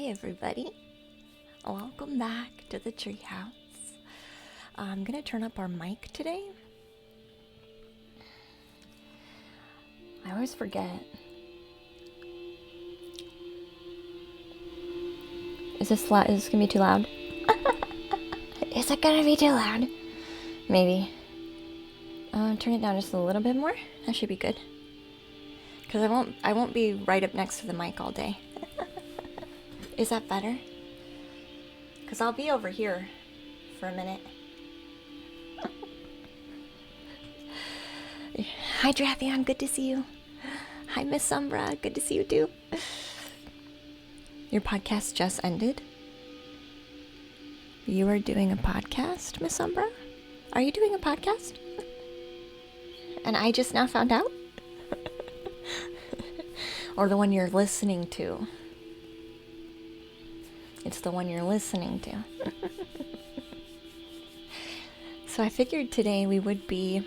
everybody. Welcome back to the treehouse. I'm gonna turn up our mic today. I always forget. Is this loud? Is this gonna be too loud? Is it gonna be too loud? Maybe. Turn it down just a little bit more. That should be good. Cause I won't be right up next to the mic all day. Is that better? Cause I'll be over here for a minute. Hi Drathion, good to see you. Hi Miss Umbra, good to see you too. Your podcast just ended? You are doing a podcast, Miss Umbra? Are you doing a podcast? And I just now found out? Or the one you're listening to? It's the one you're listening to. So I figured today we would be...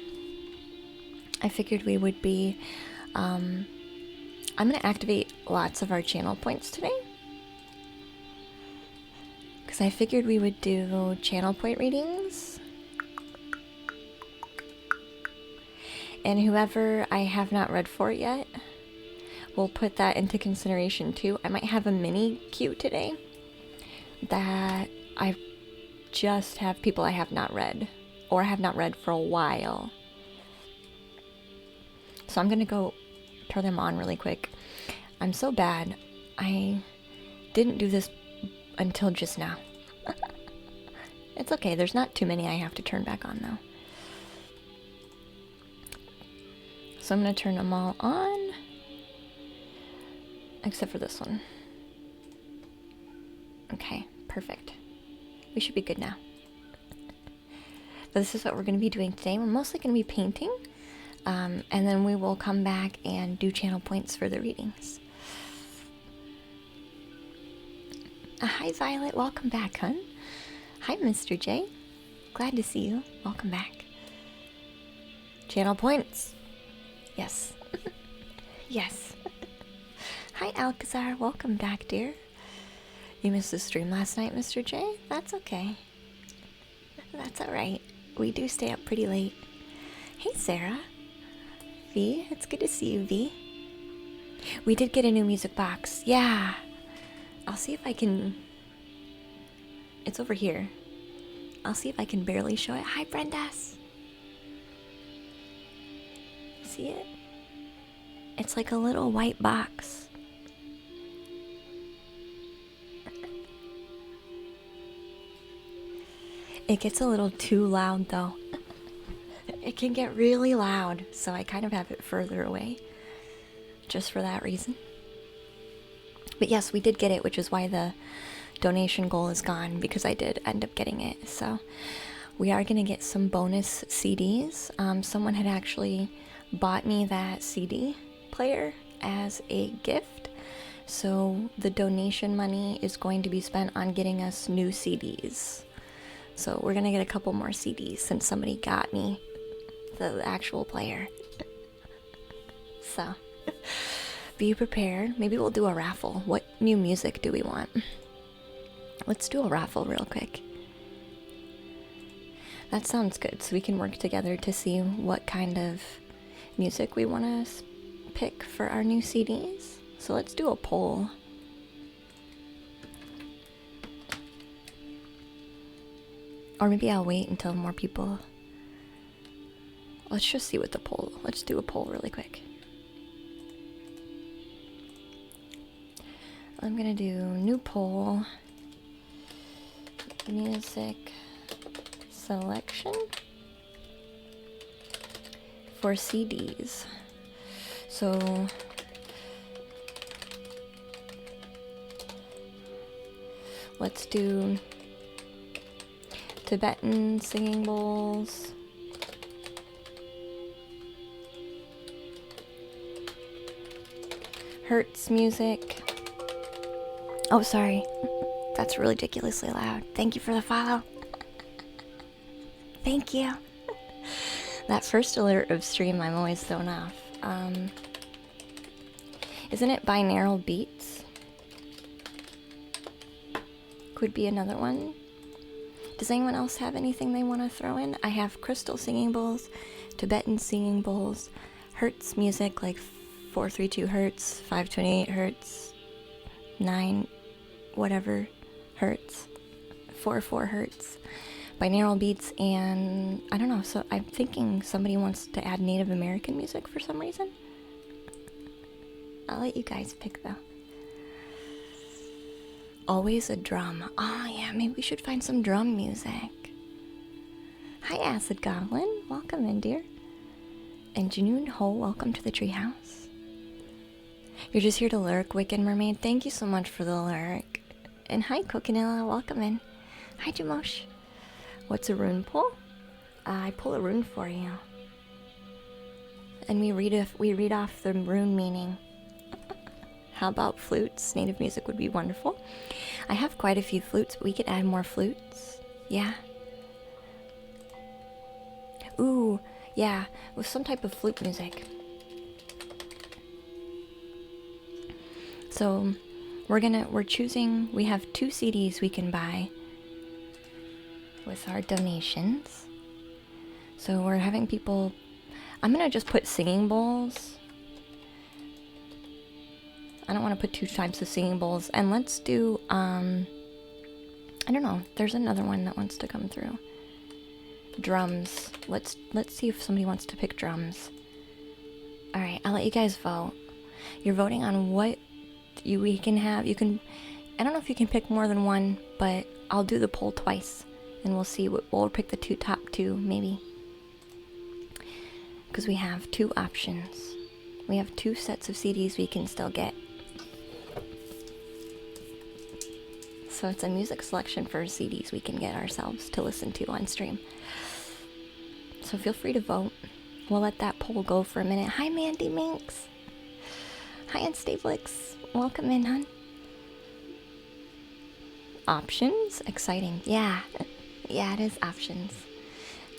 I'm going to activate lots of our channel points today. Because I figured we would do channel point readings. And whoever I have not read for yet, we'll put that into consideration too. I might have a mini queue today that I just have people I have not read or have not read for a while. So I'm gonna go turn them on really quick. I'm so bad. I didn't do this until just now. It's okay, there's not too many I have to turn back on though. So I'm gonna turn them all on. Except for this one. Okay, perfect. We should be good now. But this is what we're going to be doing today. We're mostly going to be painting. And then we will come back and do channel points for the readings. Hi Violet, welcome back, hun. Hi Mr. J. Glad to see you. Welcome back. Channel points. Yes. Yes. Hi Alcazar, welcome back, dear. You missed the stream last night, Mr. J? That's okay. That's alright. We do stay up pretty late. Hey Sarah. V, it's good to see you, V. We did get a new music box. Yeah. I'll see if I can... It's over here. I'll see if I can barely show it. Hi Brendas. See it? It's like a little white box. It gets a little too loud though. It can get really loud, so I kind of have it further away. Just for that reason. But yes, we did get it, which is why the donation goal is gone, because I did end up getting it. So we are going to get some bonus CDs. Someone had actually bought me that CD player as a gift. So the donation money is going to be spent on getting us new CDs. So we're gonna get a couple more CDs since somebody got me the actual player. So, be prepared. Maybe we'll do a raffle. What new music do we want? Let's do a raffle real quick. That sounds good. So we can work together to see what kind of music we want to pick for our new CDs. So let's do a poll. Or maybe I'll wait until more people... Let's just see what the poll... Let's do a poll really quick. I'm gonna do new poll. Music selection for CDs. So... Let's do... Tibetan singing bowls. Hertz music. Oh, sorry. That's ridiculously loud. Thank you for the follow. Thank you. That first alert of stream I'm always thrown off. Isn't it binaural beats? would be another one. Does anyone else have anything they want to throw in? I have crystal singing bowls, Tibetan singing bowls, hertz music like 432 hertz, 528 hertz, 9 whatever hertz, 44 hertz, binaural beats, and I don't know. So I'm thinking somebody wants to add Native American music for some reason. I'll let you guys pick though. Always a drum. Oh yeah, maybe we should find some drum music. Hi Acid Goblin, welcome in dear. And Janoon Ho, welcome to the treehouse. You're just here to lurk, Wicked Mermaid. Thank you so much for the lurk. And hi Coconilla, welcome in. Hi Jamosh. What's a rune pull? I pull a rune for you. And we read off the rune meaning. How about flutes? Native music would be wonderful. I have quite a few flutes, but we could add more flutes. Yeah. Ooh, yeah, with some type of flute music. So we're choosing, we have 2 CDs we can buy with our donations. So we're having people, I'm gonna just put singing bowls. I don't want to put 2 types of singing bowls. And let's do, I don't know. There's another one that wants to come through. Drums. Let's see if somebody wants to pick drums. Alright, I'll let you guys vote. You're voting on what we can have. You can, I don't know if you can pick more than one, but I'll do the poll twice. And we'll see we'll pick the top 2, maybe. Because we have 2 options. We have 2 sets of CDs we can still get. So it's a music selection for CDs we can get ourselves to listen to on stream. So feel free to vote. We'll let that poll go for a minute. Hi Mandy Minx. Hi Unstablix. Welcome in, hon. Options? Exciting. Yeah. Yeah, it is options.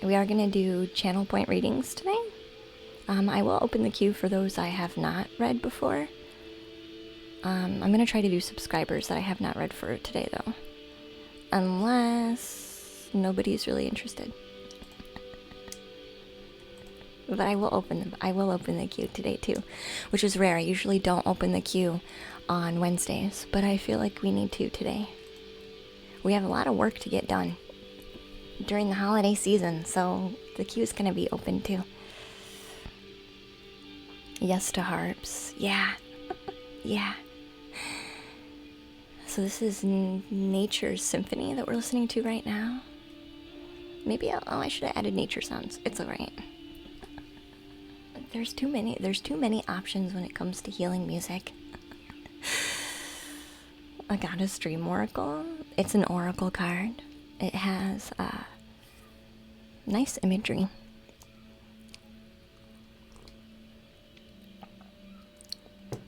We are going to do channel point readings today. I will open the queue for those I have not read before. I'm going to try to do subscribers that I have not read for today, though. Unless nobody's really interested. But I will open the queue today, too. Which is rare. I usually don't open the queue on Wednesdays. But I feel like we need to today. We have a lot of work to get done during the holiday season. So the queue is going to be open, too. Yes to harps. Yeah. Yeah. So this is Nature's Symphony that we're listening to right now. Maybe I should have added nature sounds. It's alright. There's too many options when it comes to healing music. I got a Stream Oracle. It's an oracle card. It has nice imagery.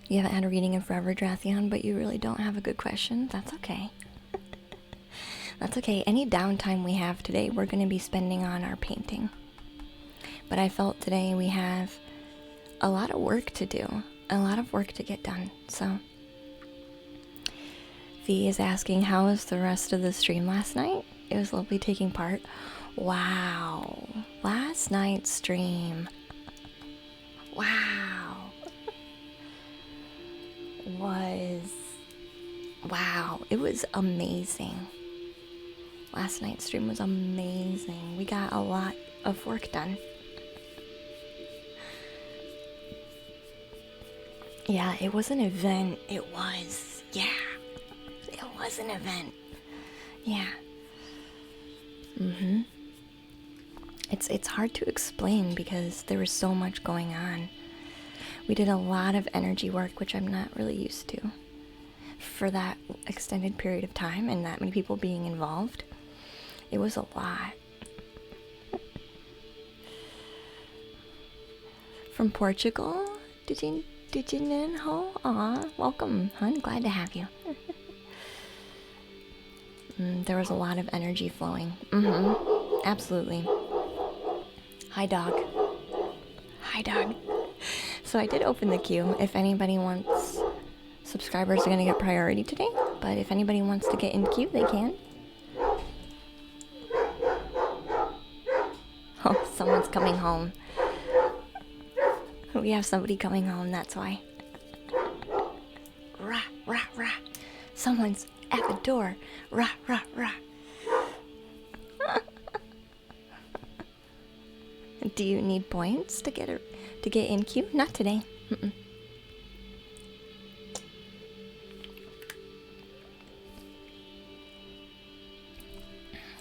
You haven't had a reading in forever, Drathion, but you really don't have a good question. That's okay. That's okay. Any downtime we have today, we're going to be spending on our painting. But I felt today we have a lot of work to do. A lot of work to get done. So, V is asking, how was the rest of the stream last night? It was lovely taking part. Wow. Last night's stream. Wow. Wow, it was amazing. Last night's stream was amazing. We got a lot of work done. Yeah, it was an event. It was. Yeah. It was an event. Yeah. Mm-hmm. It's hard to explain because there was so much going on. We did a lot of energy work, which I'm not really used to for that extended period of time and that many people being involved. It was a lot. From Portugal? Did you know? Aw, welcome, hun. Glad to have you. There was a lot of energy flowing. Absolutely. Hi, dog. Hi, dog. So I did open the queue. If anybody wants, subscribers are going to get priority today, but if anybody wants to get in queue, they can. Oh, someone's coming home. We have somebody coming home, that's why. Rah, rah, rah. Someone's at the door. Rah, rah, rah. Do you need points to get in queue? Not today. Mm-mm.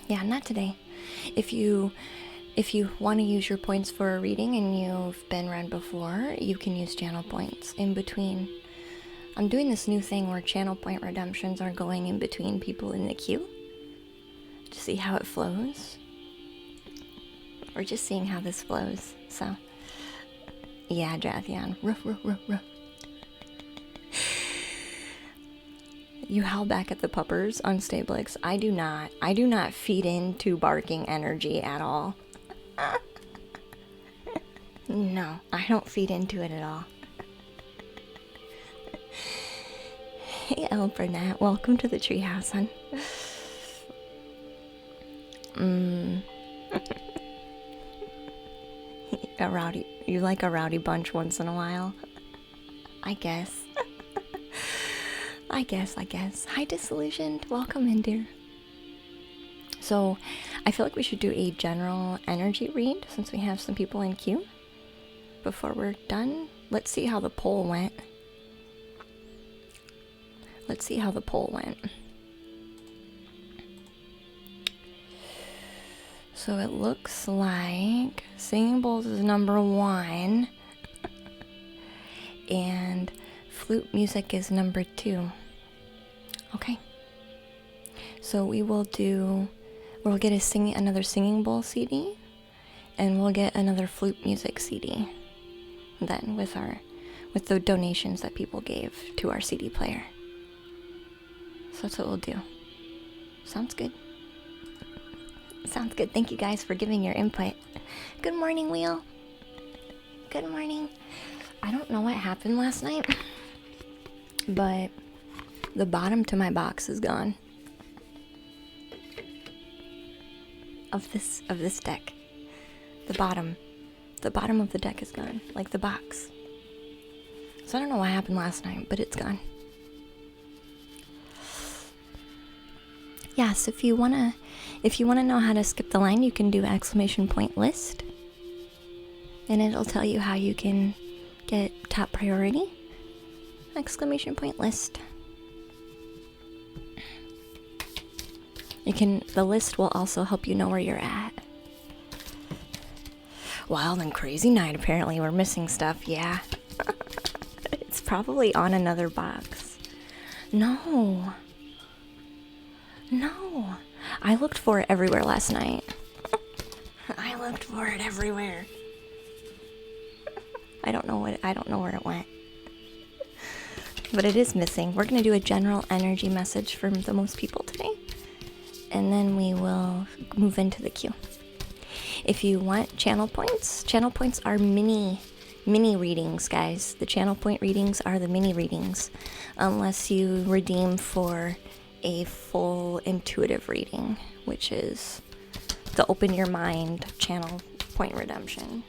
Yeah, not today. If you want to use your points for a reading and you've been read before, you can use channel points in between. I'm doing this new thing where channel point redemptions are going in between people in the queue to see how it flows. We're just seeing how this flows. So, yeah, Drathion. Ruff, ruff, ruff, ruff. You howl back at the puppers on Stablix. I do not. I do not feed into barking energy at all. No, I don't feed into it at all. Hey, El Burnett. Welcome to the treehouse, hon. You like a rowdy bunch once in a while? I guess. I guess. Hi, Disillusioned. Welcome in, dear. So, I feel like we should do a general energy read since we have some people in queue. Before we're done, let's see how the poll went. So it looks like Singing Bowls is number 1 and flute music is number 2. Okay. So we'll get another Singing Bowl CD and we'll get another flute music CD then with the donations that people gave to our CD player. So that's what we'll do. Sounds good. Sounds good. Thank you guys for giving your input. Good morning, Wheel. Good morning. I don't know what happened last night, but the bottom to my box is gone. Of this deck. The bottom of the deck is gone. Like the box. So I don't know what happened last night, but it's gone. Yes, if you wanna know how to skip the line, you can do !list. And it'll tell you how you can get top priority. !list. The list will also help you know where you're at. Wild and crazy night, apparently. We're missing stuff, yeah. It's probably on another box. No. I looked for it everywhere last night. I looked for it everywhere. I don't know where it went. But it is missing. We're going to do a general energy message for the most people today. And then we will move into the queue. If you want channel points are mini readings, guys. The channel point readings are the mini readings. Unless you redeem for a full intuitive reading, which is the open your mind channel point redemption.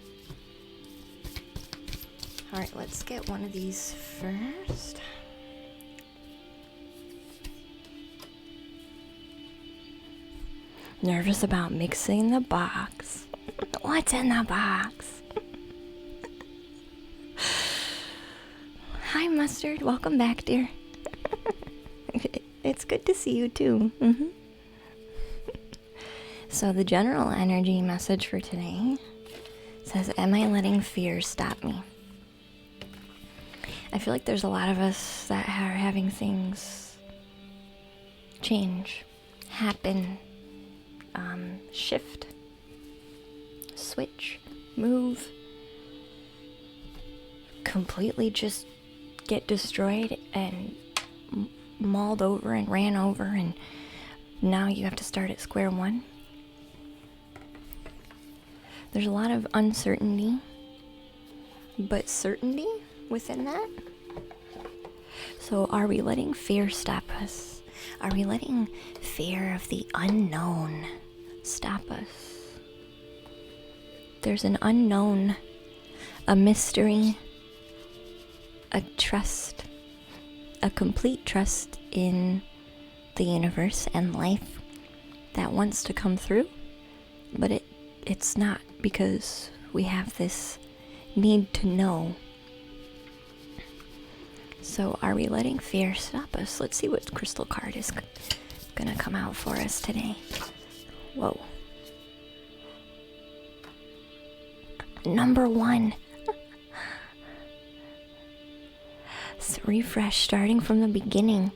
Alright, let's get one of these first. Nervous about mixing the box. What's in the box? Hi, Mustard. Welcome back, dear. It's good to see you, too. Mm-hmm. So the general energy message for today says, am I letting fear stop me? I feel like there's a lot of us that are having things change, happen, shift, switch, move, completely just get destroyed and mauled over and ran over, and now you have to start at square one. There's a lot of uncertainty, but certainty within that. So are we letting fear stop us? Are we letting fear of the unknown stop us? There's an unknown, a mystery, a trust, a complete trust in the universe and life that wants to come through, but it's not, because we have this need to know. So are we letting fear stop us? Let's see what crystal card is gonna come out for us today. Whoa. Number 1. Refresh, starting from the beginning.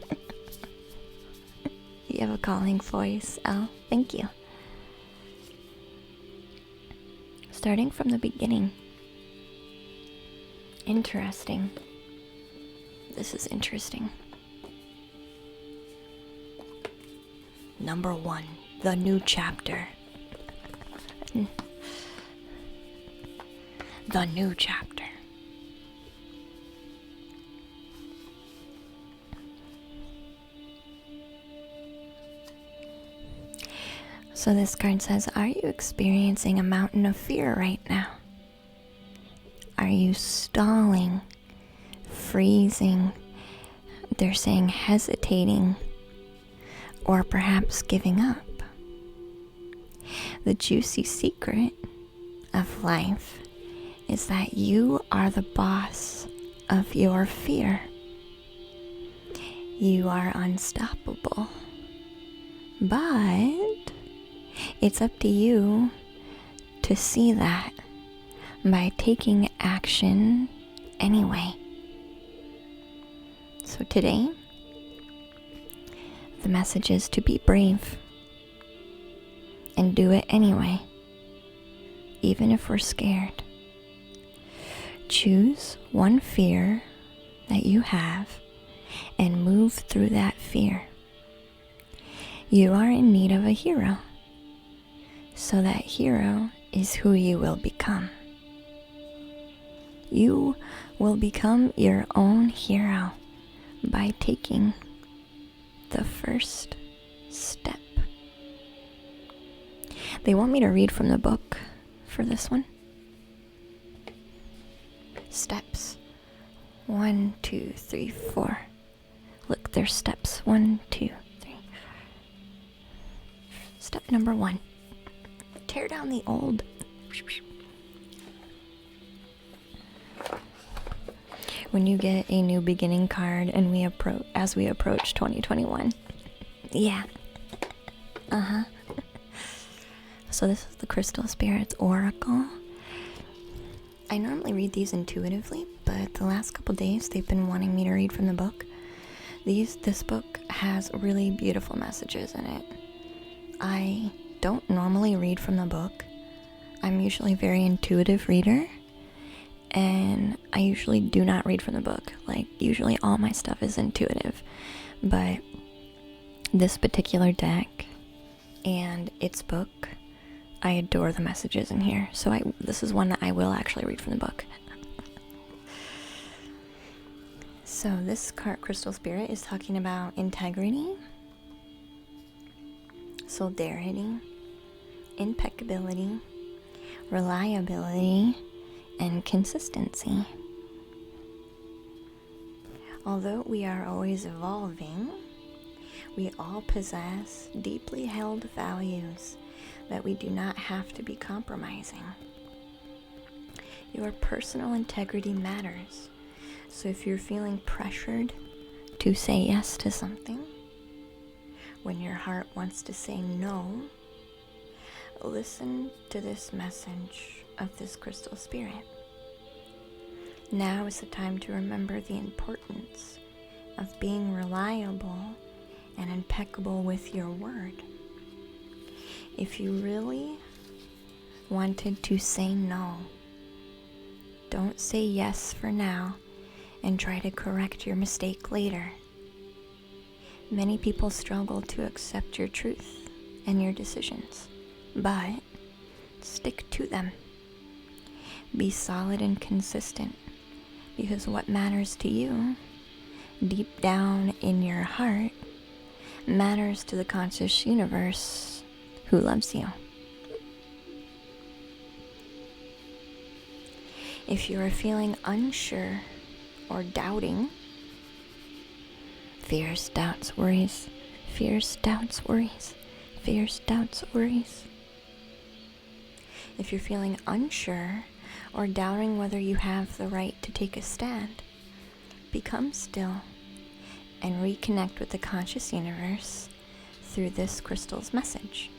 You have a calling voice. Oh, thank you. Starting from the beginning. Interesting. This is interesting. Number 1, the new chapter. The new chapter. So this card says, are you experiencing a mountain of fear right now? Are you stalling, freezing, they're saying hesitating, or perhaps giving up? The juicy secret of life is that you are the boss of your fear. You are unstoppable. But it's up to you to see that by taking action anyway. So today, the message is to be brave and do it anyway, even if we're scared. Choose one fear that you have and move through that fear. You are in need of a hero, so that hero is who you will become. You will become your own hero by taking the first step. They want me to read from the book for this one. Steps 1, 2, 3, 4. Look, there's steps 1, 2, 3. Step number 1. Tear down the old. When you get a new beginning card and as we approach 2021. Yeah. So this is the Crystal Spirits Oracle. I normally read these intuitively, but the last couple days they've been wanting me to read from the book. This book has really beautiful messages in it. I don't normally read from the book. I'm usually a very intuitive reader, and I usually do not read from the book. Like, usually all my stuff is intuitive, but this particular deck and its book, I adore the messages in here. So this is one that I will actually read from the book. So this card, Crystal Spirit, is talking about integrity, solidarity, impeccability, reliability, and consistency. Although we are always evolving, we all possess deeply held values that we do not have to be compromising. Your personal integrity matters. So if you're feeling pressured to say yes to something, when your heart wants to say no, listen to this message of this Crystal Spirit. Now is the time to remember the importance of being reliable and impeccable with your word. If you really wanted to say no, don't say yes for now and try to correct your mistake later. Many people struggle to accept your truth and your decisions, but stick to them. Be solid and consistent, because what matters to you, deep down in your heart, matters to the conscious universe who loves you. If you are feeling unsure or doubting, fears, doubts, worries, fears, doubts, worries, fears, doubts, worries. If you're feeling unsure or doubting whether you have the right to take a stand, become still and reconnect with the conscious universe through this crystal's message.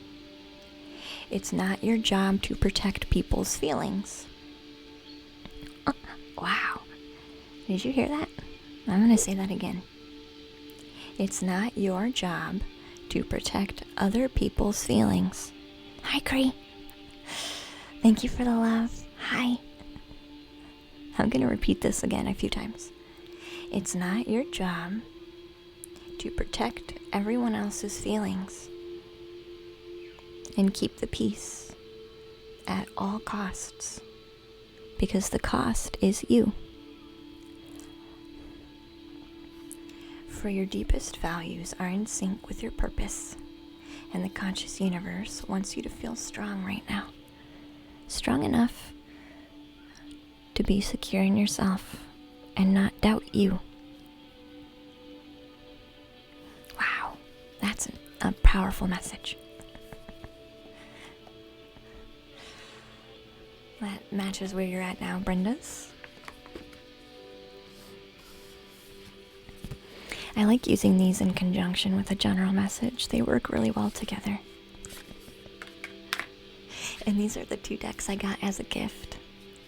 It's not your job to protect people's feelings. Wow. Did you hear that? I'm going to say that again. It's not your job to protect other people's feelings. Hi, Cree. Thank you for the love. Hi. I'm going to repeat this again a few times. It's not your job to protect everyone else's feelings and keep the peace at all costs, because the cost is you. For your deepest values are in sync with your purpose, and the conscious universe wants you to feel strong right now. Strong enough to be secure in yourself and not doubt you. Wow, that's a powerful message. That matches where you're at now, Brenda's. I like using these in conjunction with a general message. They work really well together. And these are the 2 decks I got as a gift.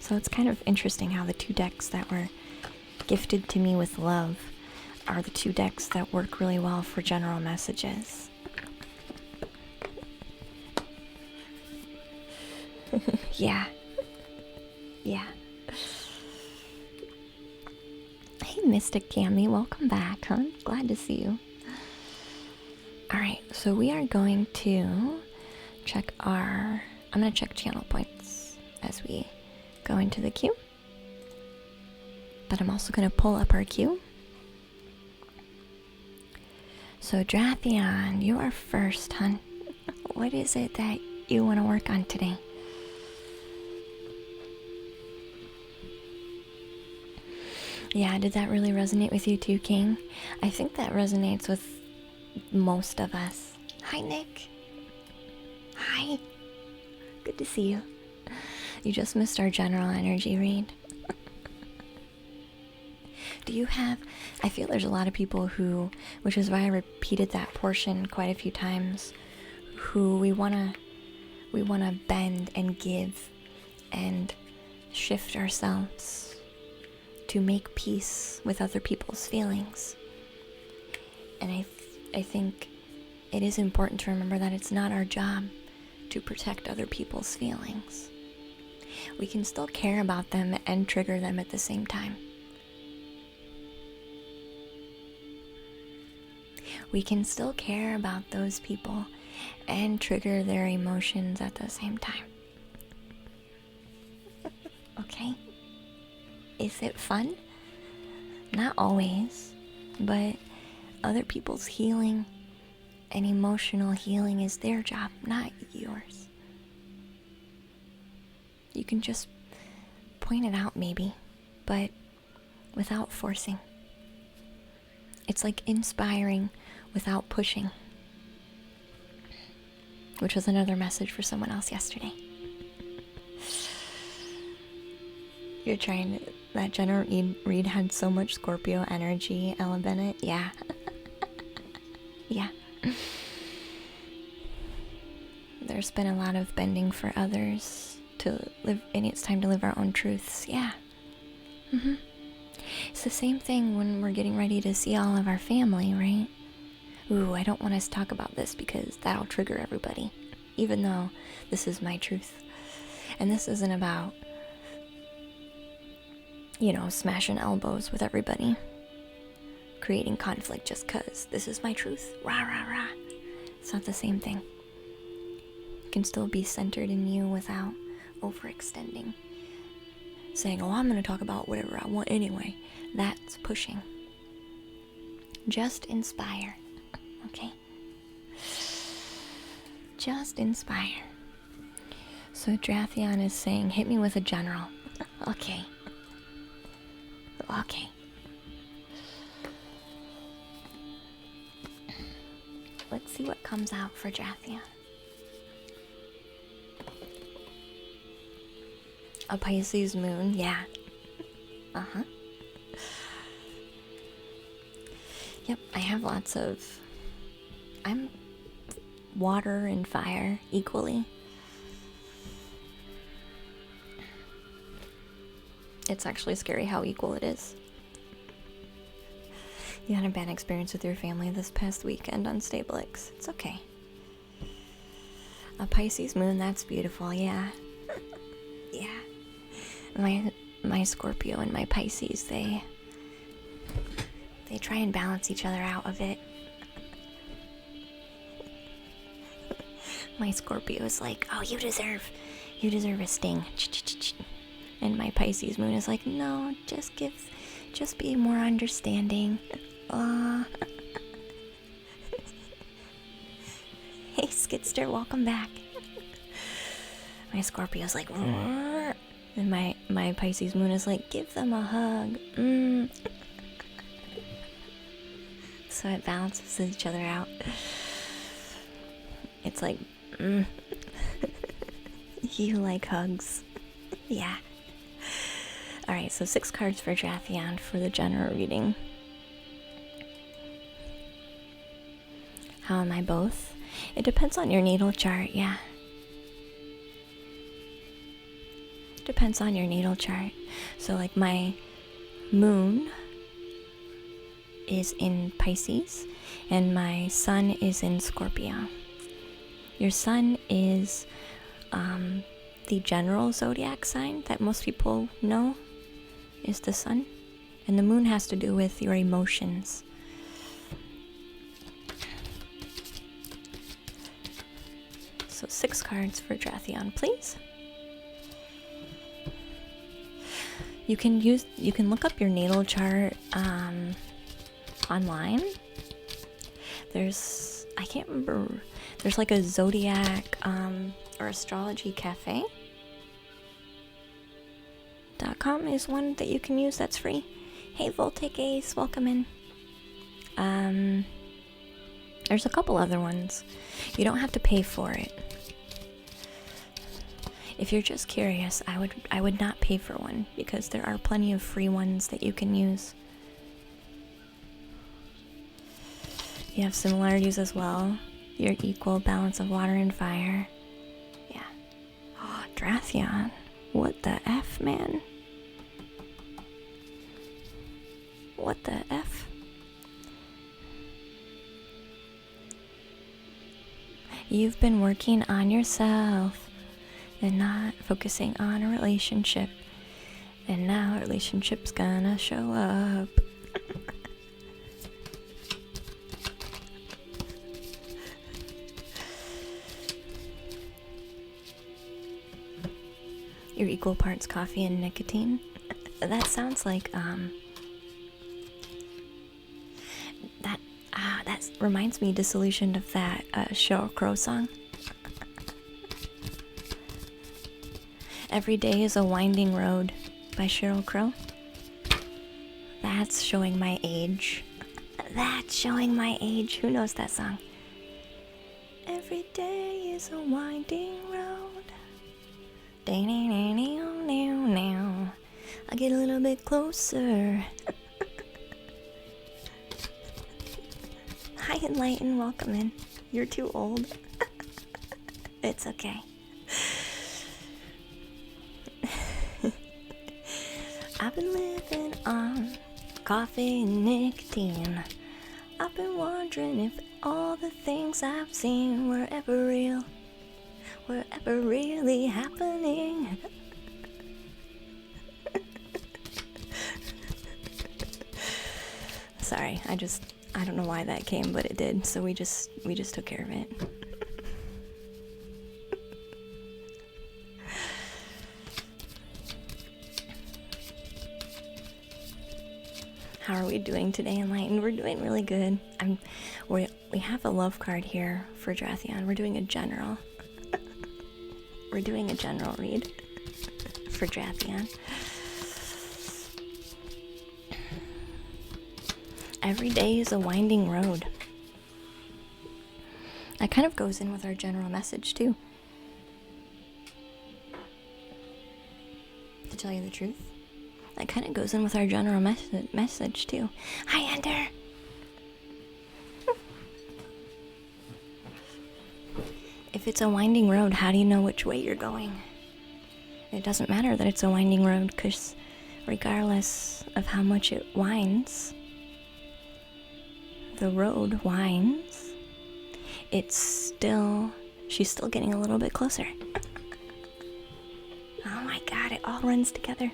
So it's kind of interesting how the 2 decks that were gifted to me with love are the 2 decks that work really well for general messages. Yeah. Yeah. Hey, Mystic Cammy, welcome back, huh? Glad to see you. Alright, so we are going to check I'm going to check channel points as we go into the queue. But I'm also going to pull up our queue. So, Drathion, you are first, hon. What is it that you want to work on today? Yeah, did that really resonate with you too, King? I think that resonates with most of us. Hi, Nick. Hi. Good to see you. You just missed our general energy read. Do you have... I feel there's a lot of people who, which is why I repeated that portion quite a few times, who we wanna bend and give and shift ourselves to make peace with other people's feelings. And I think it is important to remember that it's not our job to protect other people's feelings. We can still care about them and trigger them at the same time. We can still care about those people and trigger their emotions at the same time. Okay? Is it fun? Not always, but other people's healing and emotional healing is their job, not yours. You can just point it out maybe, but without forcing. It's like inspiring without pushing, which was another message for someone else yesterday. You're trying to... That general read had so much Scorpio energy, Ella Bennett. Yeah. Yeah. There's been a lot of bending for others to live, and it's time to live our own truths. Yeah. It's the same thing when we're getting ready to see all of our family, right? Ooh, I don't want us to talk about this because that'll trigger everybody, even though this is my truth. And this isn't about, you know, smashing elbows with everybody, creating conflict just cause this is my truth. Rah, rah, rah. It's not the same thing. You can still be centered in you without overextending. Saying, oh, I'm going to talk about whatever I want anyway. That's pushing. Just inspire, okay? just inspire. So Drathion is saying, hit me with a general. Okay. Okay. Let's see what comes out for Drathion. A Pisces moon, yeah. Uh-huh. Yep, I have lots of... I'm water and fire equally. It's actually scary how equal it is. You had a bad experience with your family this past weekend on Stablix. It's okay. A Pisces moon, that's beautiful, yeah. Yeah. My Scorpio and my Pisces, they try and balance each other out a bit. My Scorpio is like, oh, you deserve a sting. And my Pisces moon is like, no, just be more understanding. Hey, Skidster, welcome back. My Scorpio's like, roar. And my Pisces moon is like, give them a hug. So it balances each other out. It's like, you like hugs. Yeah. Alright, so 6 cards for Drathion for the general reading. How am I both? It depends on your natal chart, yeah. Depends on your natal chart. So like my moon is in Pisces and my sun is in Scorpio. Your sun is the general zodiac sign that most people know is the sun, and the moon has to do with your emotions. So 6 cards for Drathion, please. You can look up your natal chart online. I can't remember, there's like a zodiac or astrology cafe.com is one that you can use that's free. Hey Voltic Ace, welcome in. There's a couple other ones. You don't have to pay for it. If you're just curious, I would not pay for one because there are plenty of free ones that you can use. You have similarities as well. Your equal balance of water and fire. Yeah. Oh, Drathion. What the F, man? What the F? You've been working on yourself and not focusing on a relationship. And now a relationship's gonna show up. Your equal parts coffee and nicotine. That sounds like that reminds me Disillusioned of that Sheryl Crow song. Every Day is a Winding Road by Sheryl Crow. That's showing my age. That's showing my age. Who knows that song? Every day is a winding road. I get a little bit closer. Hi Enlighten, welcome in. You're too old. It's okay. I've been living on coffee and nicotine. I've been wondering if all the things I've seen were ever real, were ever really happening. Sorry, I don't know why that came, but it did, so we just took care of it. How are we doing today, Enlightened? We're doing really good. We have a love card here for Drathion. We're doing a general. We're doing a general read for Drathion. Every day is a winding road. That kind of goes in with our general message, too. To tell you the truth. That kind of goes in with our general message, too. Hi, Ender! If it's a winding road, how do you know which way you're going? It doesn't matter that it's a winding road, because regardless of how much it winds, the road winds, she's still getting a little bit closer. Oh my god, it all runs together.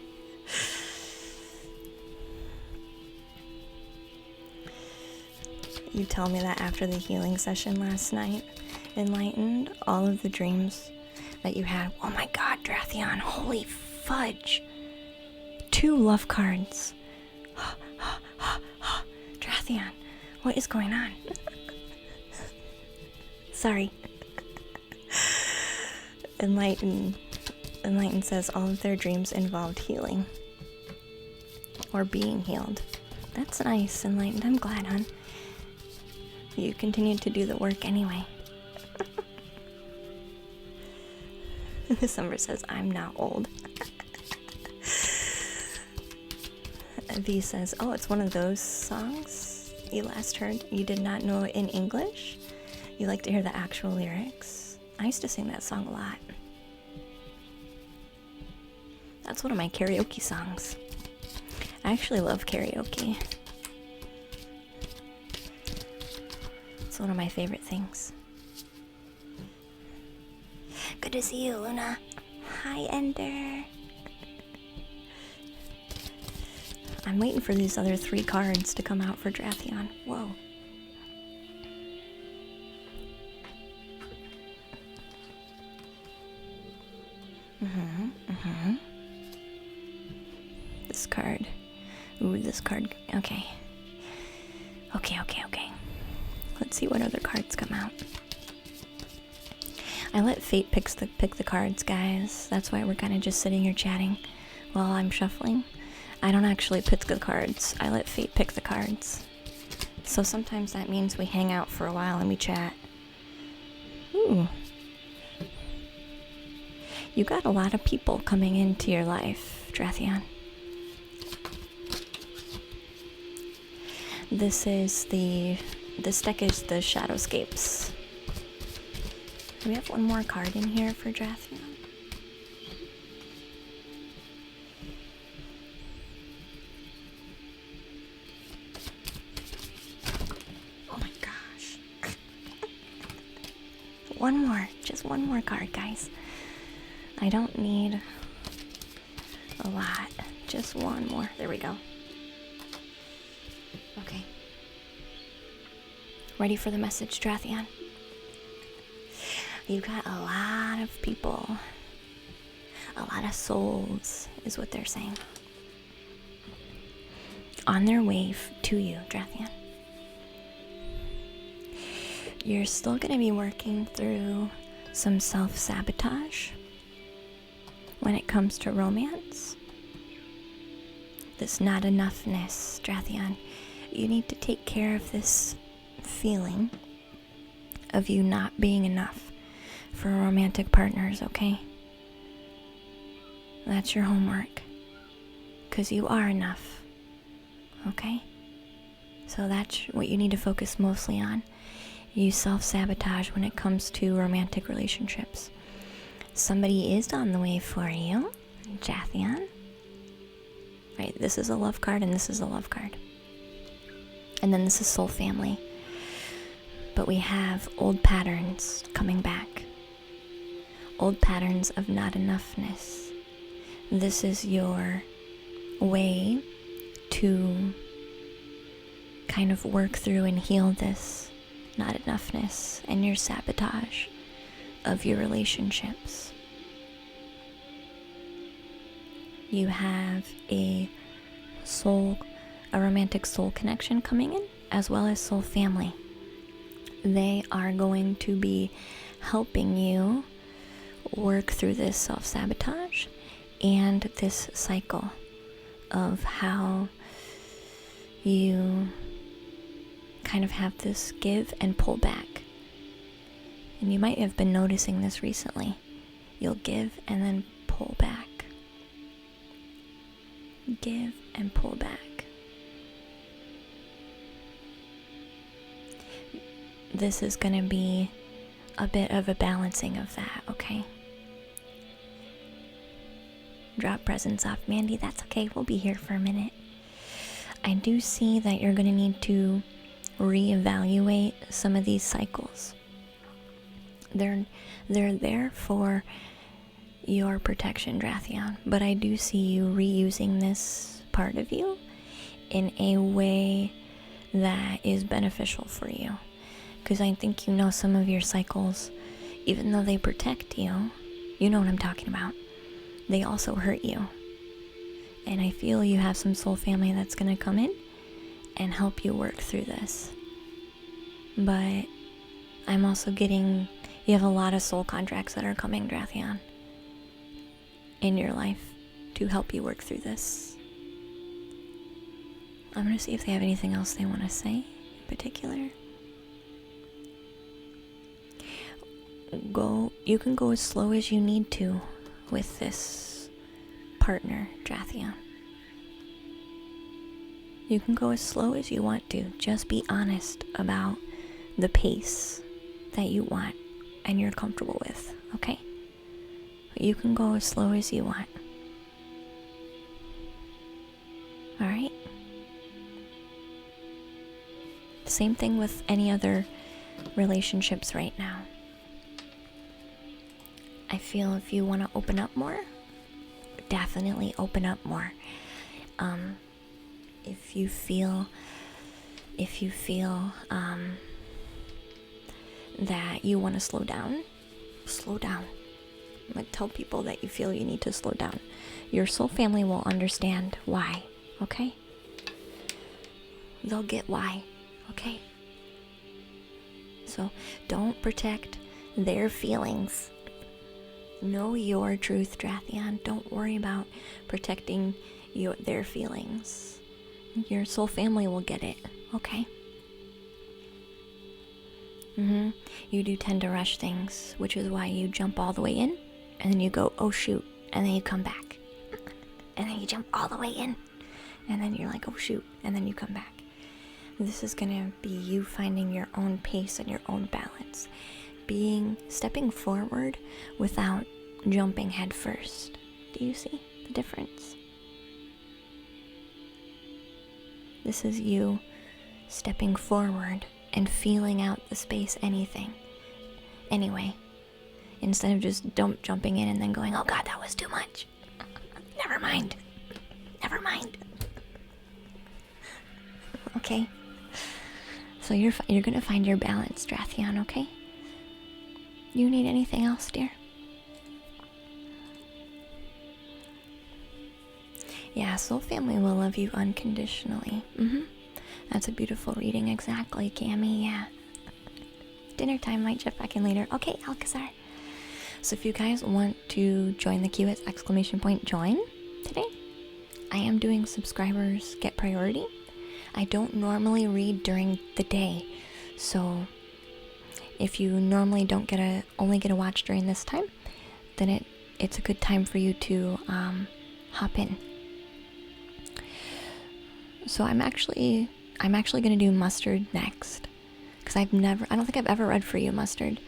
You tell me that after the healing session last night, Enlightened, all of the dreams that you had. Oh my god, Drathion, holy fudge. 2 love cards. Drathion, what is going on? Sorry. Enlightened says all of their dreams involved healing. Or being healed. That's nice, Enlightened. I'm glad, hon. You continued to do the work anyway. Summer says, I'm not old. V says, oh, it's one of those songs you last heard you did not know in English? You like to hear the actual lyrics? I used to sing that song a lot. That's one of my karaoke songs. I actually love karaoke. It's one of my favorite things. Good to see you, Luna. Hi, Ender. I'm waiting for these other 3 cards to come out for Drathion. Whoa. This card. Ooh, this card. Okay. Okay. Let's see what other cards come out. I let fate pick the cards, guys. That's why we're kind of just sitting here chatting while I'm shuffling. I don't actually pick the cards. I let fate pick the cards. So sometimes that means we hang out for a while and we chat. Ooh. You got a lot of people coming into your life, Drathion. This deck is the Shadowscapes. Do we have one more card in here for Drathion? Oh my gosh. One more. Just one more card, guys. I don't need a lot. Just one more. There we go. Okay. Ready for the message, Drathion? You got a lot of people. A lot of souls, is what they're saying. On their way to you, Drathion. You're still going to be working through some self-sabotage when it comes to romance. This not enoughness, Drathion. You need to take care of this feeling of you not being enough for romantic partners, okay? That's your homework. 'Cause you are enough, okay? So that's what you need to focus mostly on. You self-sabotage when it comes to romantic relationships. Somebody is on the way for you, Drathion. Right, this is a love card and this is a love card. And then this is soul family. But we have old patterns coming back. Old patterns of not enoughness. This is your way to kind of work through and heal this not enoughness and your sabotage of your relationships. You have a soul a romantic soul connection coming in, as well as soul family. They are going to be helping you work through this self-sabotage and this cycle of how you kind of have this give and pull back. And you might have been noticing this recently. You'll give and then pull back. Give and pull back. This is going to be a bit of a balancing of that, okay? Drop presents off, Mandy. That's okay. We'll be here for a minute. I do see that you're going to need to reevaluate some of these cycles. They're there for your protection, Drathion, but I do see you reusing this part of you in a way that is beneficial for you. Because I think you know some of your cycles, even though they protect you, you know what I'm talking about, they also hurt you. And I feel you have some soul family that's going to come in and help you work through this. But I'm also getting, you have a lot of soul contracts that are coming, Drathion, in your life to help you work through this. I'm going to see if they have anything else they want to say in particular. You can go as slow as you need to with this partner, Drathion. You can go as slow as you want to. Just be honest about the pace that you want and you're comfortable with, okay? But you can go as slow as you want. Alright? Same thing with any other relationships right now. I feel if you want to open up more, definitely open up more. If you feel that you want to slow down, slow down. Like, tell people that you feel you need to slow down. Your soul family will understand why, okay? They'll get why, okay? So don't protect their feelings. Know your truth, Drathion. Don't worry about protecting their feelings. Your soul family will get it, okay? You do tend to rush things, which is why you jump all the way in, and then you go, oh shoot, and then you come back. And then you jump all the way in, and then you're like, oh shoot, and then you come back. This is gonna be you finding your own pace and your own balance. Stepping forward without jumping head first. Do you see the difference? This is you stepping forward and feeling out the space, anyway, instead of just jumping in and then going, oh god, that was too much. Never mind. Okay? So you're gonna find your balance, Drathion, okay? You need anything else, dear? Yeah, soul family will love you unconditionally. That's a beautiful reading, exactly, Cammy, yeah. Dinner time, might check back in later. Okay, Alcazar. So if you guys want to join the queue, it's !join today. I am doing subscribers get priority. I don't normally read during the day, so if you normally only get a watch during this time, then it's a good time for you to hop in. So I'm actually gonna do Mustard next, because I don't think I've ever read for you, Mustard,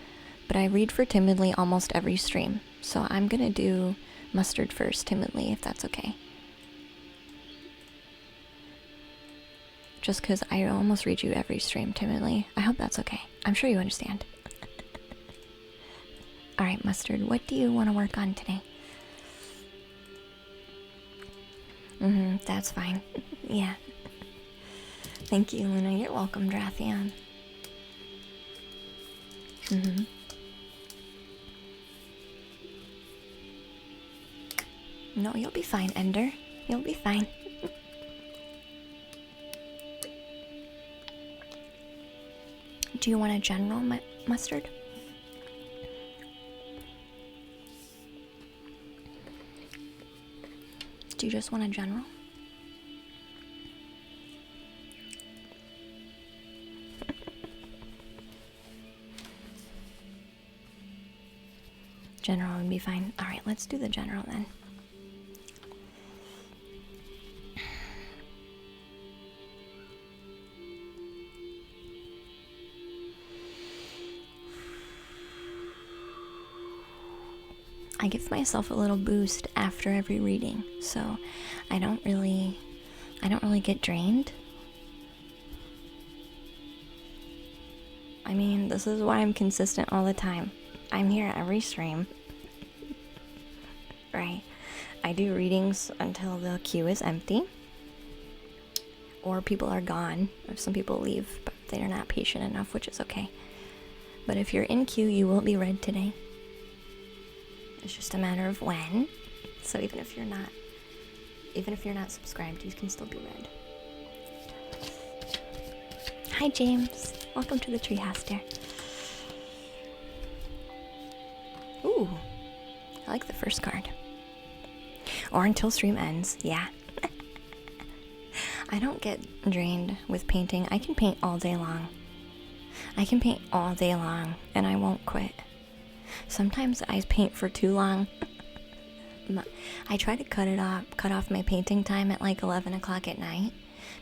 but I read for Timidly almost every stream, so I'm gonna do Mustard first, Timidly, if that's okay. Just because I almost read you every stream, Timidly. I hope that's okay. I'm sure you understand. Alright, Mustard, what do you want to work on today? That's fine. Yeah. Thank you, Luna. You're welcome, Drathion. No, you'll be fine, Ender. You'll be fine. Do you want a general mustard? Do you just want a general? General would be fine. Alright, let's do the general then. I give myself a little boost after every reading, so I don't really get drained. I mean, this is why I'm consistent all the time. I'm here every stream. Right. I do readings until the queue is empty. Or people are gone. Some people leave, but they're not patient enough, which is okay. But if you're in queue, you will be read today. It's just a matter of when. So even if you're not subscribed, you can still be read. Hi James. Welcome to the treehouse, dear. Ooh. I like the first card. Or until stream ends. Yeah. I don't get drained with painting. I can paint all day long. And I won't quit. Sometimes I paint for too long. I try to cut off my painting time at like 11 o'clock at night,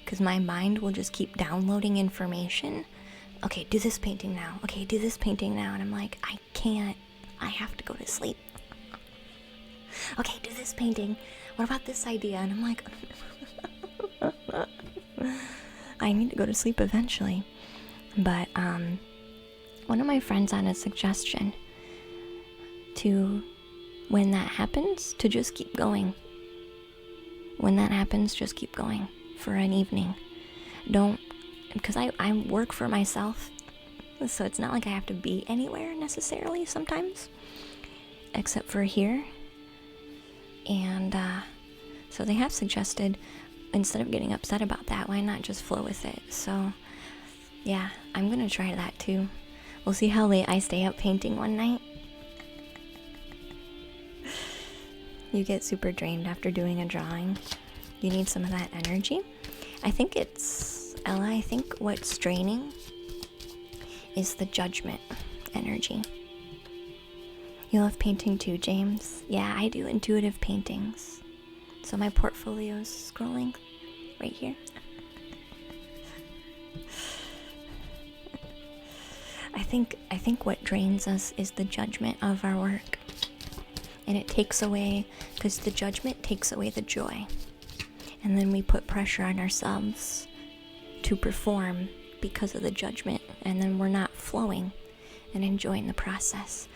because my mind will just keep downloading information. Okay, do this painting now. Okay, do this painting now. And I'm like, I can't. I have to go to sleep. Okay, do this painting. What about this idea? And I'm like, I need to go to sleep eventually. But one of my friends had a suggestion to, when that happens, to just keep going. When that happens, just keep going for an evening. Don't, because I work for myself, so it's not like I have to be anywhere necessarily sometimes, except for here. And so they have suggested, instead of getting upset about that, why not just flow with it? So yeah, I'm gonna try that too. We'll see how late I stay up painting one night. You get super drained after doing a drawing. You need some of that energy. I think it's, Ella, I think what's draining is the judgment energy. You love painting too, James? Yeah, I do intuitive paintings. So my portfolio's scrolling right here. I think what drains us is the judgment of our work. And it takes away, because the judgment takes away the joy. And then we put pressure on ourselves to perform because of the judgment. And then we're not flowing and enjoying the process.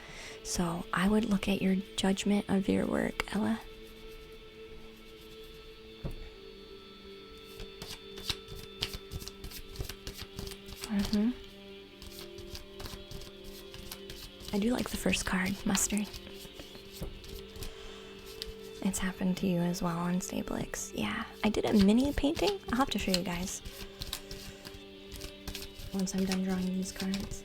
So I would look at your judgment of your work, Ella. I do like the first card, mustard. It's happened to you as well on Stablix. Yeah, I did a mini painting. I'll have to show you guys once I'm done drawing these cards.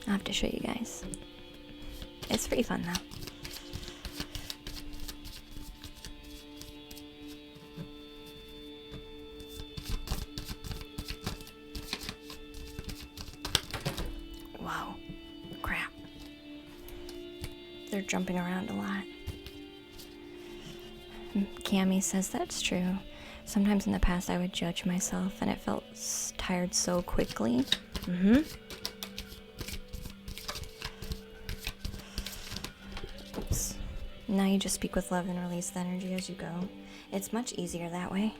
I'll have to show you guys. It's pretty fun though. Wow. Crap. They're jumping around a lot. Cammy says that's true. Sometimes in the past I would judge myself and it felt tired so quickly. Oops. Now you just speak with love and release the energy as you go. It's much easier that way.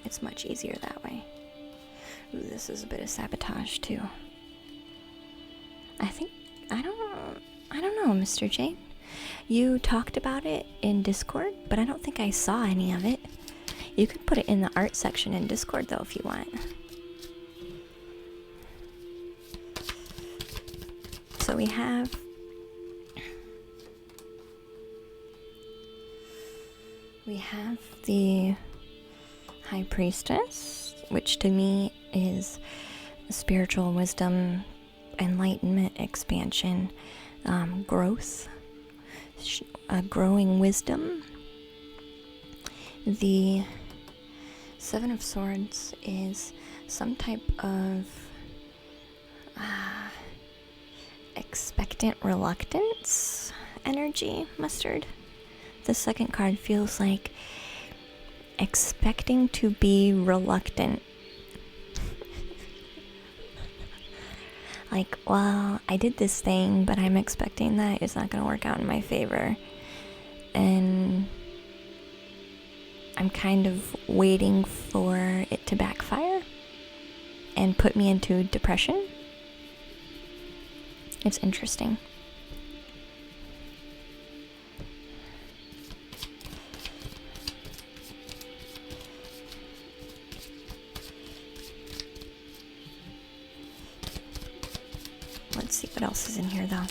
It's much easier that way. Ooh, this is a bit of sabotage too. I don't know, Mr. J. You talked about it in Discord, but I don't think I saw any of it. You could put it in the art section in Discord though if you want. So we have We have the High Priestess, which to me is spiritual wisdom, enlightenment, expansion, growth, growing wisdom. The Seven of Swords is some type of expectant reluctance energy, Mustard. The second card feels like expecting to be reluctant. Like, well, I did this thing, but I'm expecting that it's not going to work out in my favor. And I'm kind of waiting for it to backfire and put me into depression. It's interesting. Let's see what else is in here, though.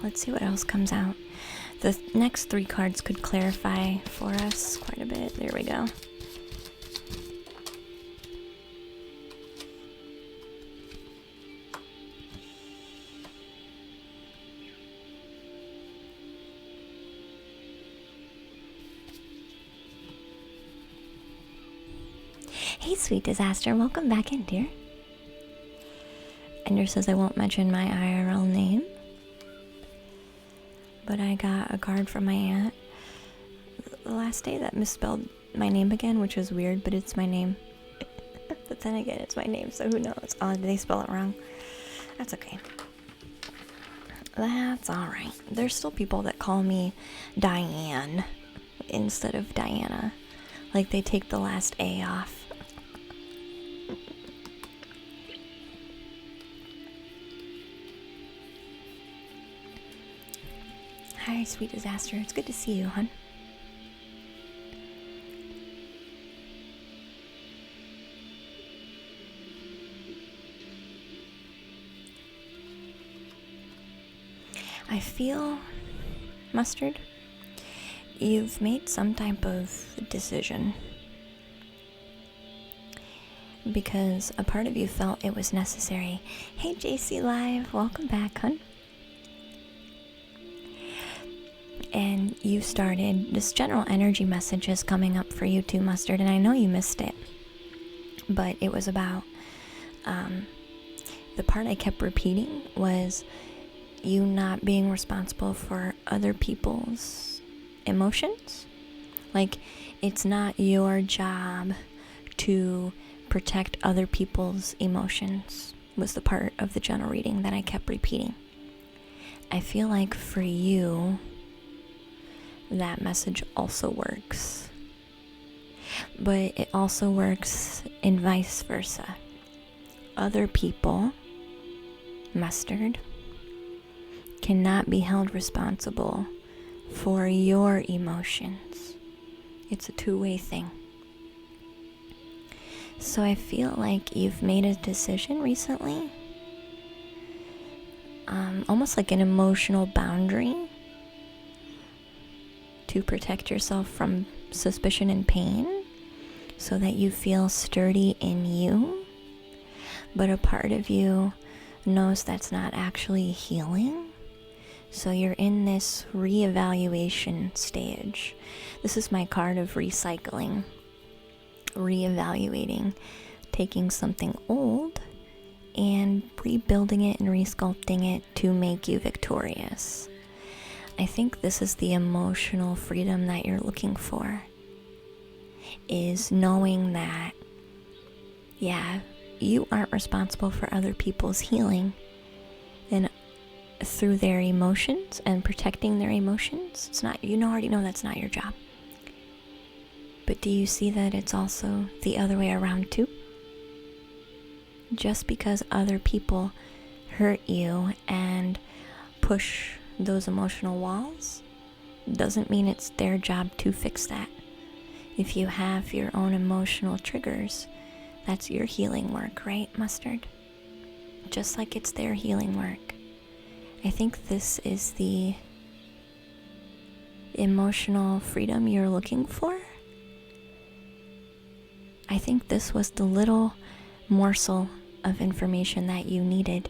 Let's see what else comes out. The next three cards could clarify for us quite a bit. There we go. Hey, Sweet Disaster, welcome back in, dear. Ender says I won't mention my IRL name, but I got a card from my aunt the last day that misspelled my name again, which was weird, but it's my name. But then again, it's my name, so who knows? Oh, did they spell it wrong? That's okay. That's alright. There's still people that call me Diane instead of Diana. Like they take the last A off. Hi, Sweet Disaster. It's good to see you, hon. I feel, Mustard, you've made some type of decision. Because a part of you felt it was necessary. Hey, JC Live. Welcome back, hon. And you started, this general energy message is coming up for you too, Mustard, and I know you missed it, but it was about, the part I kept repeating was you not being responsible for other people's emotions. Like, it's not your job to protect other people's emotions, was the part of the general reading that I kept repeating. I feel like for you, that message also works. But it also works in vice versa. Other people, Mustard, cannot be held responsible for your emotions. It's a two-way thing. So I feel like you've made a decision recently, almost like an emotional boundary, to protect yourself from suspicion and pain so that you feel sturdy in you. But a part of you knows that's not actually healing. So you're in this reevaluation stage. This is my card of recycling. Reevaluating. Taking something old and rebuilding it and resculpting it to make you victorious. I think this is the emotional freedom that you're looking for, is knowing that, yeah, you aren't responsible for other people's healing, and through their emotions and protecting their emotions, it's not, you already know that's not your job. But do you see that it's also the other way around too? Just because other people hurt you and push those emotional walls doesn't mean it's their job to fix that. If you have your own emotional triggers, that's your healing work, right, Mustard? Just like it's their healing work. I think this is the emotional freedom you're looking for. I think this was the little morsel of information that you needed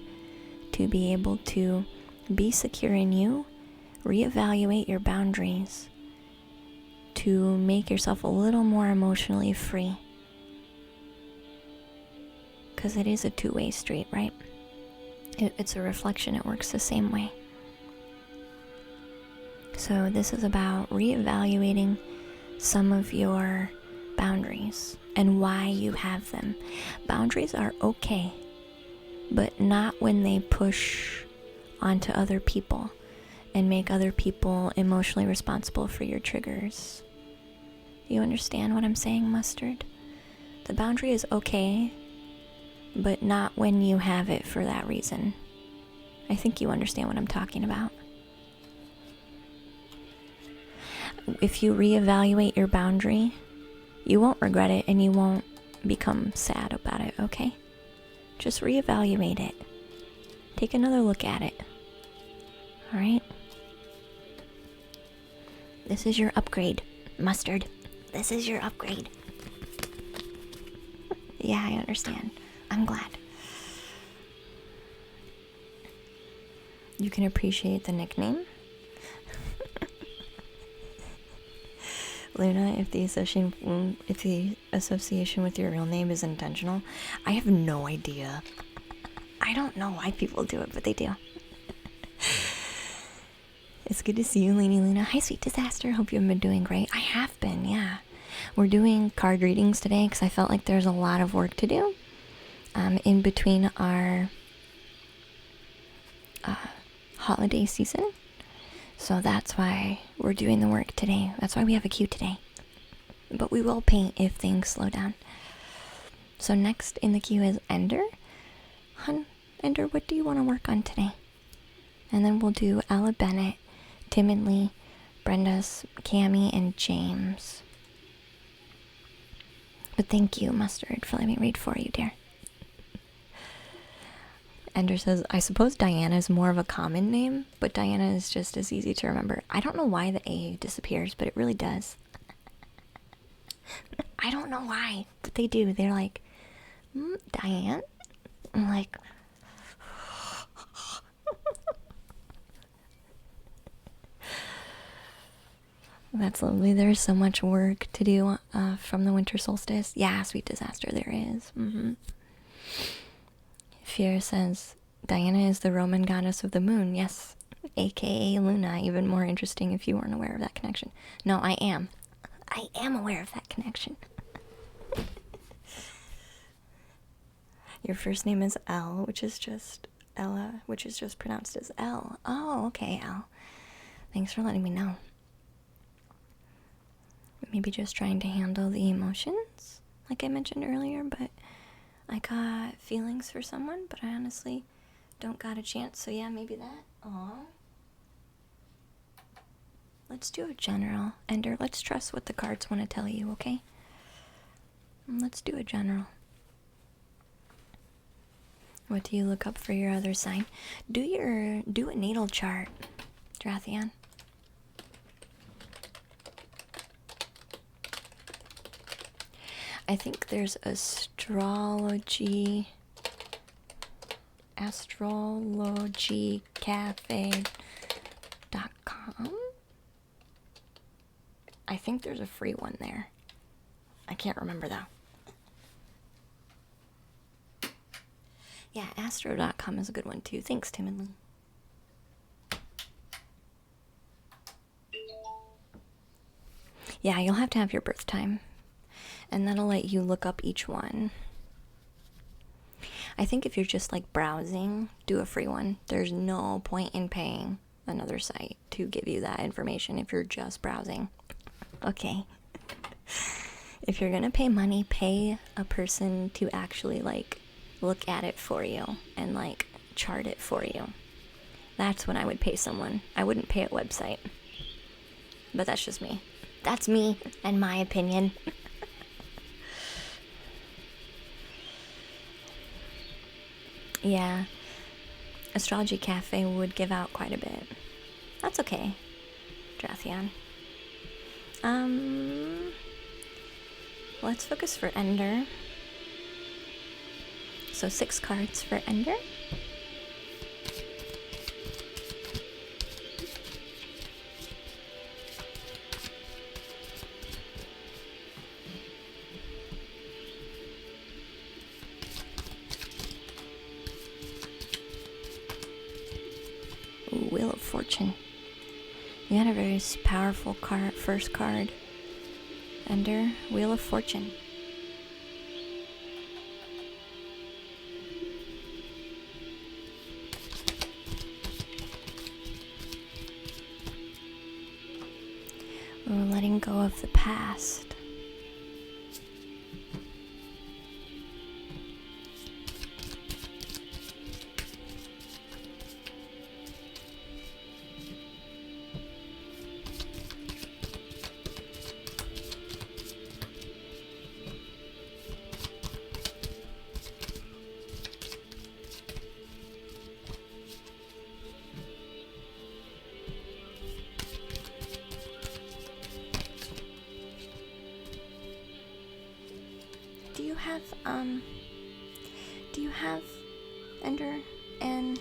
to be able to be secure in you, reevaluate your boundaries, to make yourself a little more emotionally free. Because it is a two-way street, right? It's a reflection. It works the same way. So this is about reevaluating some of your boundaries and why you have them. Boundaries are okay, but not when they push onto other people and make other people emotionally responsible for your triggers. You understand what I'm saying, Mustard? The boundary is okay, but not when you have it for that reason. I think you understand what I'm talking about. If you reevaluate your boundary, you won't regret it and you won't become sad about it, okay? Just reevaluate it. Take another look at it. Alright? This is your upgrade, Mustard. This is your upgrade. Yeah, I understand. I'm glad. You can appreciate the nickname. Luna, if the association with your real name is intentional, I have no idea. I don't know why people do it, but they do. It's good to see you, Lady Luna. Hi, Sweet Disaster. Hope you've been doing great. I have been, yeah. We're doing card readings today because I felt like there's a lot of work to do in between our holiday season. So that's why we're doing the work today. That's why we have a queue today. But we will paint if things slow down. So next in the queue is Ender. Hun, Ender, what do you want to work on today? And then we'll do Ella Bennett, Timidly, Brenda's, Cammie, and James. But thank you, Mustard, for letting me read for you, dear. Ender says, I suppose Diana is more of a common name, but Diana is just as easy to remember. I don't know why the A disappears, but it really does. I don't know why, but they do. They're like, Diane? I'm like... That's lovely. There's so much work to do from the winter solstice. Yeah, Sweet Disaster, there is. Fear says, Diana is the Roman goddess of the moon. Yes, aka Luna. Even more interesting if you weren't aware of that connection. No, I am. I am aware of that connection. Your first name is Elle, which is just Ella, which is just pronounced as L. Oh, okay, Elle. Thanks for letting me know. Maybe just trying to handle the emotions, like I mentioned earlier, but I got feelings for someone, but I honestly don't got a chance, so yeah, maybe that. Aww. Let's do a general. Ender, let's trust what the cards want to tell you, okay? Let's do a general. What do you look up for your other sign? Do a natal chart, Drathian. I think there's astrologycafe.com. I think there's a free one there. I can't remember though. Yeah, astro.com is a good one too. Thanks, Timidly. Yeah, you'll have to have your birth time. And that'll let you look up each one. I think if you're just like browsing, do a free one. There's no point in paying another site to give you that information if you're just browsing. Okay. If you're gonna pay money, pay a person to actually like look at it for you and like chart it for you. That's when I would pay someone. I wouldn't pay a website. But that's just me. That's me and my opinion. Yeah. Astrology Cafe would give out quite a bit. That's okay, Drathion. Let's focus for Ender. So 6 cards for Ender. Ooh, Wheel of Fortune. You had a very powerful first card. Ender, Wheel of Fortune. We're letting go of the past. Do you have, Ender, an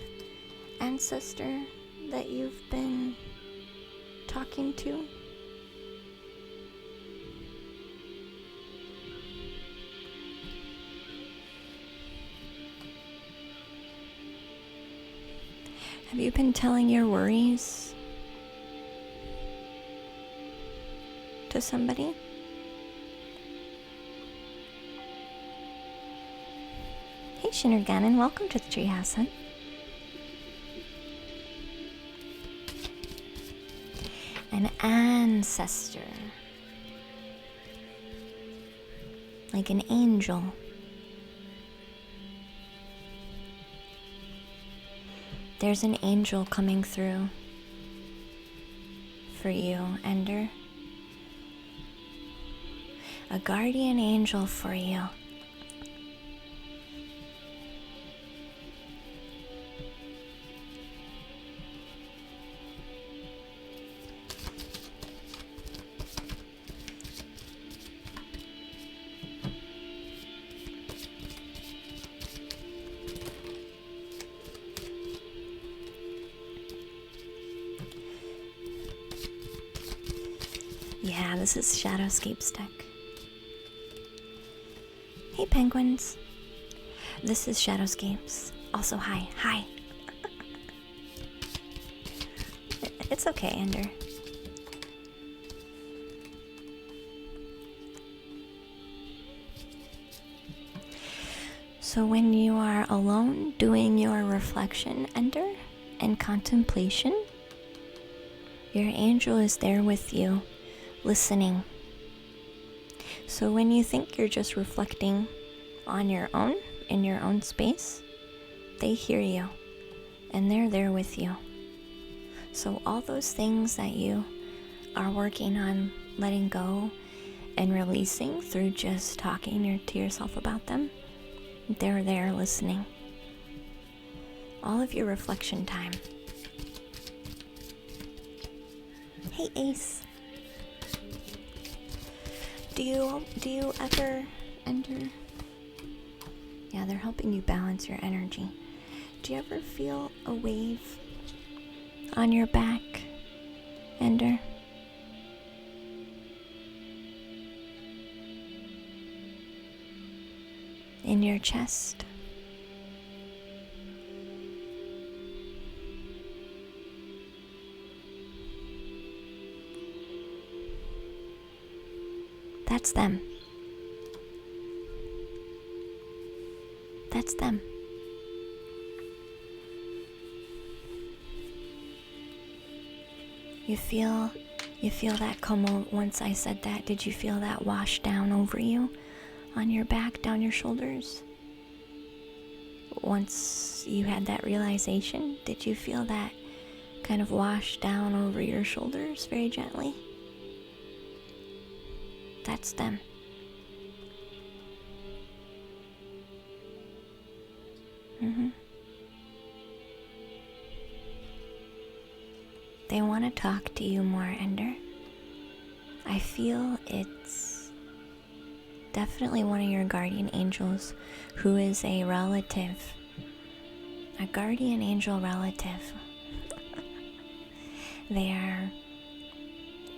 ancestor that you've been talking to? Have you been telling your worries to somebody? Hey Shinnerganon, welcome to the Treehouse, hun. An ancestor. Like an angel. There's an angel coming through for you, Ender. A guardian angel for you. Yeah, this is Shadowscape's deck. Hey penguins. This is Shadowscape's. Also hi. Hi. It's okay, Ender. So when you are alone doing your reflection, Ender, and contemplation, your angel is there with you, listening. So when you think you're just reflecting on your own, in your own space, they hear you, and they're there with you. So all those things that you are working on letting go and releasing through just talking to yourself about them, they're there listening. All of your reflection time. Hey Ace. Do you ever enter? Yeah, they're helping you balance your energy. Do you ever feel a wave on your back, Ender? In your chest? That's them. That's them. You feel that come once I said that. Did you feel that wash down over you? On your back, down your shoulders? Once you had that realization, did you feel that kind of wash down over your shoulders very gently? That's them. They want to talk to you more, Ender. I feel it's definitely one of your guardian angels who is a relative. A guardian angel relative. They are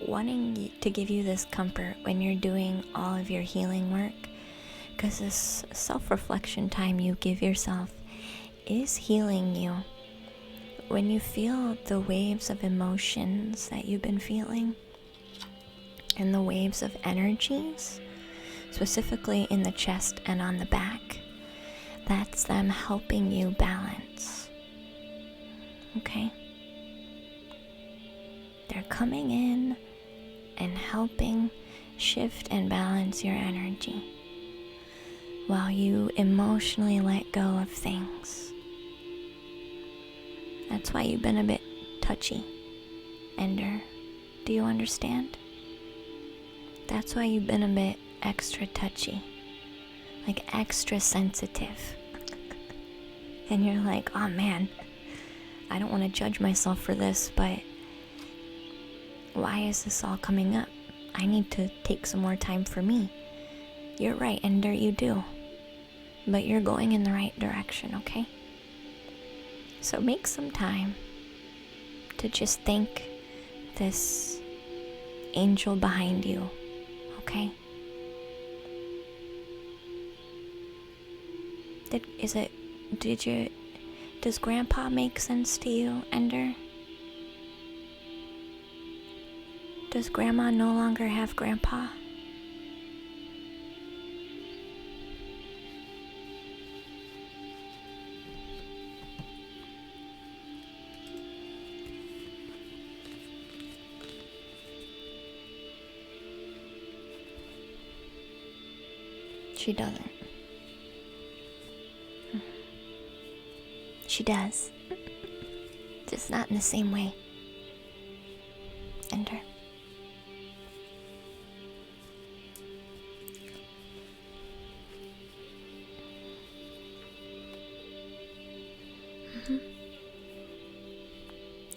wanting to give you this comfort when you're doing all of your healing work, because this self-reflection time you give yourself is healing you. When you feel the waves of emotions that you've been feeling and the waves of energies, specifically in the chest and on the back, that's them helping you balance. Okay? They're coming in and helping shift and balance your energy while you emotionally let go of things. That's why you've been a bit touchy, Ender. Do you understand? That's why you've been a bit extra touchy, like extra sensitive. And you're like, oh man, I don't want to judge myself for this, but why is this all coming up? I need to take some more time for me. You're right, Ender, you do. But you're going in the right direction, okay? So make some time to just thank this angel behind you, okay? Does Grandpa make sense to you, Ender? Does Grandma no longer have Grandpa? She doesn't. She does. Just not in the same way. Ender.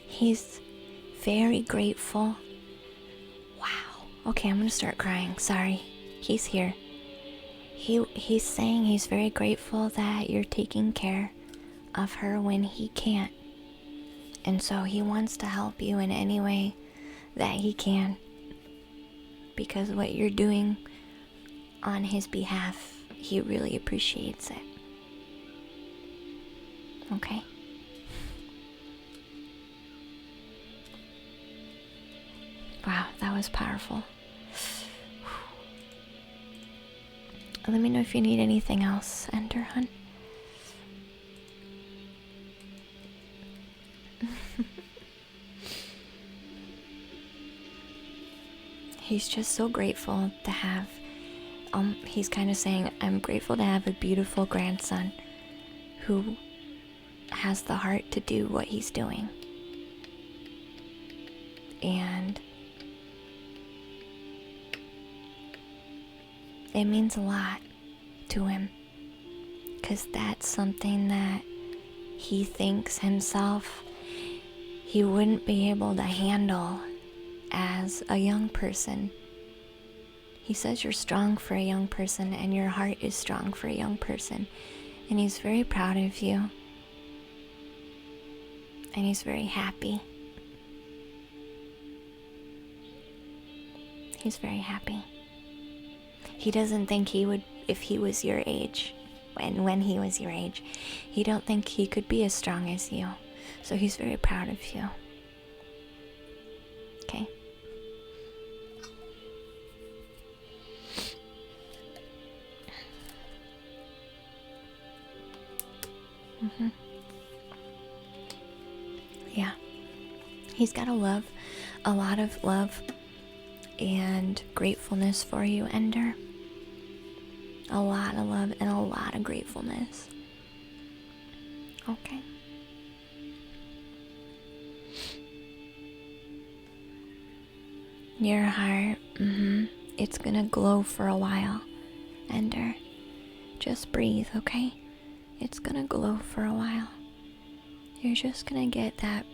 He's very grateful. Wow. Okay, I'm gonna start crying. Sorry. He's here. He's saying he's very grateful that you're taking care of her when he can't. And so he wants to help you in any way that he can. Because what you're doing on his behalf, he really appreciates it. Okay? Wow, that was powerful. Let me know if you need anything else, Ender, hun. He's just so grateful to have, he's kind of saying, I'm grateful to have a beautiful grandson who has the heart to do what he's doing. And it means a lot to him, because that's something that he thinks himself he wouldn't be able to handle as a young person. He says you're strong for a young person, and your heart is strong for a young person, and he's very proud of you, and he's very happy. He's very happy. He doesn't think he would, if he was your age, when he was your age, he don't think he could be as strong as you. So he's very proud of you. Okay? Yeah. He's got a lot of love and gratefulness for you, Ender. A lot of love and a lot of gratefulness. Okay. Your heart, It's gonna glow for a while, Ender. Just breathe, okay? It's gonna glow for a while. You're just gonna get that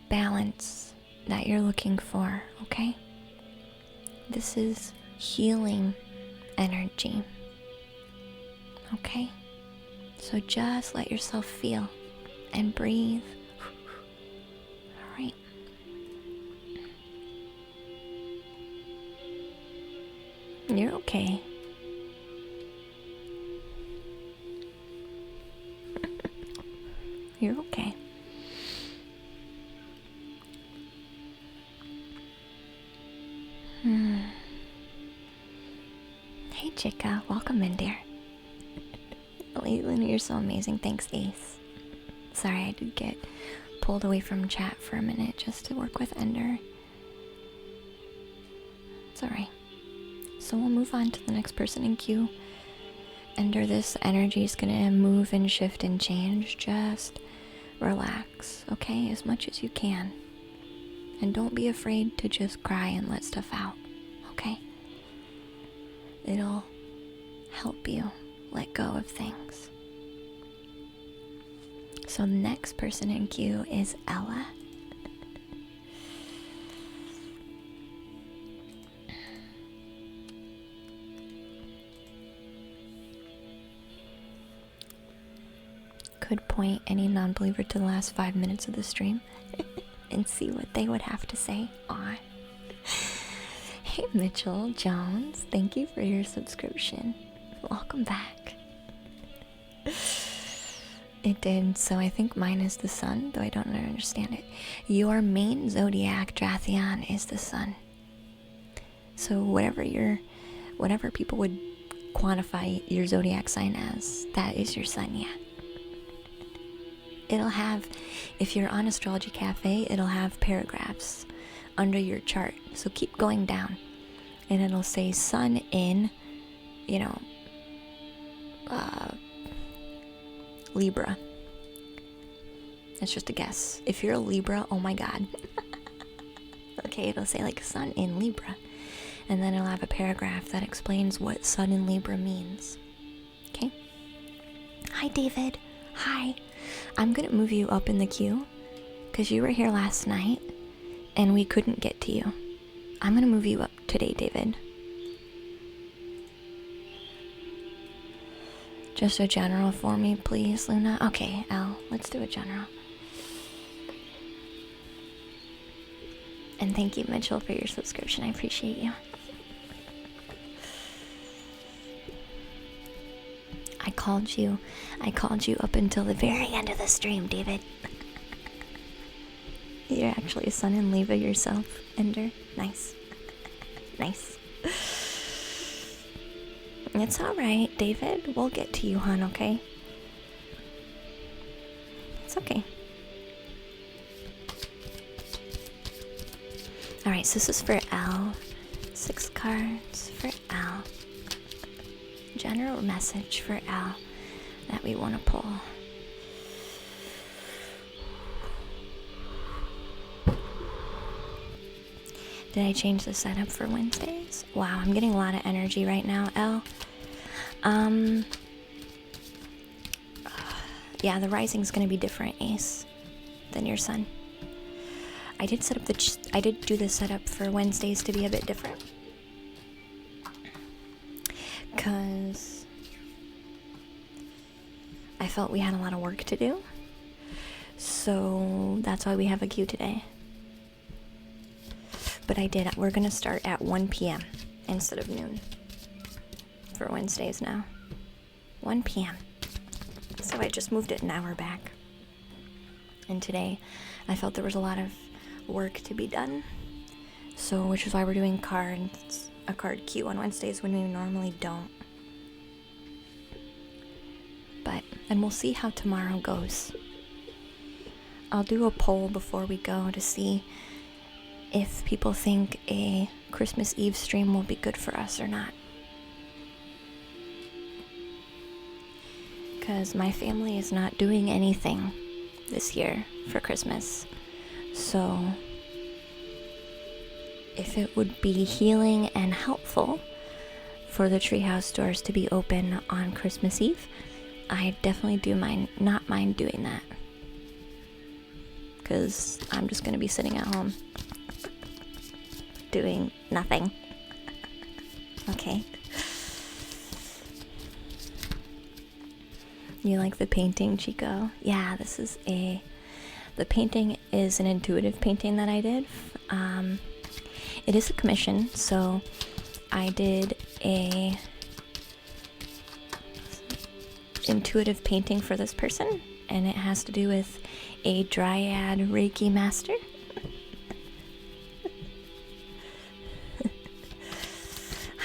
balance that you're looking for, okay? This is healing energy, okay? So just let yourself feel and breathe. All right. You're okay. You're okay. Hey Chica, welcome in, dear. Lena, you're so amazing. Thanks, Ace. Sorry, I did get pulled away from chat for a minute just to work with Ender. It's alright. So we'll move on to the next person in queue. Ender, this energy is gonna move and shift and change. Just relax, okay? As much as you can. And don't be afraid to just cry and let stuff out, okay? It'll help you let go of things. So the next person in queue is Ella. Could point any non-believer to the last 5 minutes of the stream and see what they would have to say. Aw. Hey Mitchell Jones, thank you for your subscription. Welcome back. It did, so I think mine is the sun, though I don't understand it. Your main zodiac, Drathion, is the sun. So whatever people would quantify your zodiac sign as, that is your sun, yeah. It'll have, if you're on Astrology Cafe, it'll have paragraphs under your chart. So keep going down. And it'll say sun in, Libra. That's just a guess. If you're a Libra, oh my god. Okay, it'll say like sun in Libra. And then it'll have a paragraph that explains what sun in Libra means. Okay? Hi, David. Hi. I'm gonna move you up in the queue because you were here last night and we couldn't get to you. I'm gonna move you up today, David. Just a general for me, please, Luna. Okay, Elle, let's do a general. And thank you, Mitchell, for your subscription. I appreciate you. I called you up until the very end of the stream, David. You're actually a sun in Libra yourself, Ender. Nice. Nice. It's alright, David. We'll get to you, hon, okay? It's okay. Alright, so this is for L. 6 cards for L. General message for L that we want to pull. Did I change the setup for Wednesdays? Wow, I'm getting a lot of energy right now, L. Yeah, the rising's gonna be different, Ace, than your sun. I did do the setup for Wednesdays to be a bit different. Because I felt we had a lot of work to do. So that's why we have a queue today. But we're gonna start at 1 p.m. instead of noon for Wednesdays now. 1 p.m. So I just moved it an hour back. And today I felt there was a lot of work to be done. So, which is why we're doing a card queue on Wednesdays when we normally don't. And we'll see how tomorrow goes. I'll do a poll before we go to see if people think a Christmas Eve stream will be good for us or not. Because my family is not doing anything this year for Christmas. So if it would be healing and helpful for the treehouse doors to be open on Christmas Eve, I definitely not mind doing that. Because I'm just going to be sitting at home doing nothing. Okay. You like the painting, Chico? Yeah, the painting is an intuitive painting that I did. It is a commission, so I did a intuitive painting for this person, and it has to do with a Dryad Reiki master.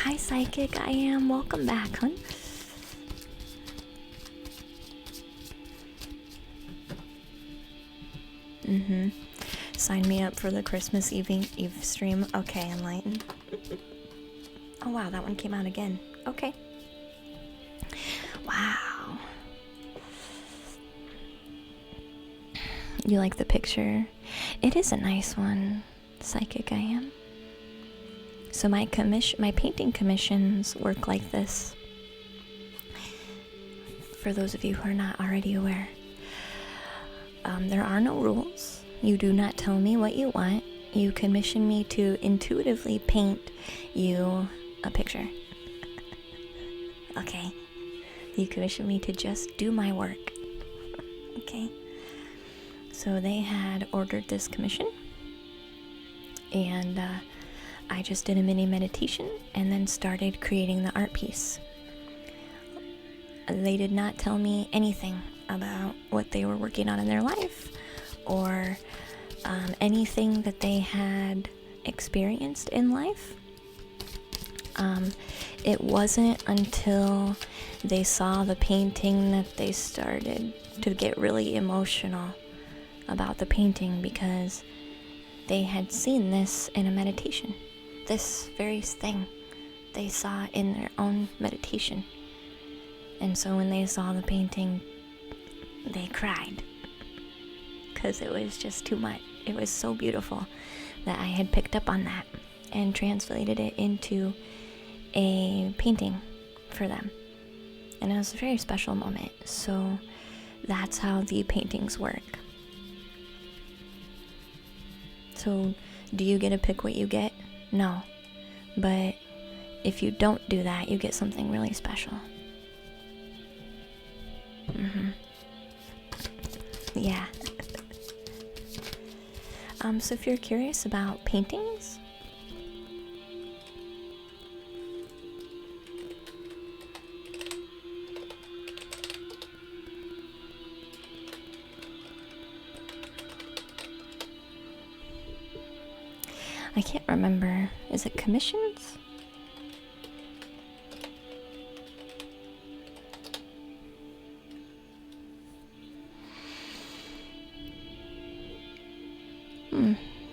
Hi, Psychic, I am. Welcome back, hon. Sign me up for the Christmas Eve stream. Okay, Enlighten. Oh wow, that one came out again. Okay. Wow. You like the picture? It is a nice one, Psychic I am. So my painting commissions work like this. For those of you who are not already aware. There are no rules. You do not tell me what you want. You commission me to intuitively paint you a picture. Okay. You commission me to just do my work. Okay. So they had ordered this commission, and I just did a mini meditation and then started creating the art piece. They did not tell me anything about what they were working on in their life or anything that they had experienced in life. It wasn't until they saw the painting that they started to get really emotional about the painting, because they had seen this in a meditation. This very thing they saw in their own meditation. And so when they saw the painting, they cried. Because it was just too much. It was so beautiful that I had picked up on that and translated it into a painting for them. And it was a very special moment. So that's how the paintings work. So do you get to pick what you get? No. But if you don't do that, you get something really special. Yeah. So if you're curious about paintings, I can't remember. Is it commissions?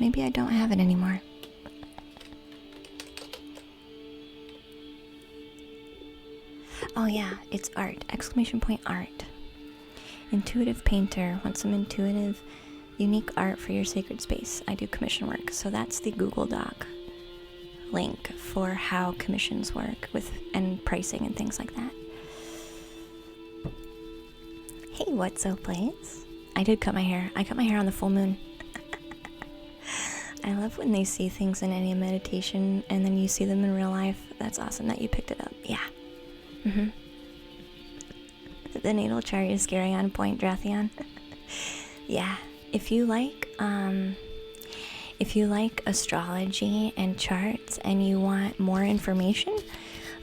Maybe I don't have it anymore. Oh yeah, it's art. Exclamation point art. Intuitive painter. Want some intuitive, unique art for your sacred space. I do commission work. So that's the Google Doc link for how commissions work and pricing and things like that. Hey, what's up, Blaze? I did cut my hair. I cut my hair on the full moon. I love when they see things in any meditation and then you see them in real life. That's awesome that you picked it up. Yeah. The natal chart is scary on point, Drathion. Yeah. If you like astrology and charts and you want more information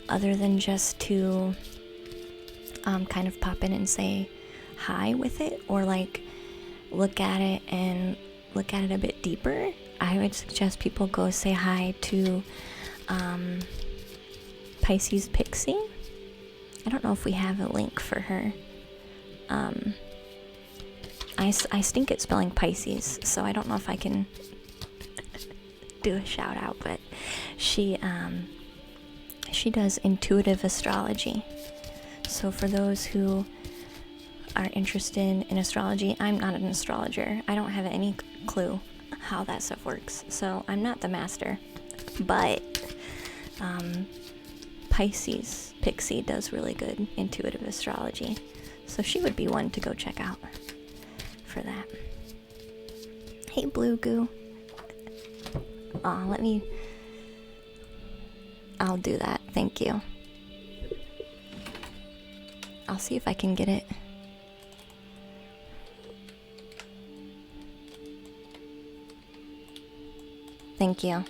other than just to kind of pop in and say hi with it, or like look at it a bit deeper, I would suggest people go say hi to Pisces Pixie. I don't know if we have a link for her. I stink at spelling Pisces, so I don't know if I can do a shout out, but she does intuitive astrology. So for those who are interested in astrology, I'm not an astrologer. I don't have any clue how that stuff works, so I'm not the master. But Pisces Pixie does really good intuitive astrology, so she would be one to go check out for that. Hey, Blue Goo. Aw, I'll do that, thank you. I'll see if I can get it. Thank you.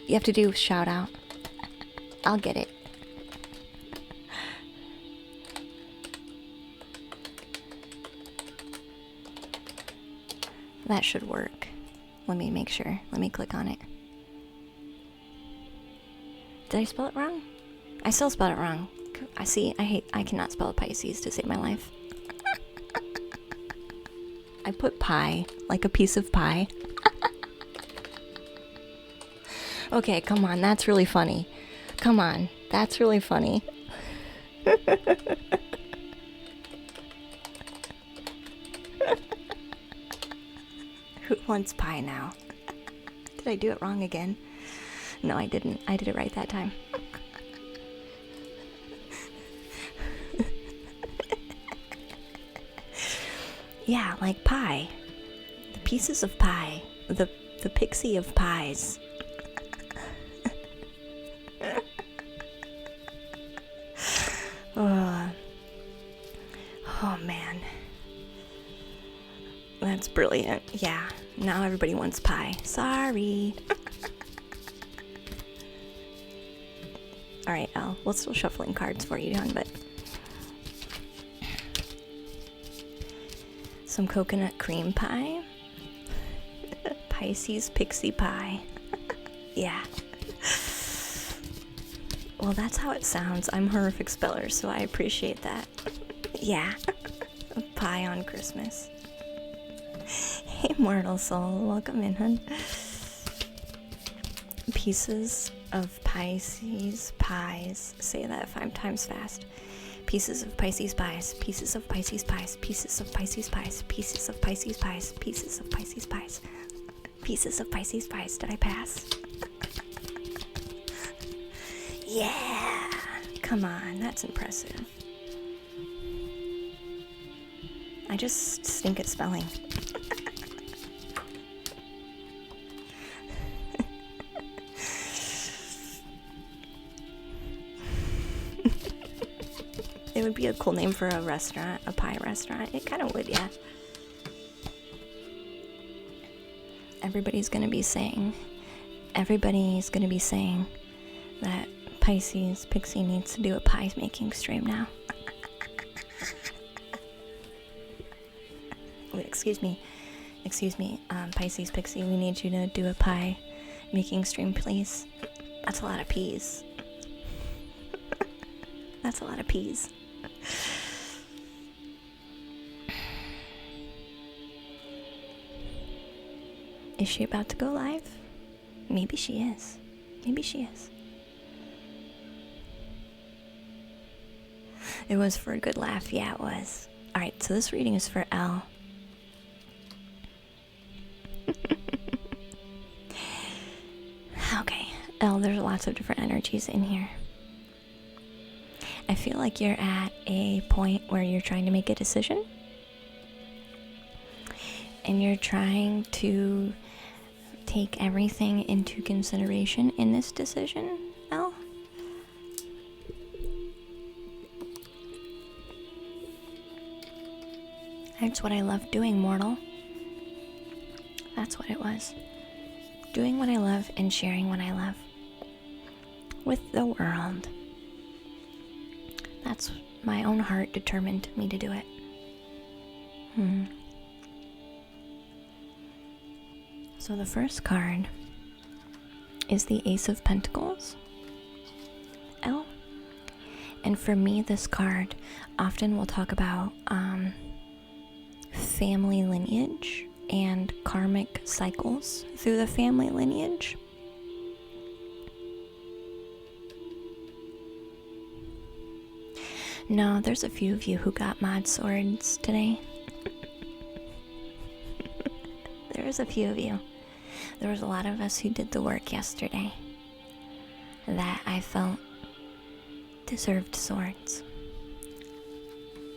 You have to do shout out. I'll get it. That should work. Let me make sure. Let me click on it. Did I spell it wrong? I still spelled it wrong. I cannot spell Pisces to save my life. I put pie, like a piece of pie. Okay, come on, that's really funny. Come on, that's really funny. Who wants pie now? Did I do it wrong again? No, I didn't. I did it right that time. Yeah, like pie. The pieces of pie. The pixie of pies. Oh man. That's brilliant. Yeah, now everybody wants pie. Sorry. Alright, we're still shuffling cards for you, John, but... Some coconut cream pie. Pisces pixie pie. Yeah. Well, that's how it sounds. I'm horrific speller, so I appreciate that. Yeah. A pie on Christmas. Hey, Mortal Soul. Welcome in, hun. Pieces of Pisces pies. Say that 5 times fast. Pieces of Pisces pies. Pieces of Pisces pies. Pieces of Pisces pies. Pieces of Pisces pies. Pieces of Pisces pies. Pieces of Pisces pies. Did I pass? Yeah! Come on, that's impressive. I just stink at spelling. It would be a cool name for a restaurant, a pie restaurant. It kind of would, yeah. Everybody's gonna be saying that Pisces Pixie needs to do a pie making stream now. Wait, excuse me, Pisces Pixie, we need you to do a pie making stream, please. That's a lot of peas. That's a lot of peas. Is she about to go live? Maybe she is. Maybe she is. It was for a good laugh. Yeah, it was. Alright, so this reading is for Elle. Okay, Elle, there's lots of different energies in here. I feel like you're at a point where you're trying to make a decision. And you're trying to take everything into consideration in this decision, Elle. That's what I love doing, mortal. That's what it was. Doing what I love and sharing what I love with the world. That's my own heart determined me to do it. So the first card is the Ace of Pentacles. Elle. And for me, this card often will talk about family lineage and karmic cycles through the family lineage. No, there's a few of you who got mod swords today. There's a few of you. There was a lot of us who did the work yesterday. that I felt deserved swords.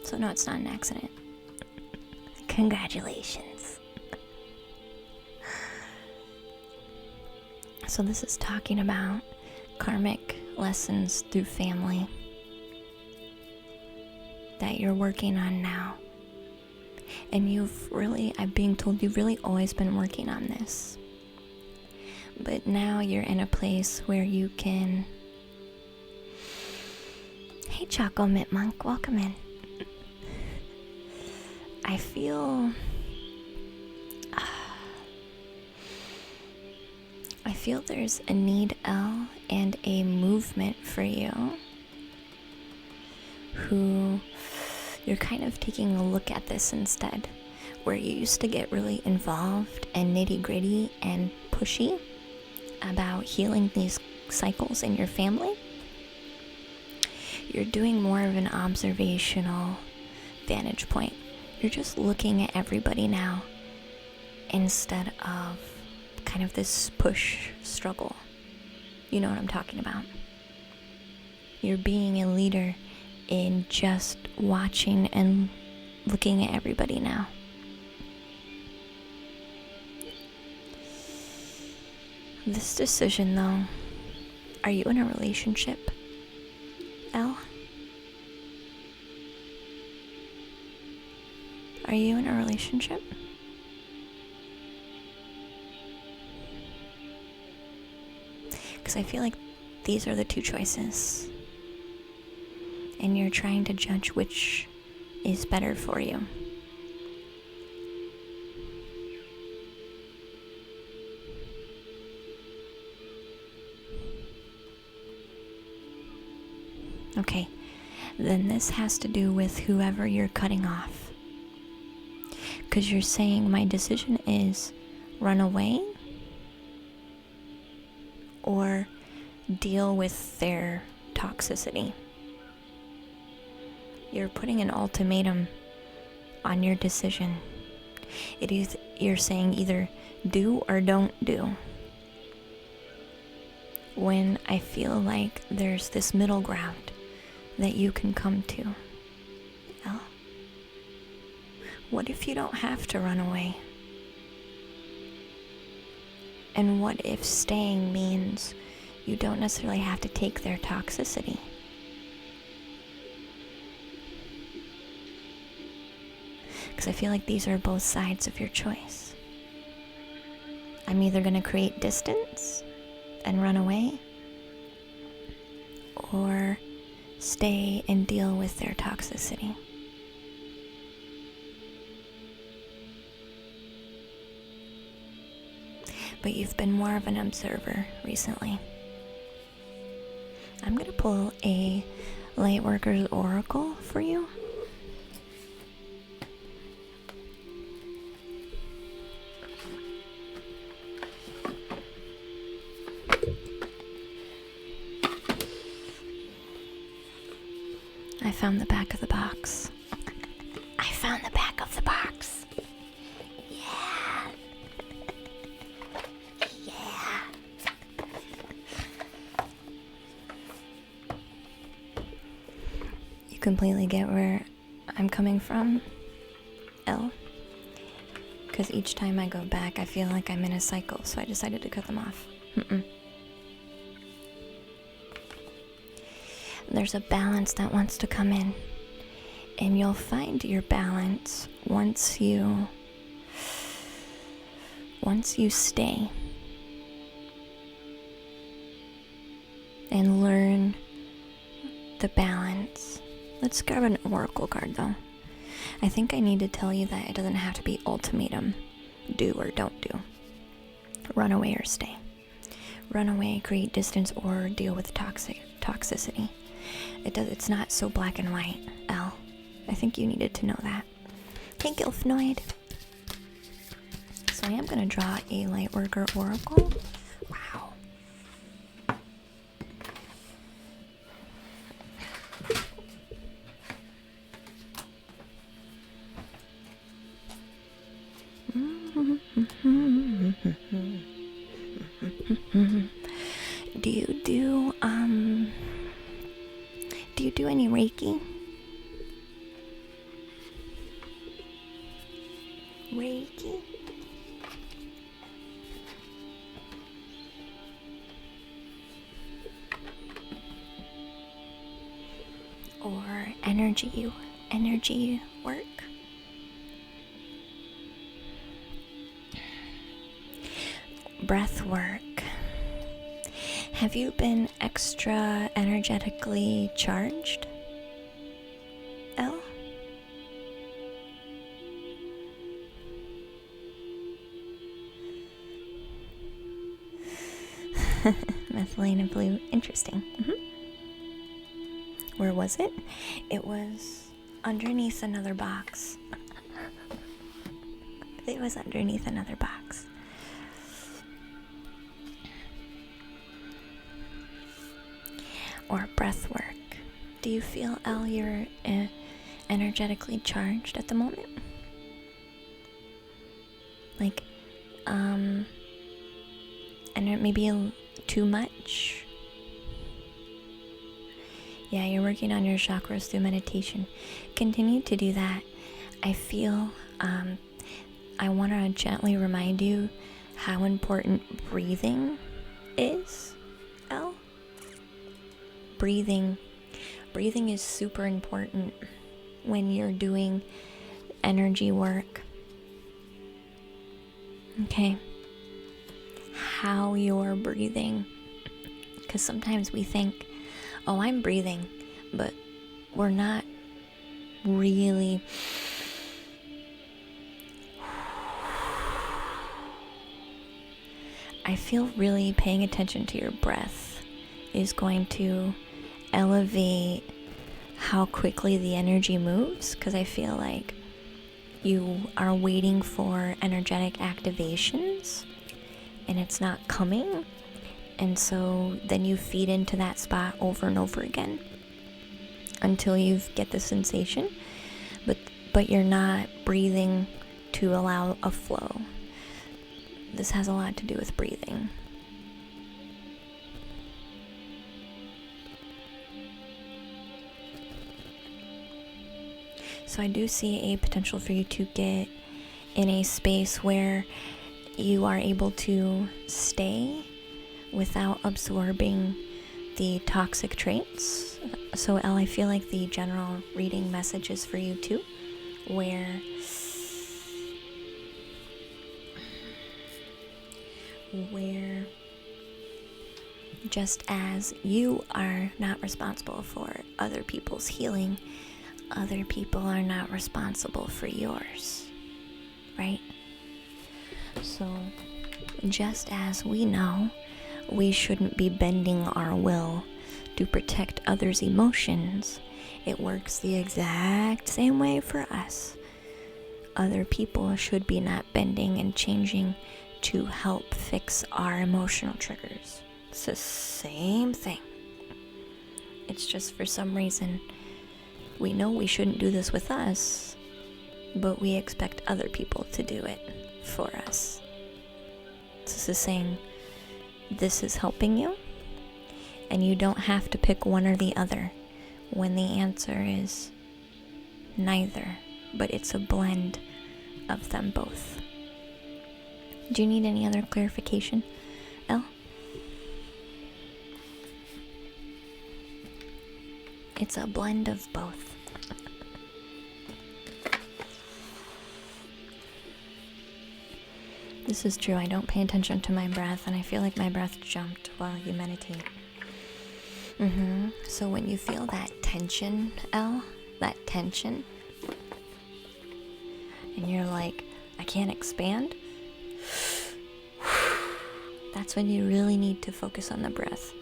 So no, it's not an accident. Congratulations. So this is talking about karmic lessons through family that you're working on now. And I'm being told you've really always been working on this. But now you're in a place where you can... Hey Choco Mint Monk, welcome in. I feel there's a need, Elle, and a movement for you who you're kind of taking a look at this instead, where you used to get really involved and nitty-gritty and pushy about healing these cycles in your family. You're doing more of an observational vantage point. You're just looking at everybody now instead of kind of this push struggle. You know what I'm talking about. You're being a leader in just watching and looking at everybody now. This decision, though, are you in a relationship, Elle? Are you in a relationship? Because I feel like these are the two choices. And you're trying to judge which is better for you. Okay, then this has to do with whoever you're cutting off. Because you're saying my decision is run away or deal with their toxicity. You're putting an ultimatum on your decision. You're saying either do or don't do. When I feel like there's this middle ground that you can come to. Well, what if you don't have to run away? And what if staying means you don't necessarily have to take their toxicity? Because I feel like these are both sides of your choice. I'm either going to create distance and run away, or stay and deal with their toxicity. But you've been more of an observer recently. I'm going to pull a Lightworker's Oracle for you. I found the back of the box. I found the back of the box. Yeah. Yeah. You completely get where I'm coming from, Elle? Because each time I go back, I feel like I'm in a cycle, so I decided to cut them off. There's a balance that wants to come in, and you'll find your balance once you stay and learn the balance. Let's grab an oracle card though. I think I need to tell you that it doesn't have to be ultimatum, do or don't do, run away or stay, run away, create distance, or deal with toxicity. It's not so black and white, Elle. I think you needed to know that. Hey, Gilfnoid. So I am going to draw a Lightworker Oracle. Wow. Do you do any Reiki? Reiki? Or energy work? Breath work. Have you been extra energetically charged, Elle? Methylene and blue. Interesting. Where was it? It was underneath another box. It was underneath another box. Or breath work. Do you feel, Elle, you're energetically charged at the moment? Like, and maybe too much? Yeah, you're working on your chakras through meditation. Continue to do that. I feel, I want to gently remind you how important breathing is, Elle. Breathing is super important when you're doing energy work. Okay, how you're breathing, because sometimes we think, oh, I'm breathing, but we're not really. I feel really paying attention to your breath is going to elevate how quickly the energy moves, because I feel like you are waiting for energetic activations and it's not coming, and so then you feed into that spot over and over again until you get the sensation, but you're not breathing to allow a flow. This has a lot to do with breathing. So I do see a potential for you to get in a space where you are able to stay without absorbing the toxic traits. So Elle, I feel like the general reading message is for you too, where just as you are not responsible for other people's healing, other people are not responsible for yours, right? So just as we know we shouldn't be bending our will to protect others' emotions, it works the exact same way for us. Other people should be not bending and changing to help fix our emotional triggers. It's the same thing. It's just for some reason we know we shouldn't do this with us, but we expect other people to do it for us. This is saying this is helping you, and you don't have to pick one or the other when the answer is neither, but it's a blend of them both. Do you need any other clarification, Elle? It's a blend of both. This is true. I don't pay attention to my breath, and I feel like my breath jumped while you meditate. So when you feel that tension, Elle, that tension, and you're like, I can't expand, that's when you really need to focus on the breath.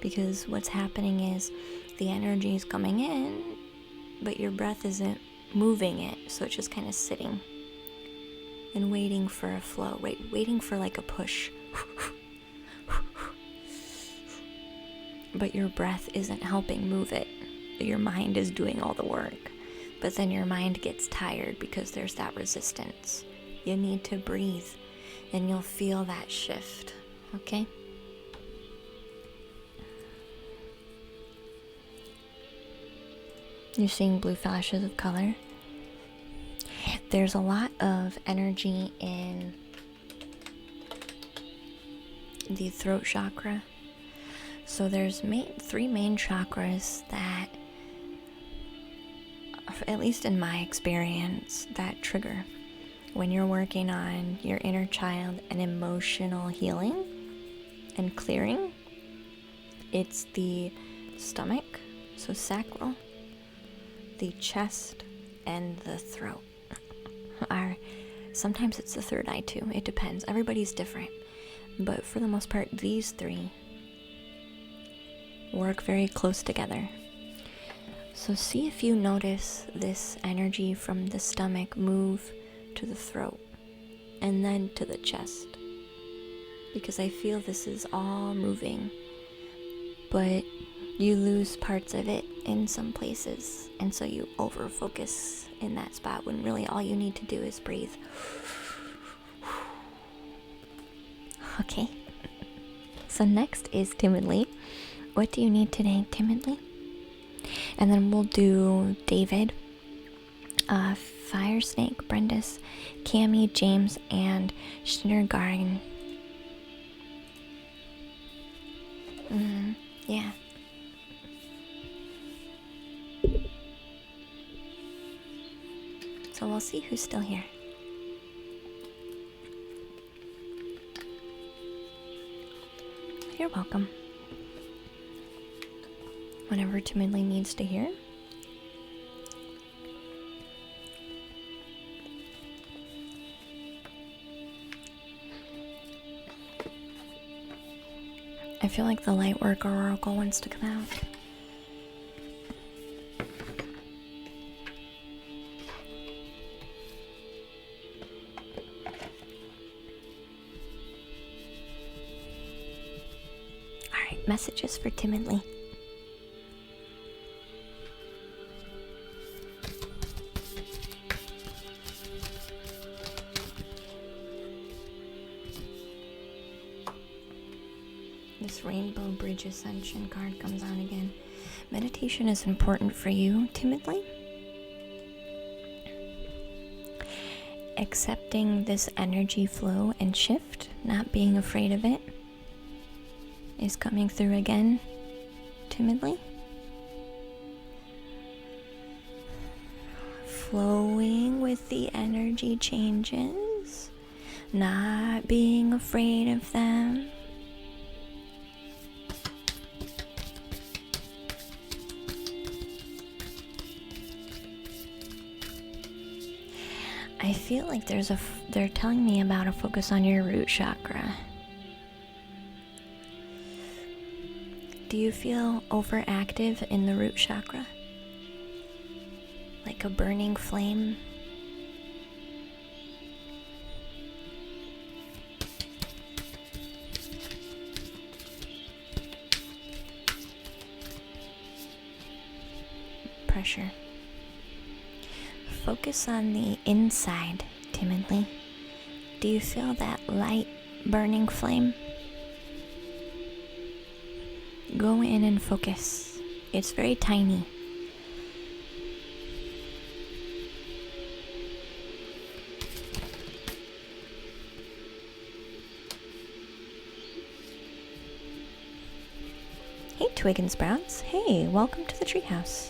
Because what's happening is the energy is coming in, but your breath isn't moving it, so it's just kind of sitting and waiting for a flow, waiting for like a push. But your breath isn't helping move it. Your mind is doing all the work. But then your mind gets tired because there's that resistance. You need to breathe, and you'll feel that shift, okay? You're seeing blue flashes of color. There's a lot of energy in the throat chakra. So there's three main chakras that, at least in my experience, that trigger when you're working on your inner child and emotional healing and clearing. It's the stomach, so sacral, the chest, and the throat. Sometimes it's the third eye too. It depends. Everybody's different. But for the most part, these three work very close together. So see if you notice this energy from the stomach move to the throat and then to the chest. Because I feel this is all moving, but you lose parts of it in some places, and so you over focus in that spot when really all you need to do is breathe. Okay. So next is Timidly. What do you need today, Timidly? And then we'll do David, Fire Snake, Brenda's, Cami, James, and Schnurgarden. Yeah. So we'll see who's still here. You're welcome. Whenever Timidly needs to hear. I feel like the Lightworker Oracle wants to come out. Alright, messages for Timidly. This Rainbow Bridge Ascension card comes on again. Meditation is important for you, Timidly. Accepting this energy flow and shift, not being afraid of it, is coming through again, Timidly. Flowing with the energy changes, not being afraid of them. I feel like they're telling me about a focus on your root chakra. Do you feel overactive in the root chakra? Like a burning flame? Pressure. Focus on the inside, Timidly. Do you feel that light burning flame? Go in and focus. It's very tiny. Hey, Twig and Sprouts. Hey, welcome to the treehouse.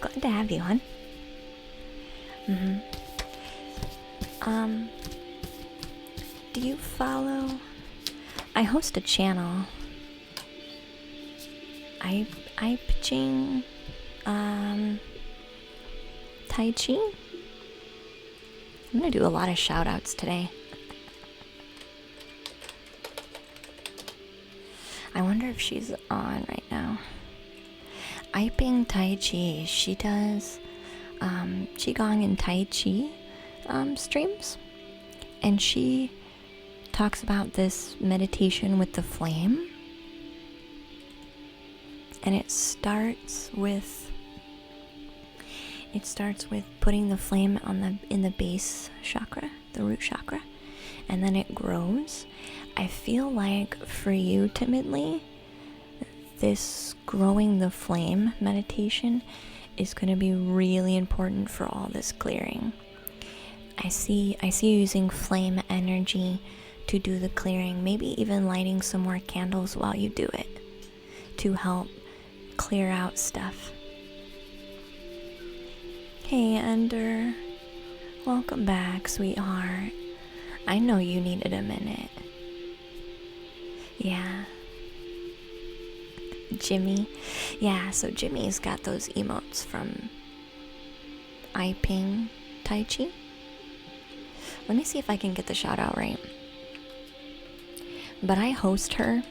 Glad to have you on. Do you follow? I host a channel. I Ching Tai Chi. I'm gonna do a lot of shout outs today. I wonder if she's on right now. Iping Tai Chi. She does Qigong and Tai Chi streams. And she talks about this meditation with the flame. And it starts with putting the flame in the base chakra, the root chakra, and then it grows. I feel like for you, Timidly, this growing the flame meditation is going to be really important for all this clearing. I see you using flame energy to do the clearing, maybe even lighting some more candles while you do it to help clear out stuff. Hey, Ender. Welcome back, sweetheart. I know you needed a minute. Yeah. Jimmy. Yeah, so Jimmy's got those emotes from iPing Tai Chi. Let me see if I can get the shout out right. But I host her.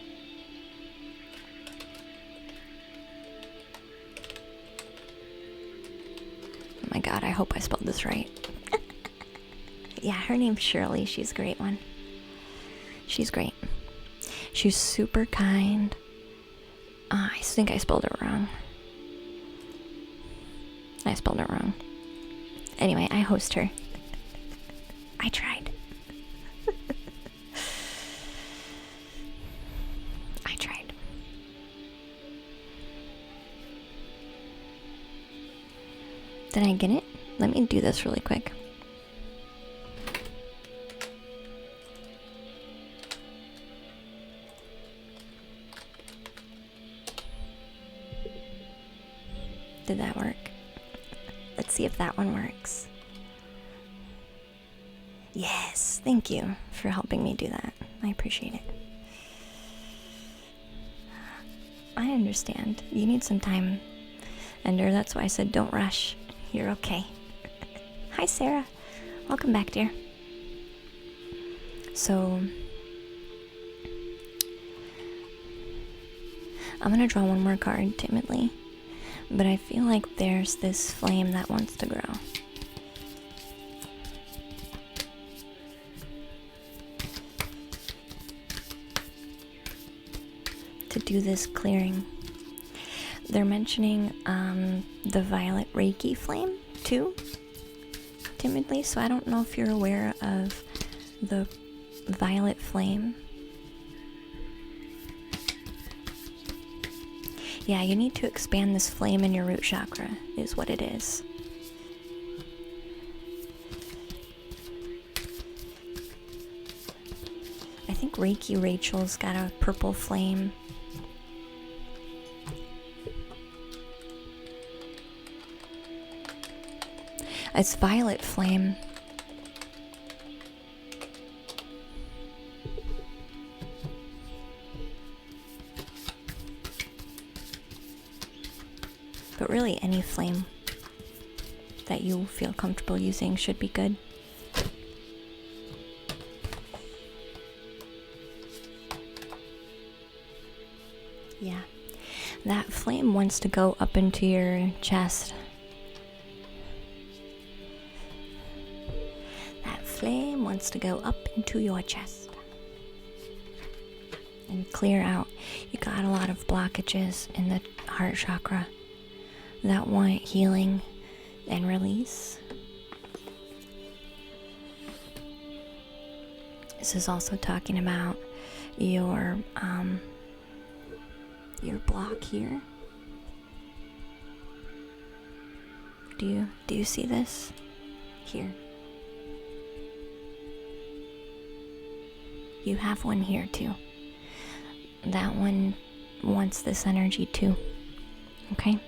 Oh my god, I hope I spelled this right. Yeah, her name's Shirley. She's a great one. She's great. She's super kind. I think I spelled it wrong. I spelled it wrong. Anyway, I host her. I tried. I tried. Did I get it? Let me do this really quick. Did that work? Let's see if that one works. Yes, thank you for helping me do that. I appreciate it. I understand. You need some time, Ender. That's why I said don't rush. You're okay. Hi, Sarah. Welcome back, dear. So, I'm gonna draw one more card timidly. But I feel like there's this flame that wants to grow. To do this clearing. They're mentioning the violet Reiki flame too, timidly, so I don't know if you're aware of the violet flame. Yeah, you need to expand this flame in your root chakra, is what it is. I think Reiki Rachel's got a purple flame. It's violet flame. But really, any flame that you feel comfortable using should be good. Yeah, that flame wants to go up into your chest. That flame wants to go up into your chest and clear out. You got a lot of blockages in the heart chakra that want healing and release. This is also talking about your block here. Do you see this? Here. You have one here too. That one wants this energy too. Okay?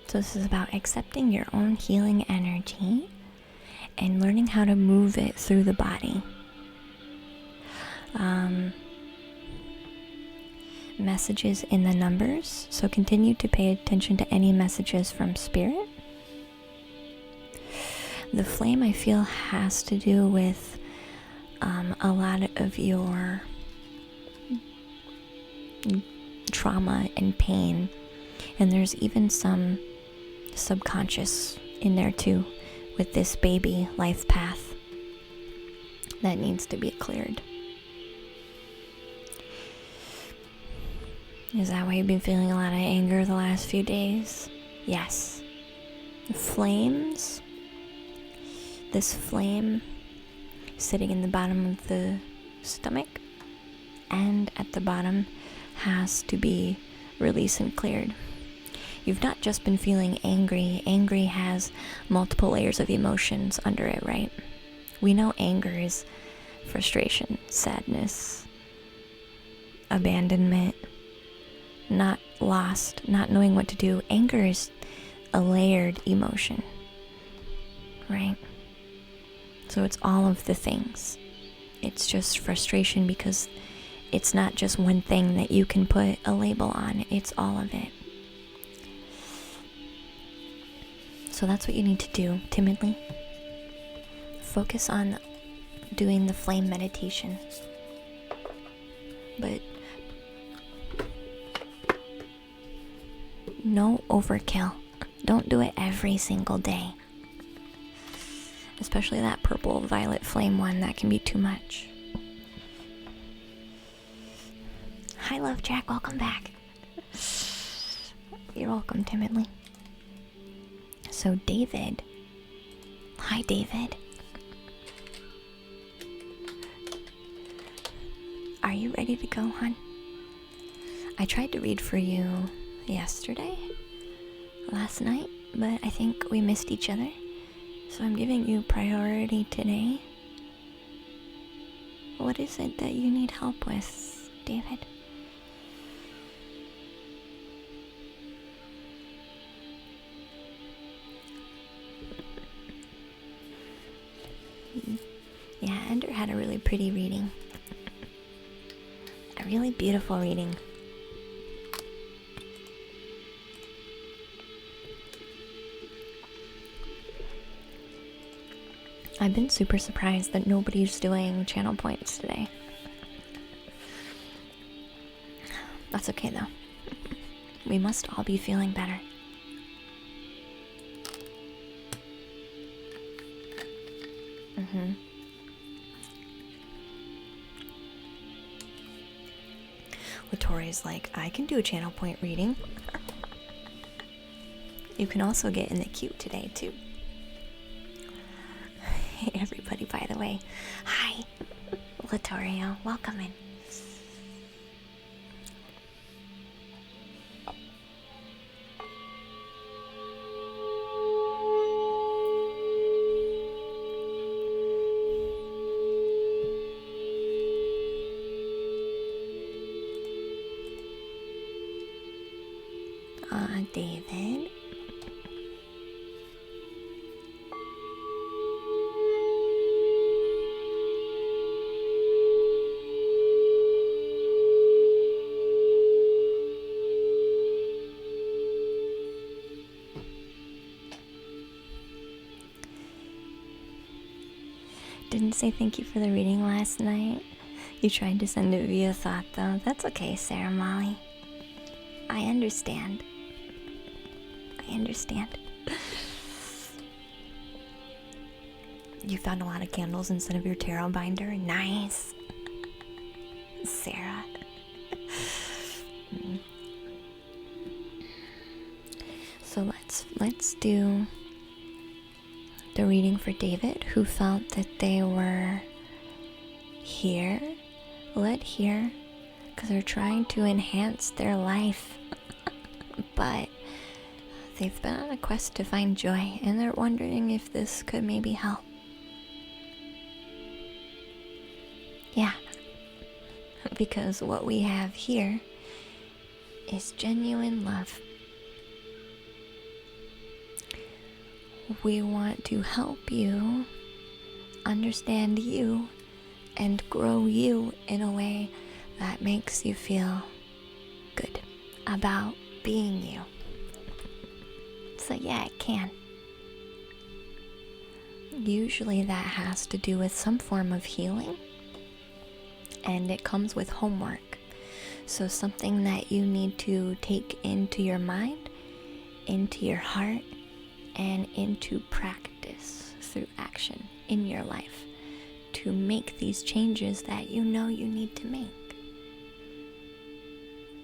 So this is about accepting your own healing energy and learning how to move it through the body. Messages in the numbers, so continue to pay attention to any messages from spirit. The flame, I feel, has to do with a lot of your trauma and pain, and there's even some subconscious in there too, with this baby life path that needs to be cleared. Is that why you've been feeling a lot of anger the last few days? Yes. The flames this flame sitting in the bottom of the stomach and at the bottom has to be released and cleared. You've not just been feeling angry. Angry has multiple layers of emotions under it, right? We know anger is frustration, sadness, abandonment, not lost, not knowing what to do. Anger is a layered emotion, right? So it's all of the things. It's just frustration because it's not just one thing that you can put a label on. It's all of it. So that's what you need to do, timidly. Focus on doing the flame meditation. But no overkill. Don't do it every single day. Especially that purple violet flame one, that can be too much. Hi, Love Jack, welcome back. You're welcome, timidly. So David. Hi, David. Are you ready to go, hon? I tried to read for you last night, but I think we missed each other. So I'm giving you priority today. What is it that you need help with, David? Yeah, Ender had a really pretty reading. A really beautiful reading. I've been super surprised that nobody's doing channel points today. That's okay though. We must all be feeling better. Latori's like, I can do a channel point reading. You can also get in the queue today too. Hey everybody, by the way. Hi, Latorio, welcome in. David. Didn't say thank you for the reading last night. You tried to send it via thought though. That's okay, Sarah Molly. I understand. You found a lot of candles instead of your tarot binder. Nice. Sarah. So let's do the reading for David, who felt that they were led here because they're trying to enhance their life. But they've been on a quest to find joy, and they're wondering if this could maybe help. Yeah, because what we have here is genuine love. We want to help you understand you and grow you in a way that makes you feel good about being you. So yeah, it can. Usually that has to do with some form of healing, and it comes with homework. So something that you need to take into your mind, into your heart, and into practice through action in your life to make these changes that you know you need to make.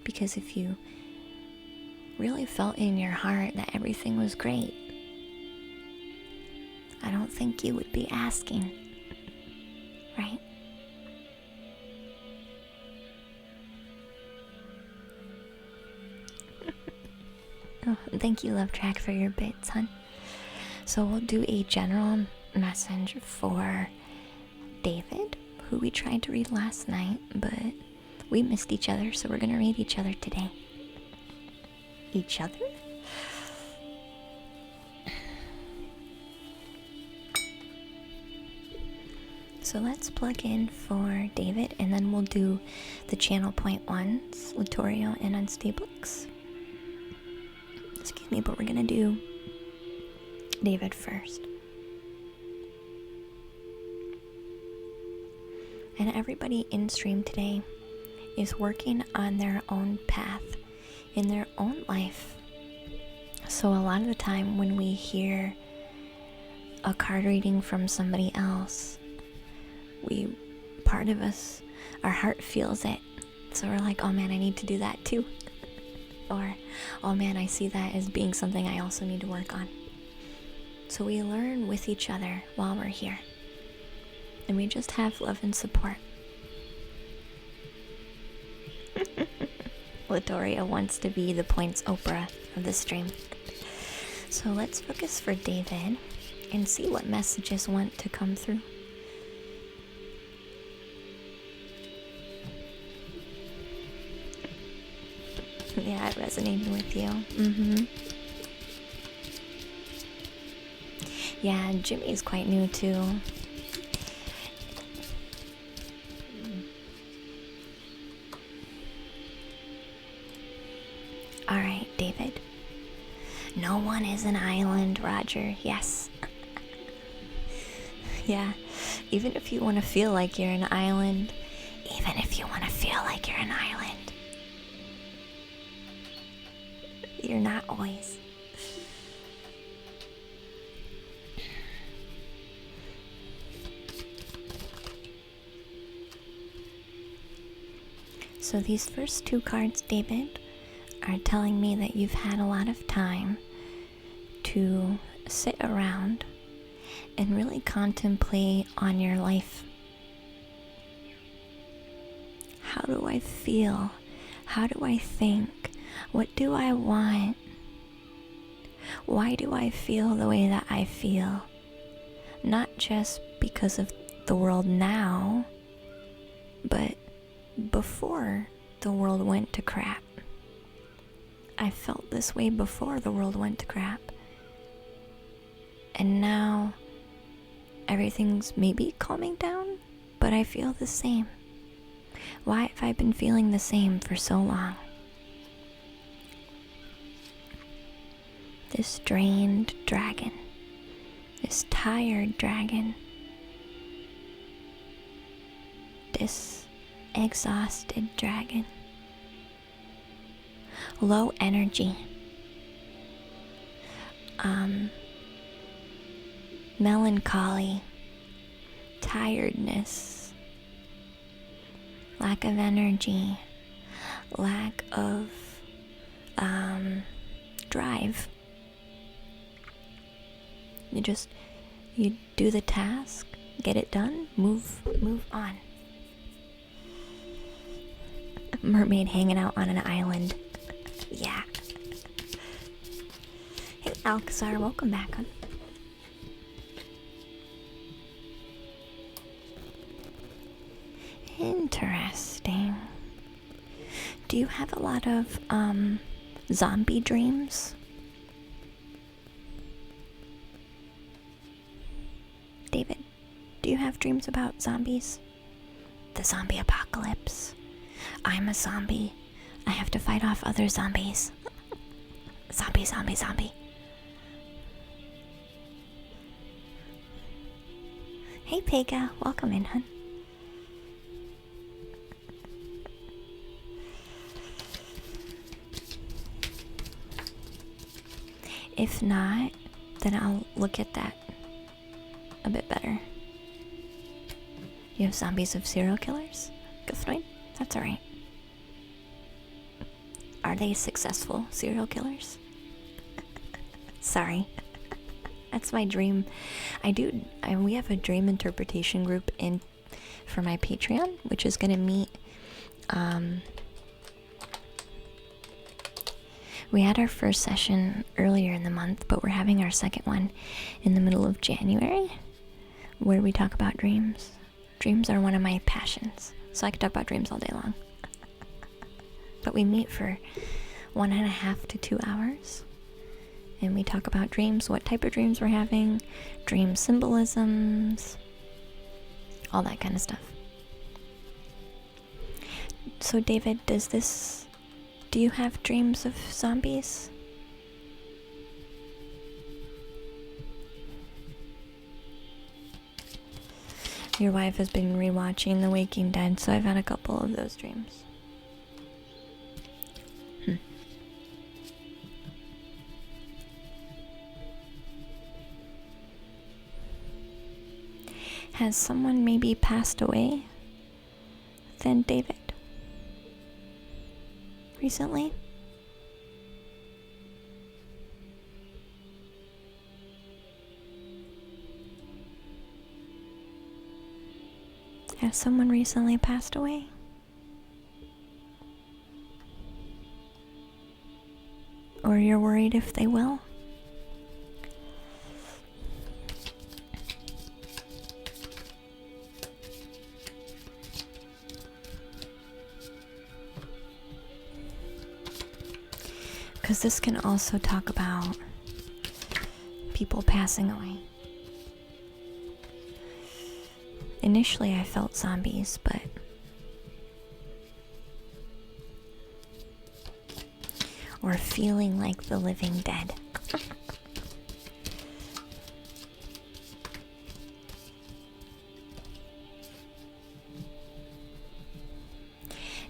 Because if you really felt in your heart that everything was great, I don't think you would be asking, right? Oh, thank you, Love Track, for your bits, hon. So we'll do a general message for David, who we tried to read last night, but we missed each other, so we're gonna read each other today. Each other? So let's plug in for David, and then we'll do the channel point ones, Latorio and Unstablix. Excuse me, but we're gonna do David first. And everybody in stream today is working on their own path in their own life. So a lot of the time when we hear a card reading from somebody else, part of us, our heart feels it. So we're like, oh man, I need to do that too. Or, oh man, I see that as being something I also need to work on. So we learn with each other while we're here. And we just have love and support. Latoria wants to be the points Oprah of the stream. So let's focus for David and see what messages want to come through. Yeah, it resonated with you. Yeah, Jimmy's quite new too. Alright, David. No one is an island, Roger. Yes. Yeah, even if you want to feel like you're an island, you're not always. So these first two cards, David, are telling me that you've had a lot of time to sit around and really contemplate on your life. How do I feel? How do I think? What do I want? Why do I feel the way that I feel? Not just because of the world now, but before the world went to crap. I felt this way before the world went to crap. And now everything's maybe calming down, but I feel the same. Why have I been feeling the same for so long? This drained dragon, this tired dragon, this exhausted dragon, low energy, melancholy, tiredness, lack of energy, lack of drive. You do the task, get it done, move on. Mermaid hanging out on an island. Yeah. Hey, Alcazar, welcome back. Interesting. Do you have a lot of zombie dreams? David, do you have dreams about zombies? The zombie apocalypse. I'm a zombie. I have to fight off other zombies. Zombie, zombie, zombie. Hey, Pega. Welcome in, hun. If not, then I'll look at that a bit better. You have zombies of serial killers? Good point. That's alright. Are they successful serial killers? Sorry. That's my dream. We have a dream interpretation group for my Patreon, which is going to meet. We had our first session earlier in the month, but we're having our second one in the middle of January, where we talk about dreams. Dreams are one of my passions, so I could talk about dreams all day long. But we meet for 1.5 to 2 hours, and we talk about dreams, what type of dreams we're having, dream symbolisms, all that kind of stuff. So David, do you have dreams of zombies? Your wife has been rewatching The Waking Dead, so I've had a couple of those dreams. Has someone maybe passed away then, David? Recently? Has someone recently passed away? Or you're worried if they will? Because this can also talk about people passing away. Initially, I felt zombies, but or feeling like the living dead.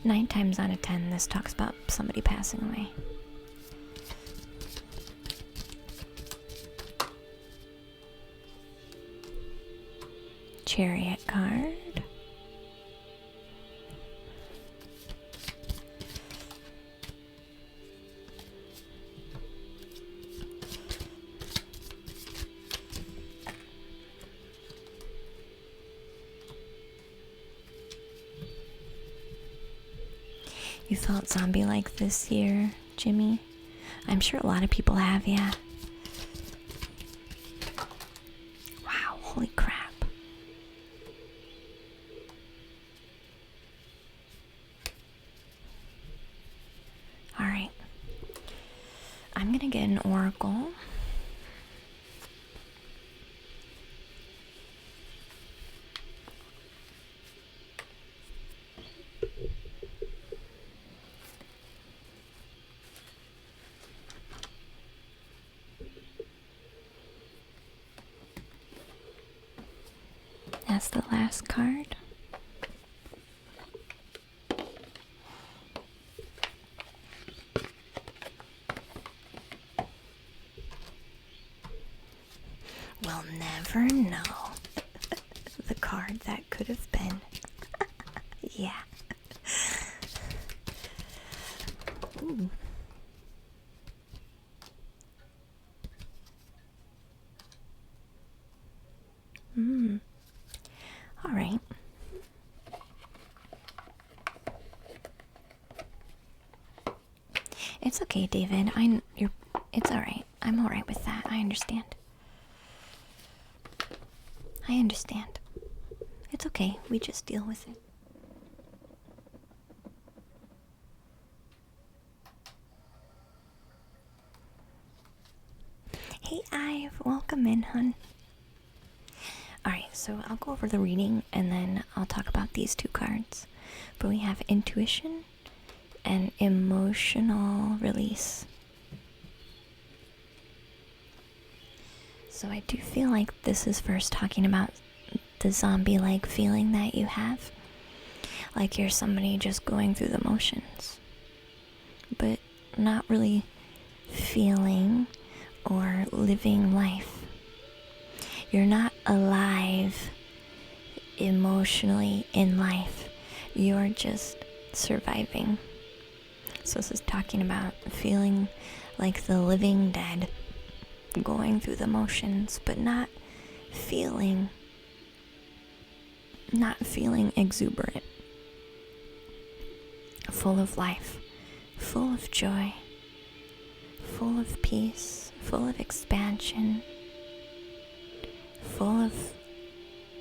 Nine times out of 10, this talks about somebody passing away. Chariot card. You felt zombie-like this year, Jimmy? I'm sure a lot of people have, yeah. Wow, holy crap. Alright. I'm gonna get an oracle. That's the last card. We'll never know the card that could have been. Yeah. Ooh. All right. It's okay, David. It's all right. I'm all right with that. I understand. It's okay. We just deal with it. Hey, Ive. Welcome in, hun. Alright, so I'll go over the reading and then I'll talk about these two cards. But we have intuition and emotional release. So I do feel like this is first talking about the zombie-like feeling that you have. Like you're somebody just going through the motions, but not really feeling or living life. You're not alive emotionally in life. You're just surviving. So this is talking about feeling like the living dead. going through the motions, but not feeling exuberant, full of life, full of joy, full of peace, full of expansion, full of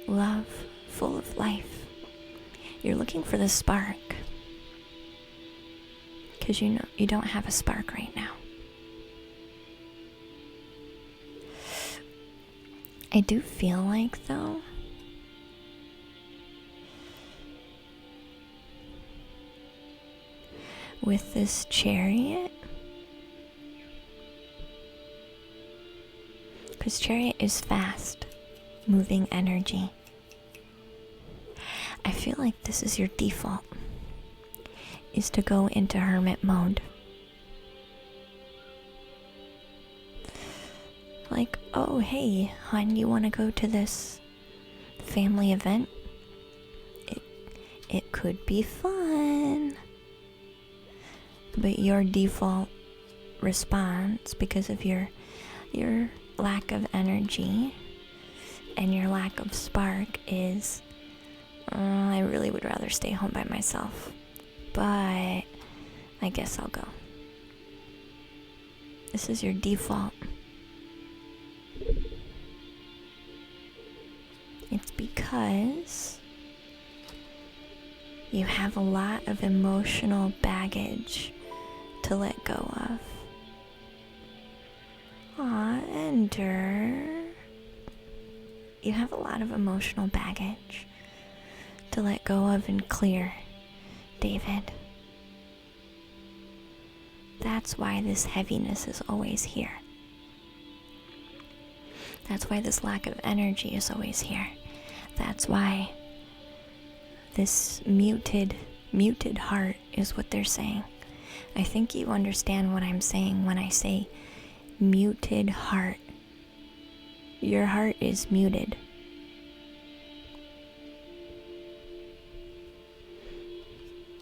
love, full of life. You're looking for the spark, because you know you don't have a spark right now. I do feel like, though, with this chariot, because chariot is fast moving energy, I feel like this is your default, is to go into hermit mode. Like, oh hey, hon, you want to go to this family event? It could be fun. But your default response, because of your lack of energy and your lack of spark, is I really would rather stay home by myself, but I guess I'll go. This is your default. It's because you have a lot of emotional baggage to let go of. Aw, Ender. You have a lot of emotional baggage to let go of and clear, David. That's why this heaviness is always here. That's why this lack of energy is always here. That's why this muted heart is what they're saying. I think you understand what I'm saying when I say muted heart. Your heart is muted.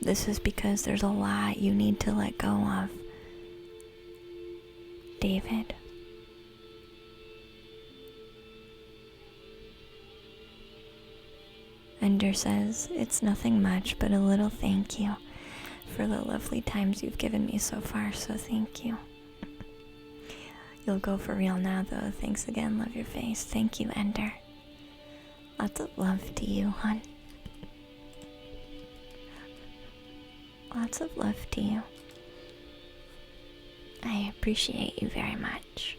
This is because there's a lot you need to let go of, David. Ender says, it's nothing much, but a little thank you for the lovely times you've given me so far, so thank you. You'll go for real now, though. Thanks again, love your face. Thank you, Ender. Lots of love to you, hon. Lots of love to you. I appreciate you very much.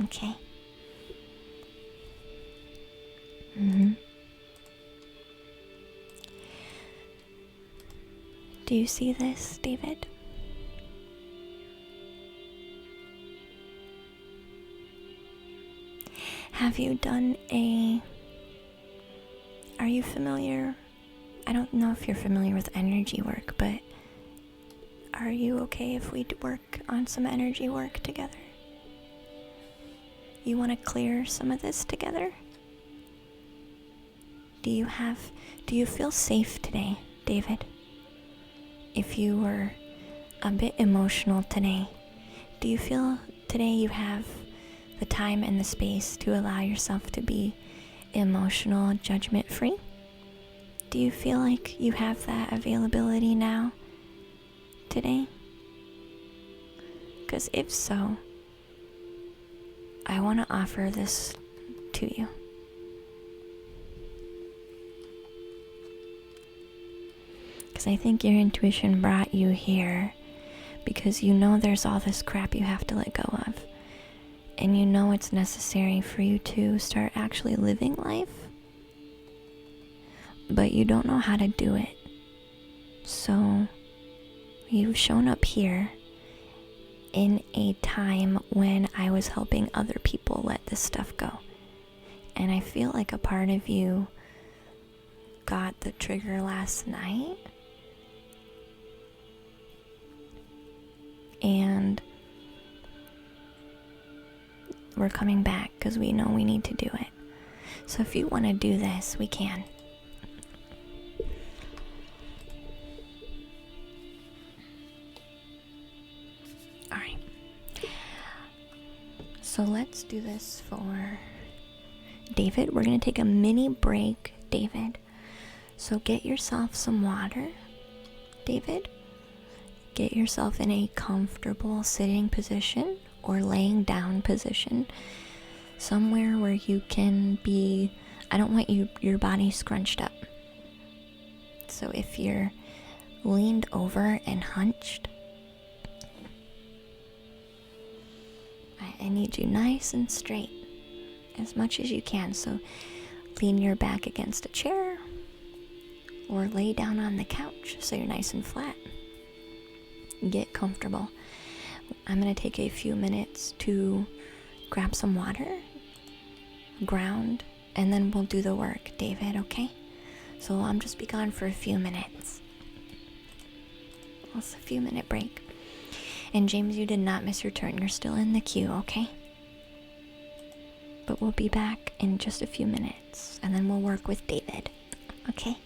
Okay? Do you see this, David? Have you done are you familiar? I don't know if you're familiar with energy work, but are you okay if we work on some energy work together? You want to clear some of this together? Do you feel safe today, David? If you were a bit emotional today, do you feel today you have the time and the space to allow yourself to be emotional, judgment-free? Do you feel like you have that availability now, today? Because if so, I want to offer this to you. Because I think your intuition brought you here because you know there's all this crap you have to let go of. And you know it's necessary for you to start actually living life. But you don't know how to do it. So you've shown up here in a time when I was helping other people let this stuff go. And I feel like a part of you got the trigger last night. And we're coming back because we know we need to do it. So if you want to do this, we can. So let's do this for David. We're going to take a mini break, David. So get yourself some water, David. Get yourself in a comfortable sitting position or laying down position. Somewhere where you can be, I don't want your body scrunched up. So if you're leaned over and hunched, I need you nice and straight as much as you can. So lean your back against a chair or lay down on the couch so you're nice and flat. Get comfortable. I'm going to take a few minutes to grab some water, ground, and then we'll do the work, David, okay? So I'll just be gone for a few minutes. It's a few minute break. And James, you did not miss your turn. You're still in the queue, okay? But we'll be back in just a few minutes, and then we'll work with David, okay?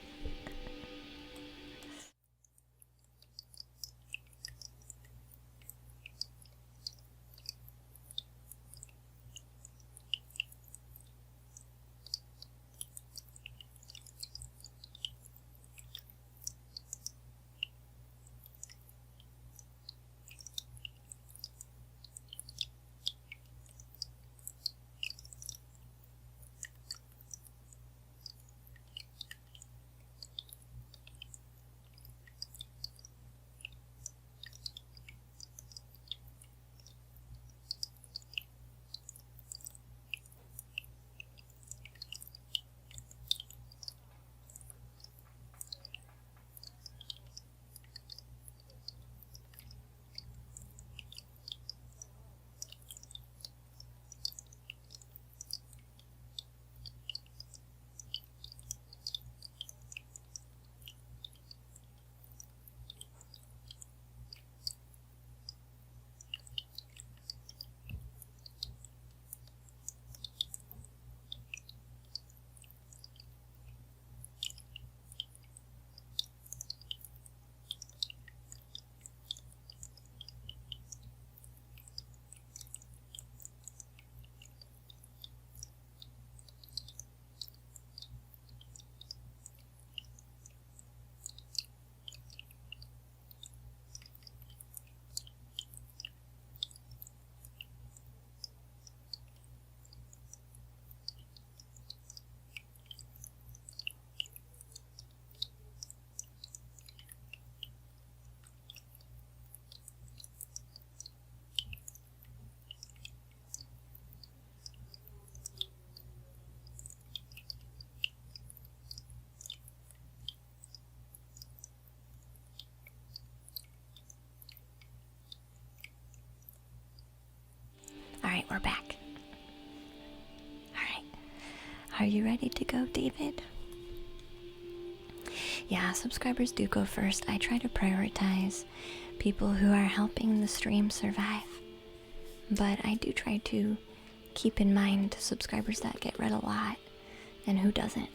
Alright, we're back. Alright. Are you ready to go, David? Yeah, subscribers do go first. I try to prioritize people who are helping the stream survive. But I do try to keep in mind subscribers that get read a lot and who doesn't.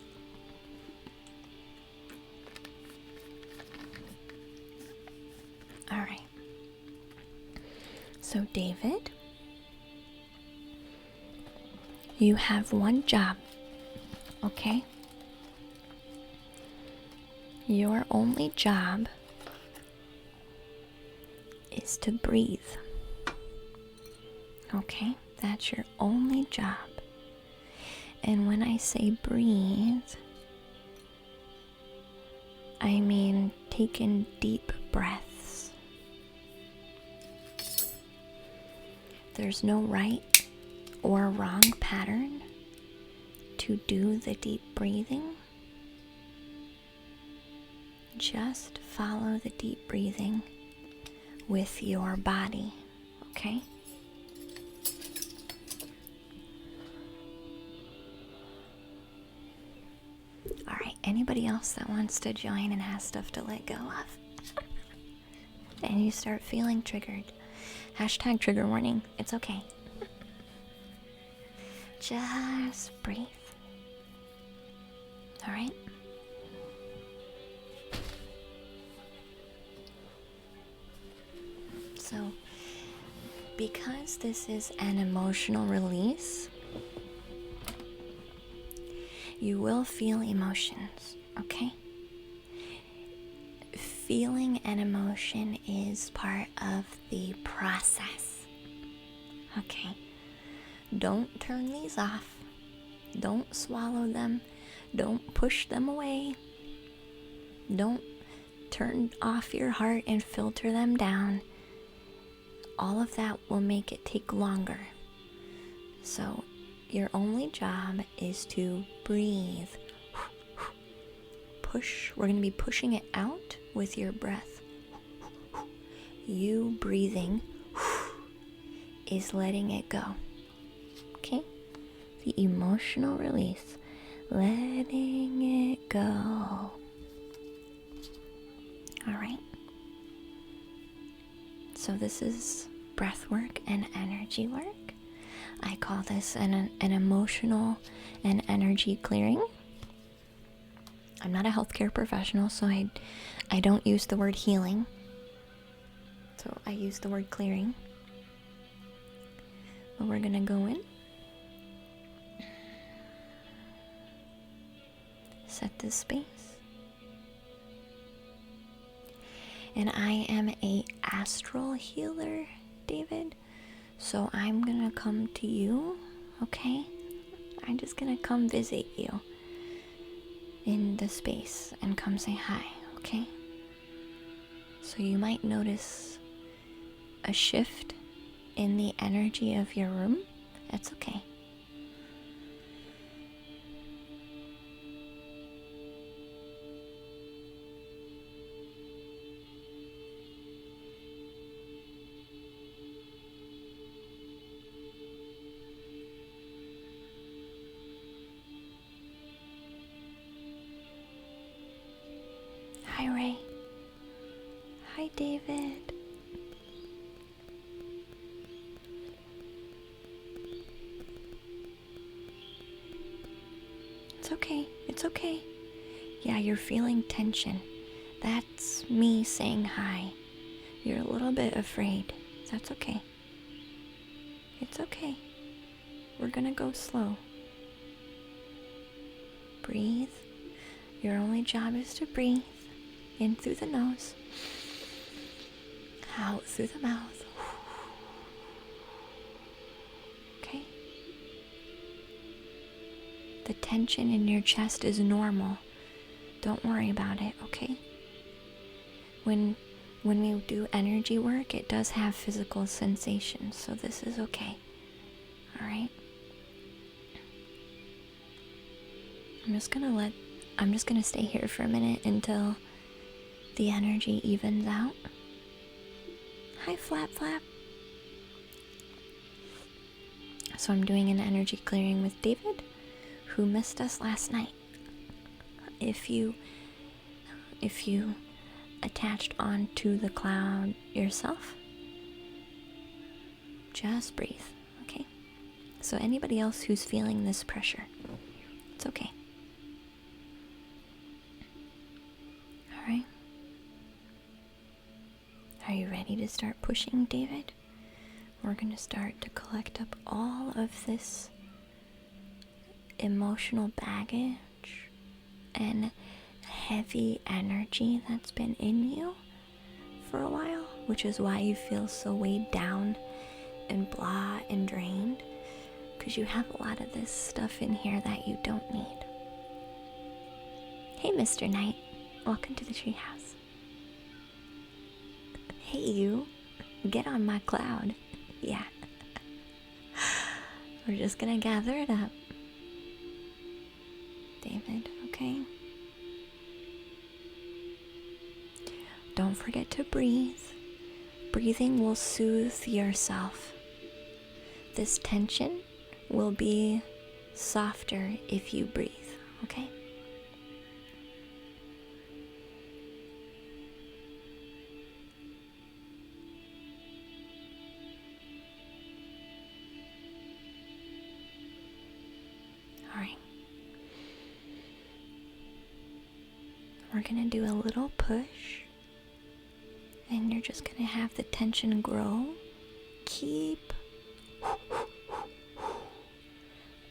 Alright. So, David, you have one job, okay? Your only job is to breathe. Okay? That's your only job. And when I say breathe, I mean take in deep breaths. There's no right or wrong pattern to do the deep breathing. Just follow the deep breathing with your body, okay? Alright, anybody else that wants to join and has stuff to let go of? And you start feeling triggered. Hashtag trigger warning. It's okay. Just breathe. Alright? So, because this is an emotional release, you will feel emotions, okay? Feeling an emotion is part of the process, okay? Don't turn these off. Don't swallow them. Don't push them away. Don't turn off your heart and filter them down. All of that will make it take longer. So your only job is to breathe. Push. We're going to be pushing it out with your breath. You breathing is letting it go. Okay? The emotional release. Letting it go. Alright? So this is breath work and energy work. I call this an emotional and energy clearing. I'm not a healthcare professional, so I don't use the word healing. So I use the word clearing. But we're going to go in. Set this space. And I am a astral healer, David. So I'm going to come to you, okay? I'm just going to come visit you in the space and come say hi, okay? So you might notice a shift in the energy of your room. That's okay. Hi, Ray. Hi, David. It's okay. It's okay. Yeah, you're feeling tension. That's me saying hi. You're a little bit afraid. That's okay. It's okay. We're gonna go slow. Breathe. Your only job is to breathe. In through the nose, out through the mouth. Okay? The tension in your chest is normal. Don't worry about it, okay? When we do energy work, it does have physical sensations, so this is okay. Alright? I'm just gonna stay here for a minute until the energy evens out. Hi, Flap Flap. So I'm doing an energy clearing with David, who missed us last night. If you attached onto the cloud yourself, just breathe, okay? So anybody else who's feeling this pressure, it's okay. Alright. Are you ready to start pushing, David? We're going to start to collect up all of this emotional baggage and heavy energy that's been in you for a while, which is why you feel so weighed down and blah and drained, because you have a lot of this stuff in here that you don't need. Hey, Mr. Knight. Welcome to the treehouse. Hey, you. Get on my cloud. Yeah. We're just gonna gather it up. David, okay? Don't forget to breathe. Breathing will soothe yourself. This tension will be softer if you breathe, okay? Alright. We're gonna do a little push, and you're just gonna have the tension grow keep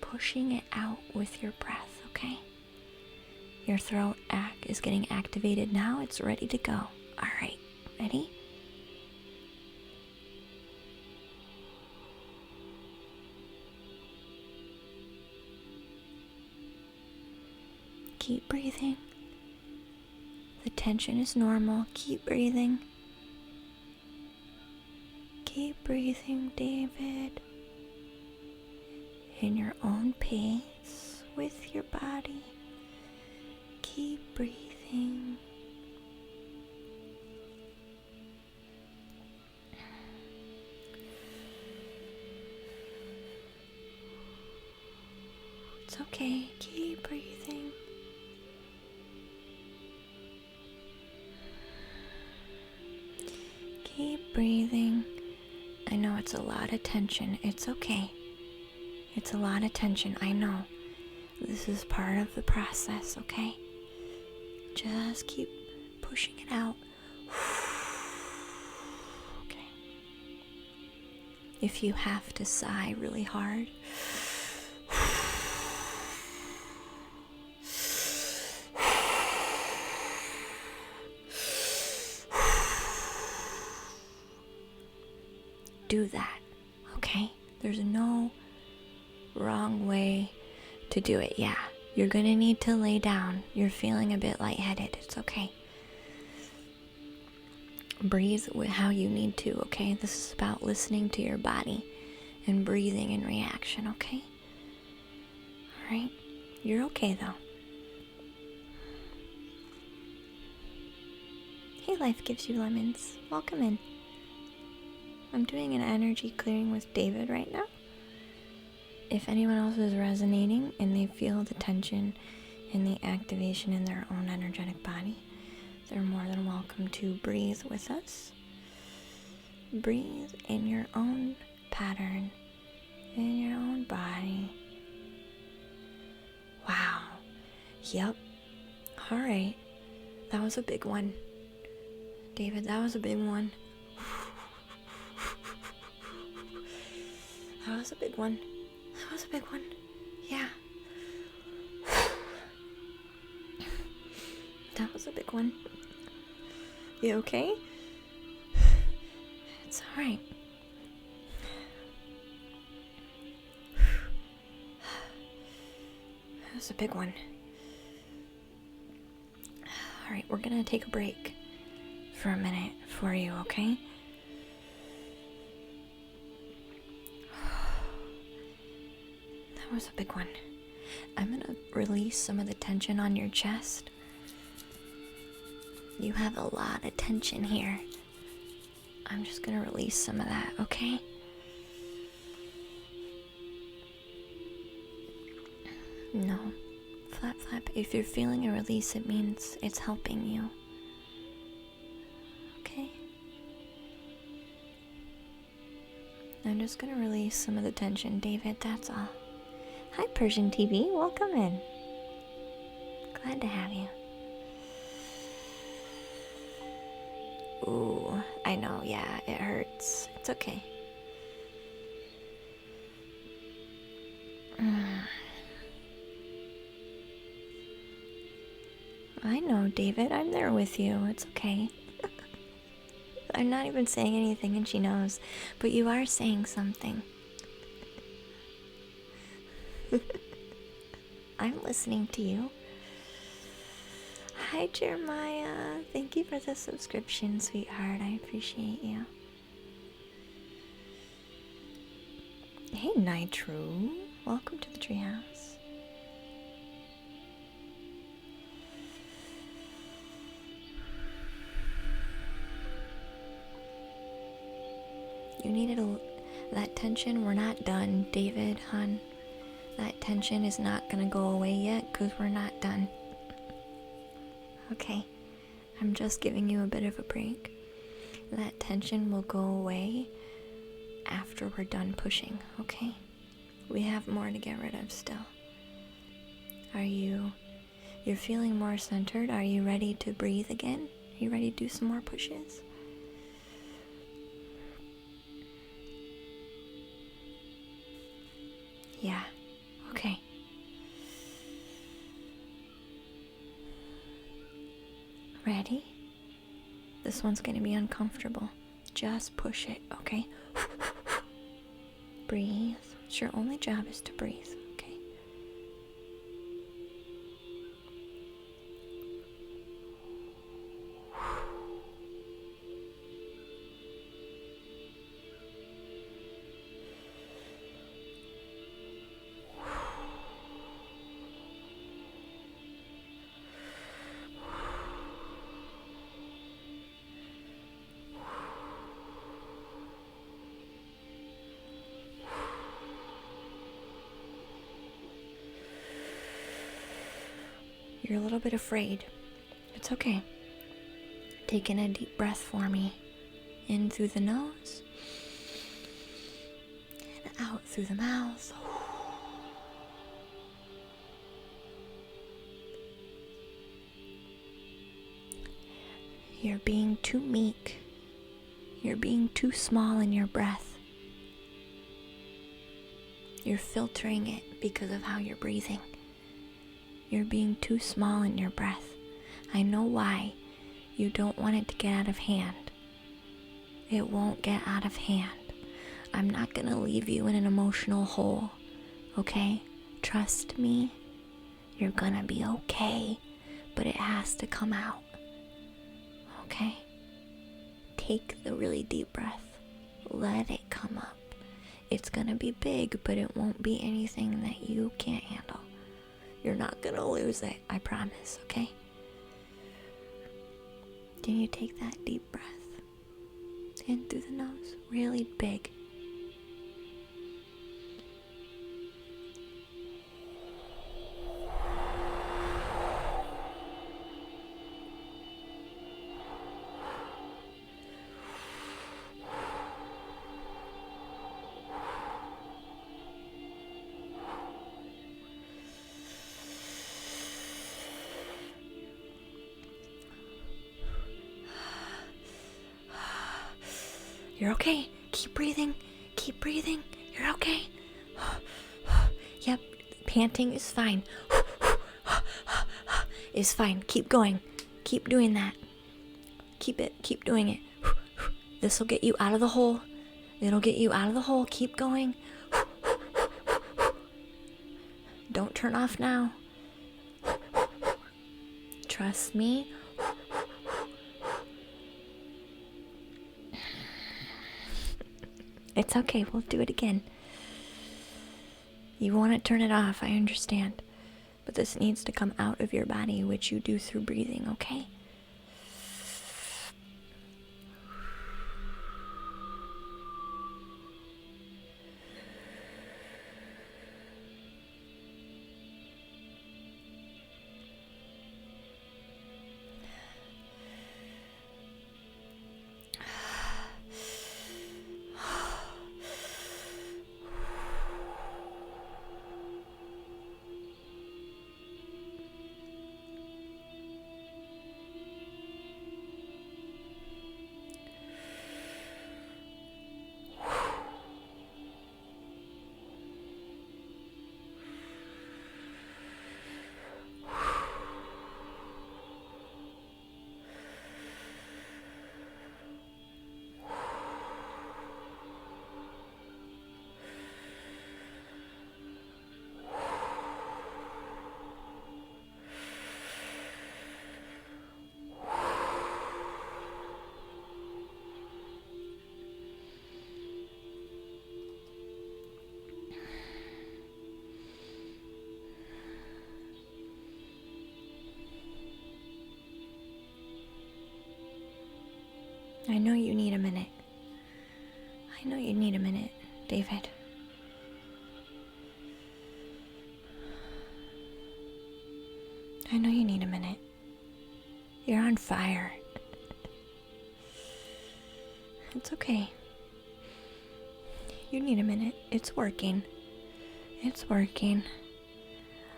pushing it out with your breath, okay? Your throat is getting activated now. It's ready to go. All right, ready? Keep breathing. The tension is normal. Keep breathing. Keep breathing, David. In your own pace with your body. Keep breathing. It's okay. Keep breathing. Keep breathing. I know it's a lot of tension. It's okay. It's a lot of tension. I know. This is part of the process, okay? Just keep pushing it out. Okay. If you have to sigh really hard, do that, okay? There's no wrong way to do it. Yeah, you're gonna need to lay down. You're feeling a bit lightheaded. It's okay. Breathe with how you need to, okay? This is about listening to your body and breathing in reaction, okay? Alright? You're okay though. Hey, life gives you lemons. Welcome in. I'm doing an energy clearing with David right now. If anyone else is resonating and they feel the tension and the activation in their own energetic body, they're more than welcome to breathe with us. Breathe in your own pattern, in your own body. Wow. Yep. Alright. That was a big one. David, that was a big one. That was a big one. That was a big one. Yeah. That was a big one. You okay? It's alright. That was a big one. Alright, we're gonna take a break for a minute for you, okay? That was a big one. I'm gonna release some of the tension on your chest. You have a lot of tension here. I'm just gonna release some of that, okay? No. Flap, flap. If you're feeling a release, it means it's helping you. Okay? I'm just gonna release some of the tension, David, that's all. Hi, Persian TV. Welcome in. Glad to have you. Ooh, I know, yeah, it hurts. It's okay. I know, David. I'm there with you. It's okay. I'm not even saying anything and she knows. But you are saying something. I'm listening to you. Hi, Jeremiah. Thank you for the subscription, sweetheart. I appreciate you. Hey, Nitro. Welcome to the treehouse. You needed that tension. We're not done, David, hon. That tension is not gonna go away yet because we're not done. Okay, I'm just giving you a bit of a break. That tension will go away after we're done pushing, okay? We have more to get rid of still. You're feeling more centered? Are you ready to breathe again? Are you ready to do some more pushes? Yeah. Okay. Ready? This one's gonna be uncomfortable. Just push it, okay? Breathe. It's your only job is to breathe, okay? You're a little bit afraid. It's okay. Take in a deep breath for me. In through the nose. And out through the mouth. You're being too meek. You're being too small in your breath. You're filtering it because of how you're breathing. You're being too small in your breath. I know why. You don't want it to get out of hand. It won't get out of hand. I'm not gonna leave you in an emotional hole, okay? Trust me. You're gonna be okay, but it has to come out, okay? Take the really deep breath. Let it come up. It's gonna be big, but it won't be anything that you can't handle. You're not gonna lose it, I promise, okay? Can you take that deep breath? In through the nose, really big. You're okay. Keep breathing. Keep breathing. You're okay. Yep. Panting is fine. Is fine. Keep going. Keep doing that. Keep doing it. This will get you out of the hole. It'll get you out of the hole. Keep going. Don't turn off now. Trust me. It's okay, we'll do it again. You want to turn it off, I understand. But this needs to come out of your body, which you do through breathing, okay? I know you need a minute. I know you need a minute, David. I know you need a minute. You're on fire. It's okay. You need a minute. It's working. It's working.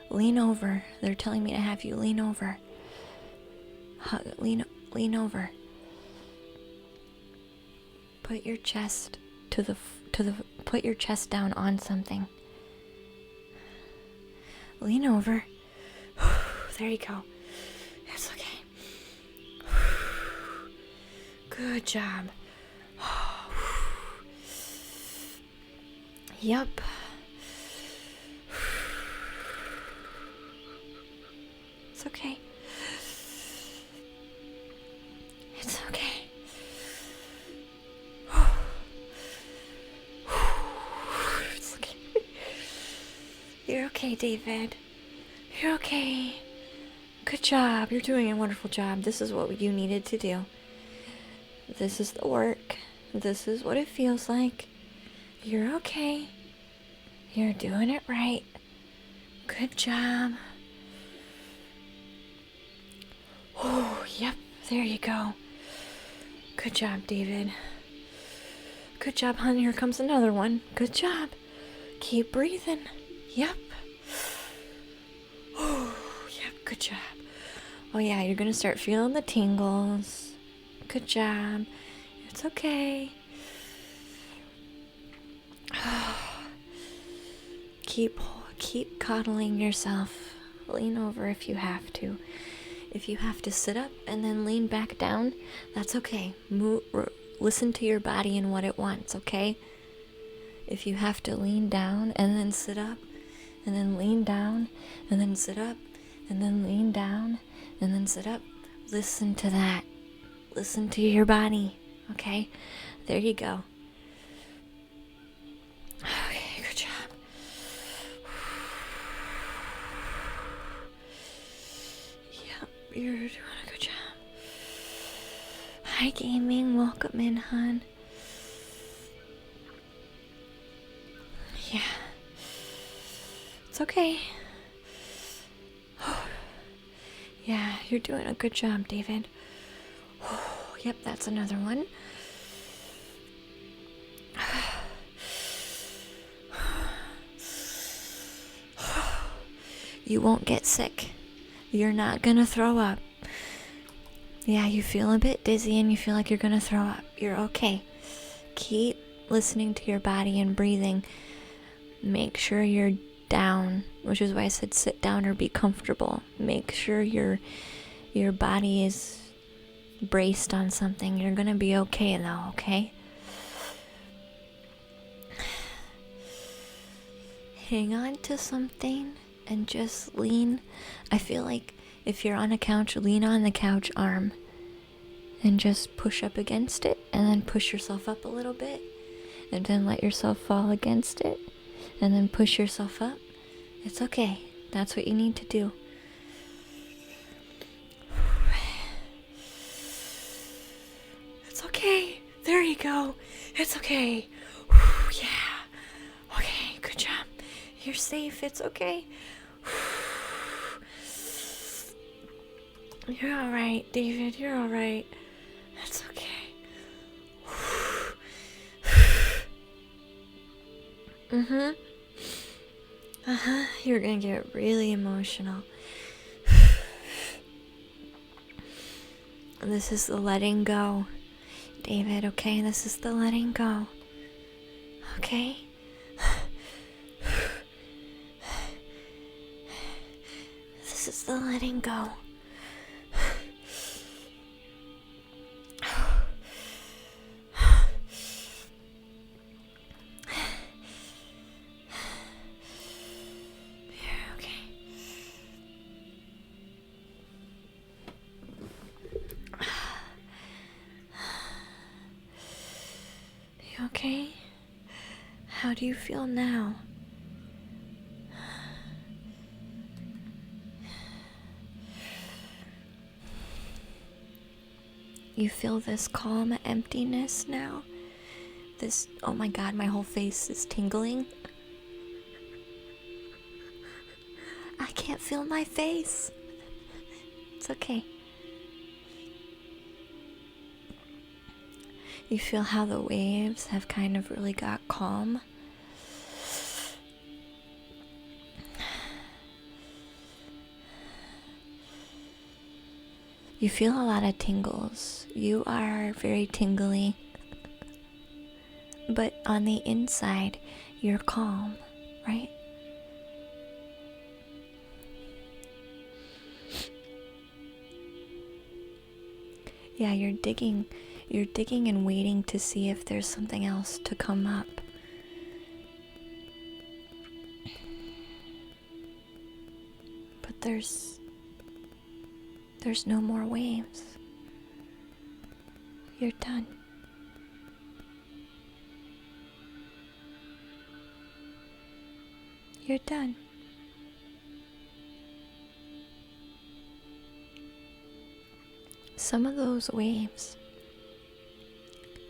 Lean over. They're telling me to have you lean over. Lean over. Put your chest put your chest down on something. Lean over. There you go. It's okay. Good job. Yep. It's okay. It's okay. It's okay. You're okay, David. You're okay. Good job. You're doing a wonderful job. This is what you needed to do. This is the work. This is what it feels like. You're okay. You're doing it right. Good job. Oh, yep. There you go. Good job, David. Good job, hon. Here comes another one. Good job. Keep breathing. Yep. Oh, yep. Good job. Oh, yeah. You're going to start feeling the tingles. Good job. It's okay. Keep coddling yourself. Lean over if you have to. If you have to sit up and then lean back down, that's okay. Listen to your body and what it wants, okay? If you have to lean down and then sit up, and then lean down, and then sit up, and then lean down, and then sit up, listen to that. Listen to your body, okay? There you go. Okay, good job. Yep, you're doing a good job. Hi, Gaming. Welcome in, hon. Yeah. It's okay. Yeah, you're doing a good job, David. Yep, that's another one. You won't get sick. You're not gonna throw up. Yeah, you feel a bit dizzy and you feel like you're gonna throw up. You're okay. Keep listening to your body and breathing. Make sure you're down, which is why I said sit down or be comfortable. Make sure your body is braced on something. You're gonna be okay though, okay? Hang on to something and just lean. I feel like if you're on a couch, lean on the couch arm and just push up against it and then push yourself up a little bit and then let yourself fall against it and then push yourself up. It's okay. That's what you need to do. It's okay. There you go. It's okay. Yeah. Okay, good job. You're safe. It's okay. You're alright, David. You're alright. It's okay. You're gonna get really emotional. This is the letting go, David, okay? This is the letting go. Okay? This is the letting go. Okay? How do you feel now? You feel this calm emptiness now? This, oh my god, my whole face is tingling. I can't feel my face. It's okay. You feel how the waves have kind of really got calm. You feel a lot of tingles. You are very tingly. But on the inside, you're calm, right? Yeah, you're digging and waiting to see if there's something else to come up. But there's no more waves. You're done. You're done. Some of those waves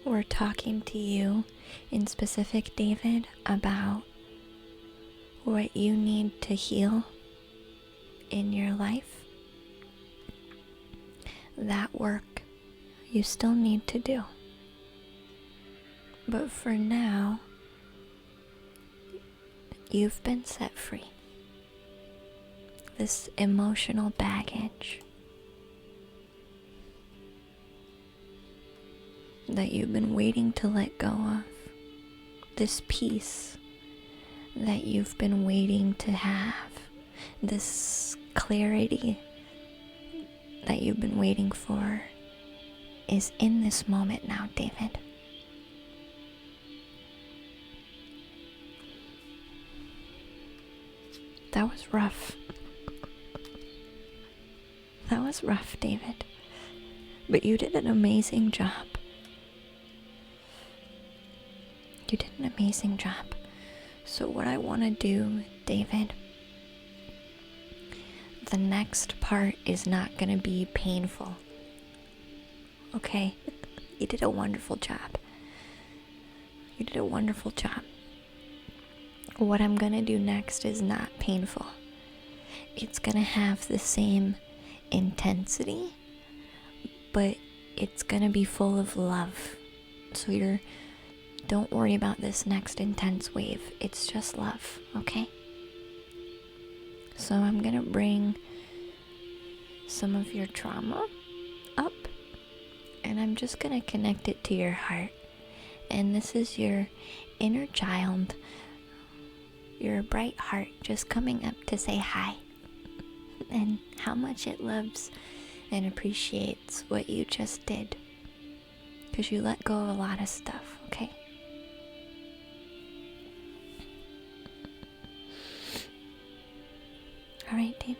were talking to you in specific, David, about what you need to heal in your life. That work you still need to do. But for now, you've been set free. This emotional baggage that you've been waiting to let go of, this peace that you've been waiting to have, this clarity that you've been waiting for, is in this moment now, David. That was rough. That was rough, David. But you did an amazing job. You did an amazing job. So what I want to do, David, the next part is not going to be painful. Okay? You did a wonderful job. You did a wonderful job. What I'm going to do next is not painful. It's going to have the same intensity, but it's going to be full of love. So don't worry about this next intense wave. It's just love, okay? So I'm going to bring some of your trauma up, and I'm just going to connect it to your heart. And this is your inner child, your bright heart just coming up to say hi and how much it loves and appreciates what you just did, because you let go of a lot of stuff, okay? All right, David.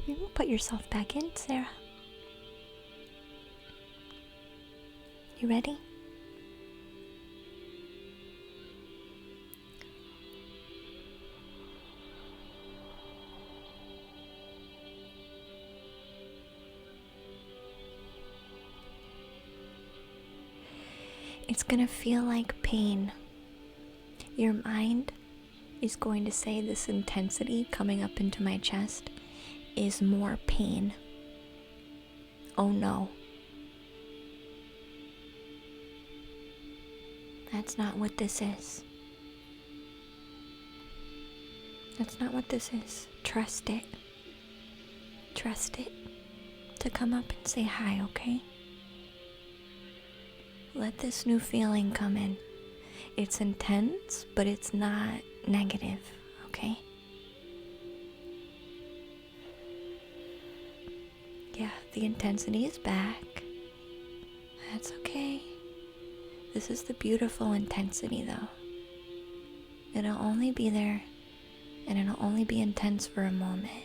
You can put yourself back in, Sarah. You ready? It's gonna feel like pain. Your mind is going to say this intensity coming up into my chest is more pain. Oh no. That's not what this is. That's not what this is. Trust it. Trust it to come up and say hi, okay? Let this new feeling come in. It's intense, but it's not negative, okay? Yeah, the intensity is back. That's okay. This is the beautiful intensity, though. It'll only be there, and it'll only be intense for a moment.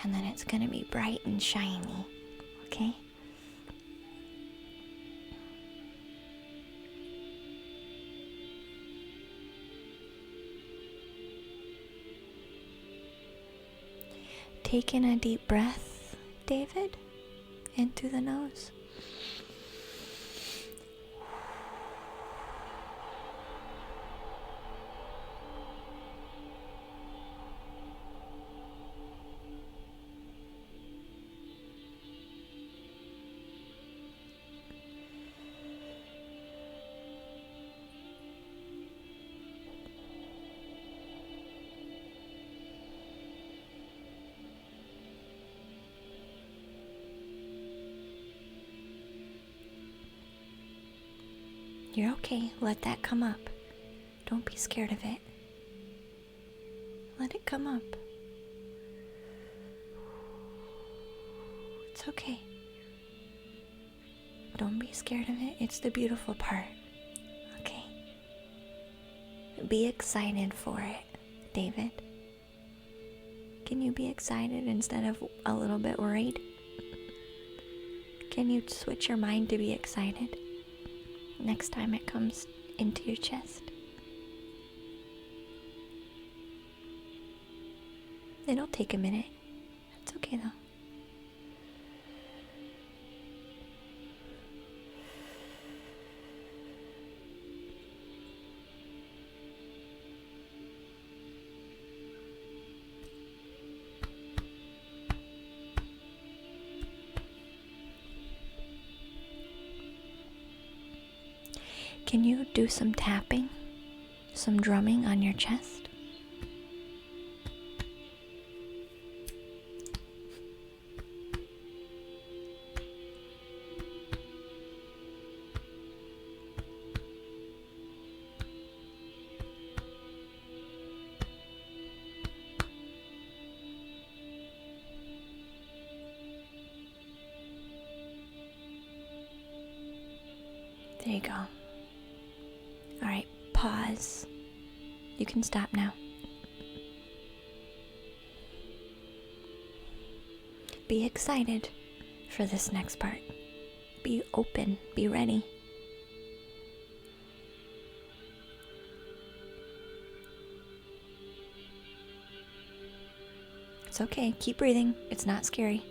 And then it's gonna be bright and shiny, okay? Take in a deep breath, David, in through the nose. You're okay. Let that come up. Don't be scared of it. Let it come up. It's okay. Don't be scared of it. It's the beautiful part. Okay. Be excited for it, David. Can you be excited instead of a little bit worried? Can you switch your mind to be excited next time it comes into your chest? It'll take a minute. It's okay though. Can you do some tapping, some drumming on your chest? There you go. Alright, pause. You can stop now. Be excited for this next part. Be open. Be ready. It's okay. Keep breathing. It's not scary.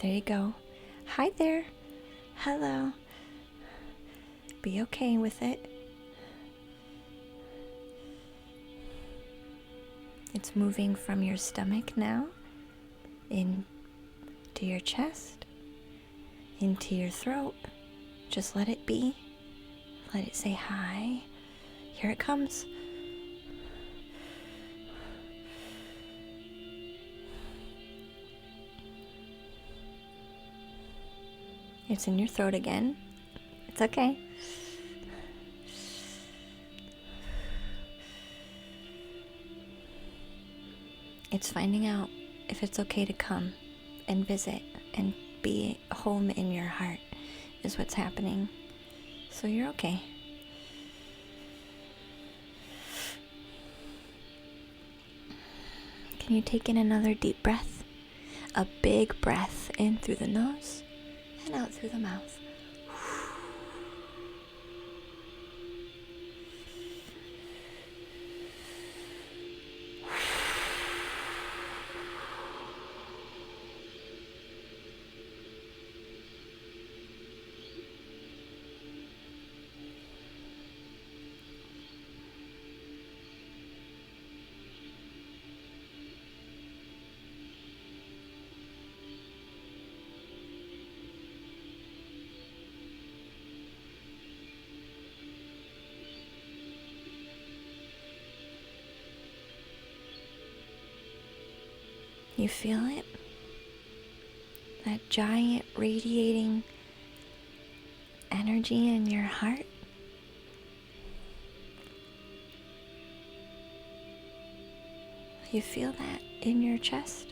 There you go. Hi there. Hello. Be okay with it. It's moving from your stomach now into your chest, into your throat. Just let it be. Let it say hi. Here it comes. It's in your throat again. It's okay. It's finding out if it's okay to come and visit and be home in your heart is what's happening. So you're okay. Can you take in another deep breath? A big breath in through the nose and out through the mouth. You feel it? That giant radiating energy in your heart? You feel that in your chest?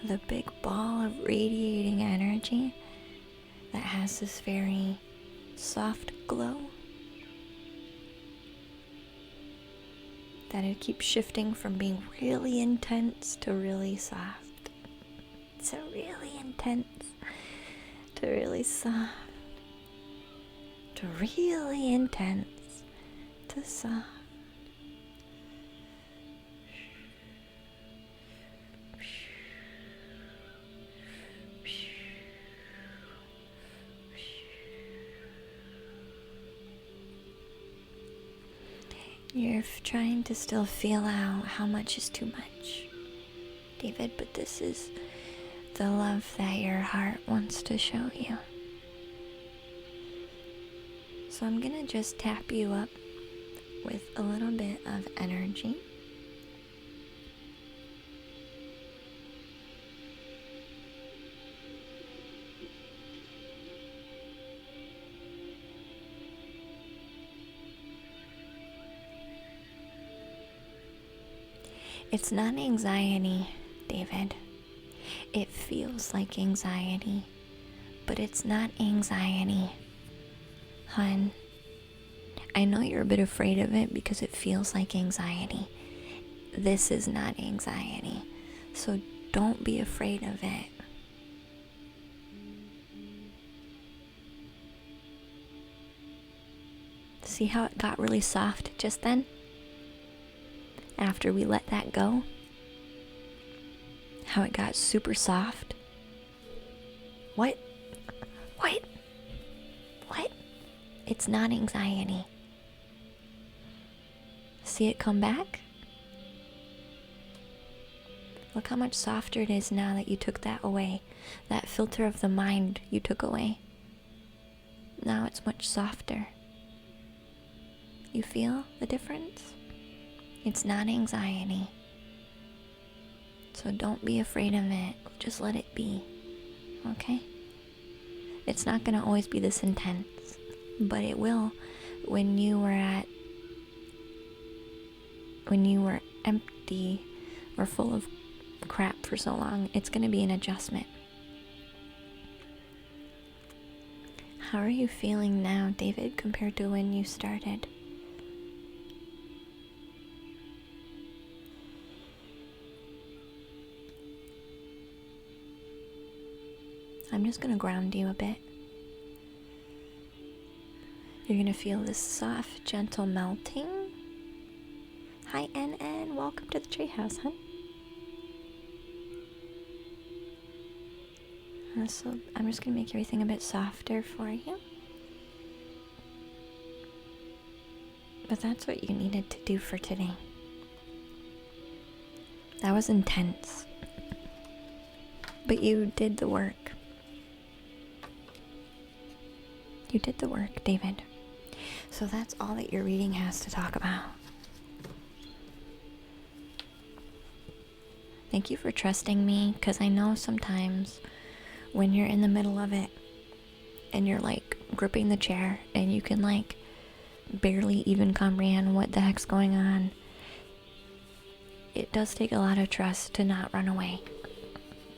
The big ball of radiating energy that has this very soft glow? That it keeps shifting from being really intense to really soft. So really intense to really soft. To really intense to soft. You're trying to still feel out how much is too much, David, but this is the love that your heart wants to show you. So I'm gonna just tap you up with a little bit of energy. It's not anxiety, David. It feels like anxiety, but it's not anxiety. Hun, I know you're a bit afraid of it because it feels like anxiety. This is not anxiety, so don't be afraid of it. See how it got really soft just then? After we let that go? How it got super soft? What? What? What? It's not anxiety. See it come back? Look how much softer it is now that you took that away. That filter of the mind you took away. Now it's much softer. You feel the difference? It's not anxiety. So don't be afraid of it. Just let it be. Okay? It's not gonna always be this intense, but it will when you were empty or full of crap for so long. It's gonna be an adjustment. How are you feeling now, David, compared to when you started? I'm just gonna ground you a bit. You're gonna feel this soft, gentle melting. Hi, NN. Welcome to the treehouse, hun. So I'm just gonna make everything a bit softer for you. But that's what you needed to do for today. That was intense. But you did the work. You did the work, David. So that's all that your reading has to talk about. Thank you for trusting me, because I know sometimes when you're in the middle of it and you're like gripping the chair and you can like barely even comprehend what the heck's going on, it does take a lot of trust to not run away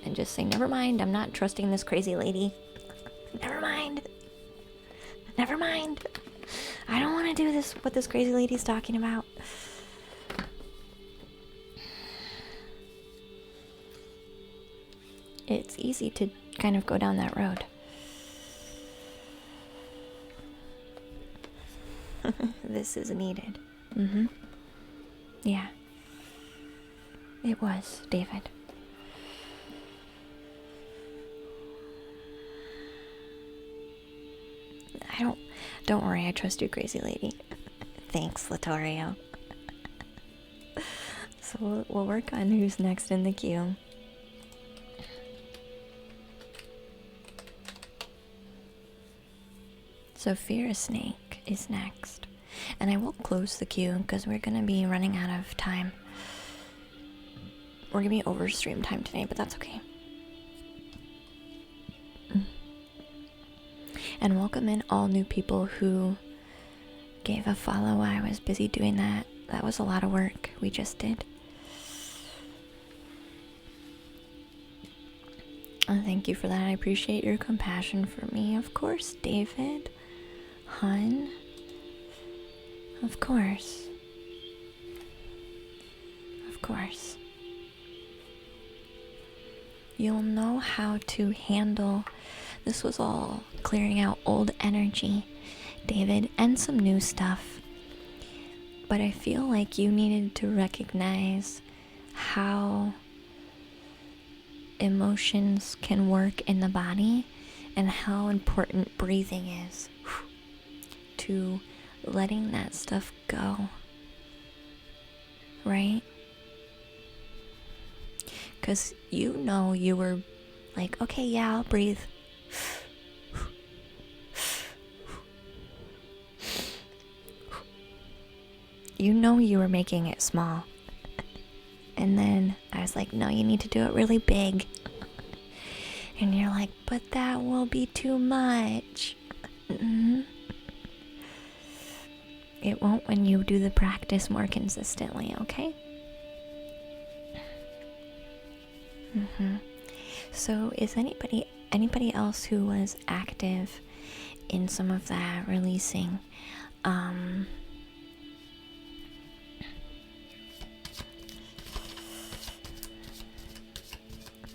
and just say, never mind, I'm not trusting this crazy lady. Never mind. Never mind. I don't want to do this, what this crazy lady's talking about. It's easy to kind of go down that road. This is needed. Yeah. It was, David. Don't worry, I trust you, crazy lady. Thanks, Latorio. So we'll work on who's next in the queue. So Fear Snake is next. And I will close the queue because we're going to be running out of time. We're going to be over stream time today, but that's okay. And welcome in all new people who gave a follow while I was busy doing that. That was a lot of work we just did. Thank you for that. I appreciate your compassion for me. Of course, David. Hun. Of course. Of course. You'll know how to handle. This was all clearing out old energy, David, and some new stuff. But I feel like you needed to recognize how emotions can work in the body and how important breathing is to letting that stuff go, right? Because you know you were like, okay, yeah, I'll breathe. You know you were making it small. And then I was like, no, you need to do it really big. And you're like, but that will be too much. It won't when you do the practice more consistently, okay? So is anybody else who was active in some of that releasing?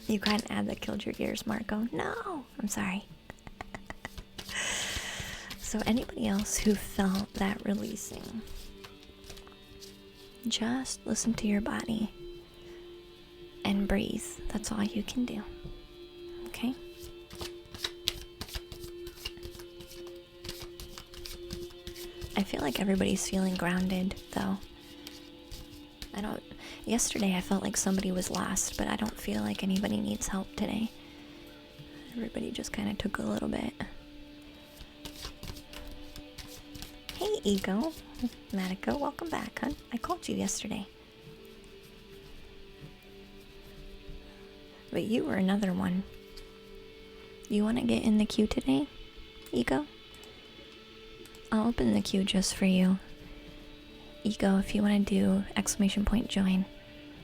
You got an ad that killed your ears, Marco. No, I'm sorry. So anybody else who felt that releasing, just listen to your body and breathe. That's all you can do. Okay? I feel like everybody's feeling grounded, though. Yesterday I felt like somebody was lost, but I don't feel like anybody needs help today. Everybody just kind of took a little bit. Hey, Ego. Matica, welcome back, hon. I called you yesterday. But you were another one. You want to get in the queue today, Ego? I'll open the queue just for you. Ego, if you want to do ! join,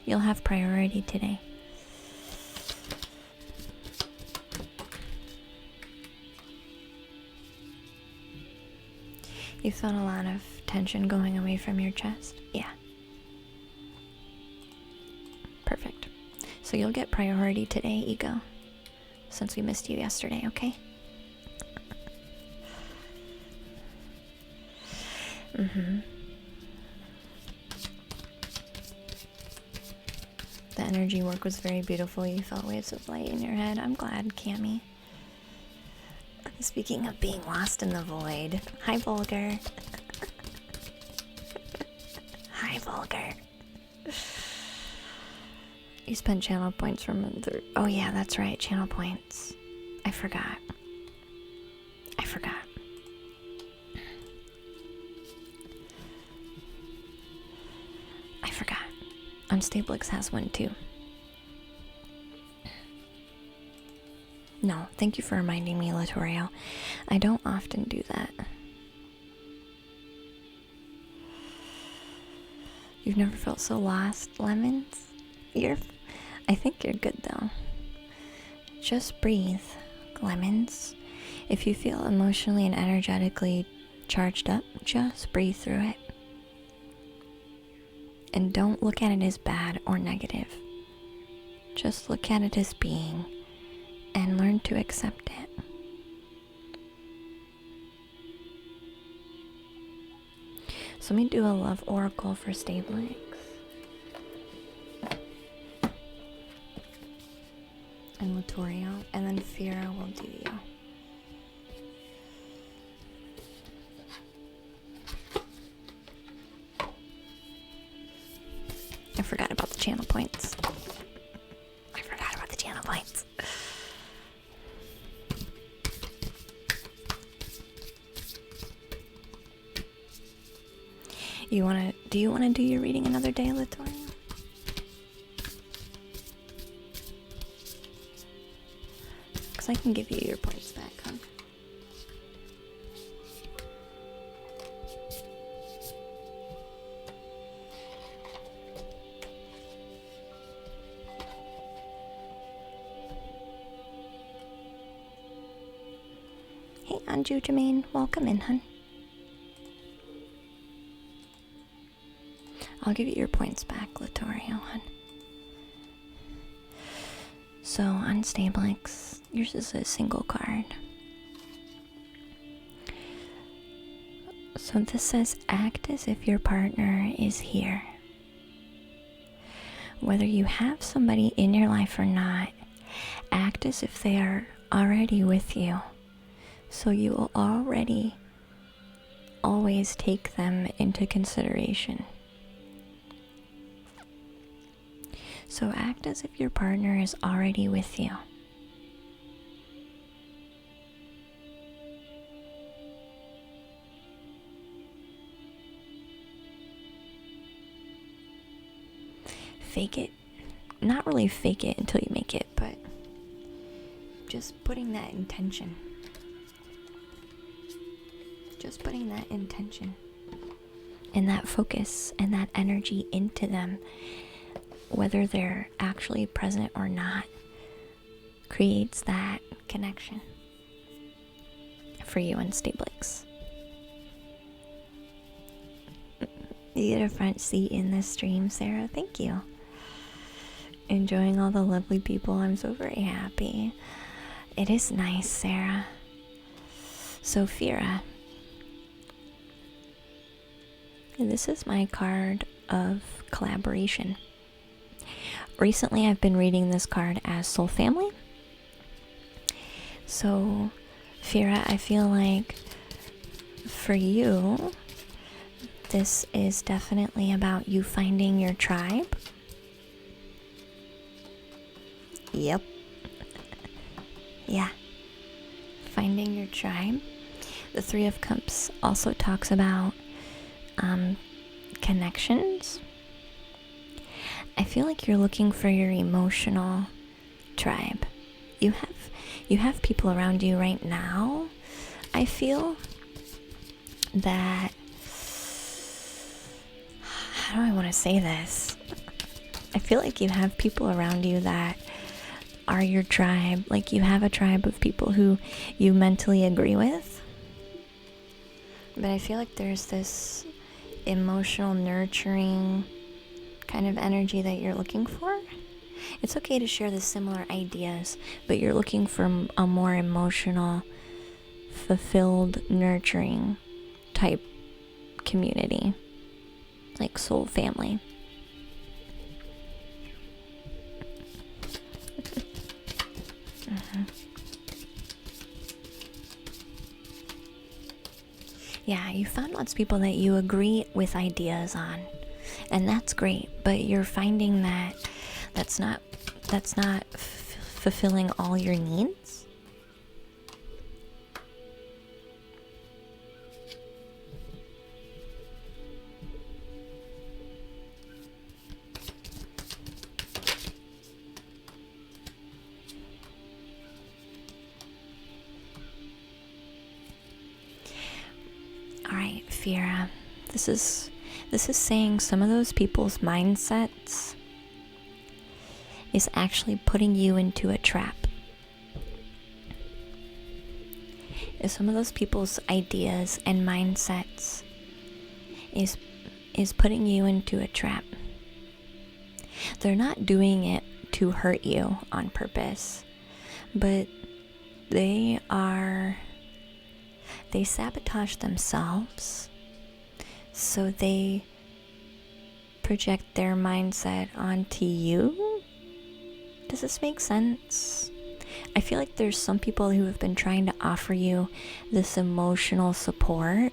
you'll have priority today. You felt a lot of tension going away from your chest? Yeah. Perfect. So you'll get priority today, Ego, since we missed you yesterday, okay? The energy work was very beautiful. You felt waves of light in your head. I'm glad, Cammie. Speaking of being lost in the void. Hi, Vulgar. Hi, Vulgar. You spent channel points from the... Oh yeah, that's right, channel points. I forgot. Unstablix has one too. No, thank you for reminding me, Latorio. I don't often do that. You've never felt so lost, Lemons? I think you're good though. Just breathe, Lemons. If you feel emotionally and energetically charged up, just breathe through it. And don't look at it as bad or negative. Just look at it as being and learn to accept it. So let me do a love oracle for Stablix. And Latorio, and then Fira will do you. I forgot about the channel points. Do you wanna do your reading another day, Latoria? Because I can give you your points back, huh? Hey, Anju Jermaine, welcome in, hun. I'll give you your points back, Latorio, hun. So, on Stablix, yours is a single card. So this says, act as if your partner is here. Whether you have somebody in your life or not, act as if they are already with you. So you will already always take them into consideration. So act as if your partner is already with you. Fake it. Not really fake it until you make it, but just putting that intention. Just putting that intention and that focus and that energy into them. whether they're actually present or not, creates that connection for you and Stablix. You get a front seat in this stream, Sarah. Thank you. Enjoying all the lovely people. I'm so very happy. It is nice, Sarah. Sophia. This is my card of collaboration. Recently, I've been reading this card as Soul Family. So, Fira, I feel like for you, this is definitely about you finding your tribe. Yep. Yeah. Finding your tribe. The Three of Cups also talks about connections. I feel like you're looking for your emotional tribe. You have people around you right now. I feel that, how do I want to say this? I feel like you have people around you that are your tribe. Like you have a tribe of people who you mentally agree with. But I feel like there's this emotional, nurturing kind of energy that you're looking for. It's okay to share the similar ideas, but you're looking for a more emotional, fulfilled, nurturing type community, like soul family. Yeah, you found lots of people that you agree with ideas on, and that's great, but you're finding that that's not fulfilling all your needs. Alright, Fira, this is saying some of those people's mindsets is actually putting you into a trap. Some of those people's ideas and mindsets is putting you into a trap. They're not doing it to hurt you on purpose, but they sabotage themselves, so they project their mindset onto you. Does this make sense? I feel like there's some people who have been trying to offer you this emotional support,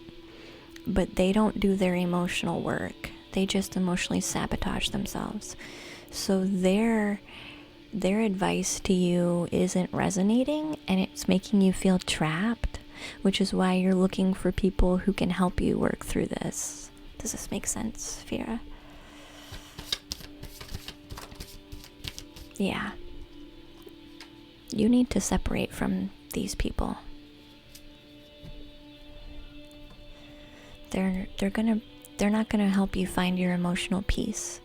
but they don't do their emotional work. They just emotionally sabotage themselves. So their advice to you isn't resonating, and it's making you feel trapped, which is why you're looking for people who can help you work through this. Does this make sense, Fira? Yeah. You need to separate from these people. They're not gonna help you find your emotional peace,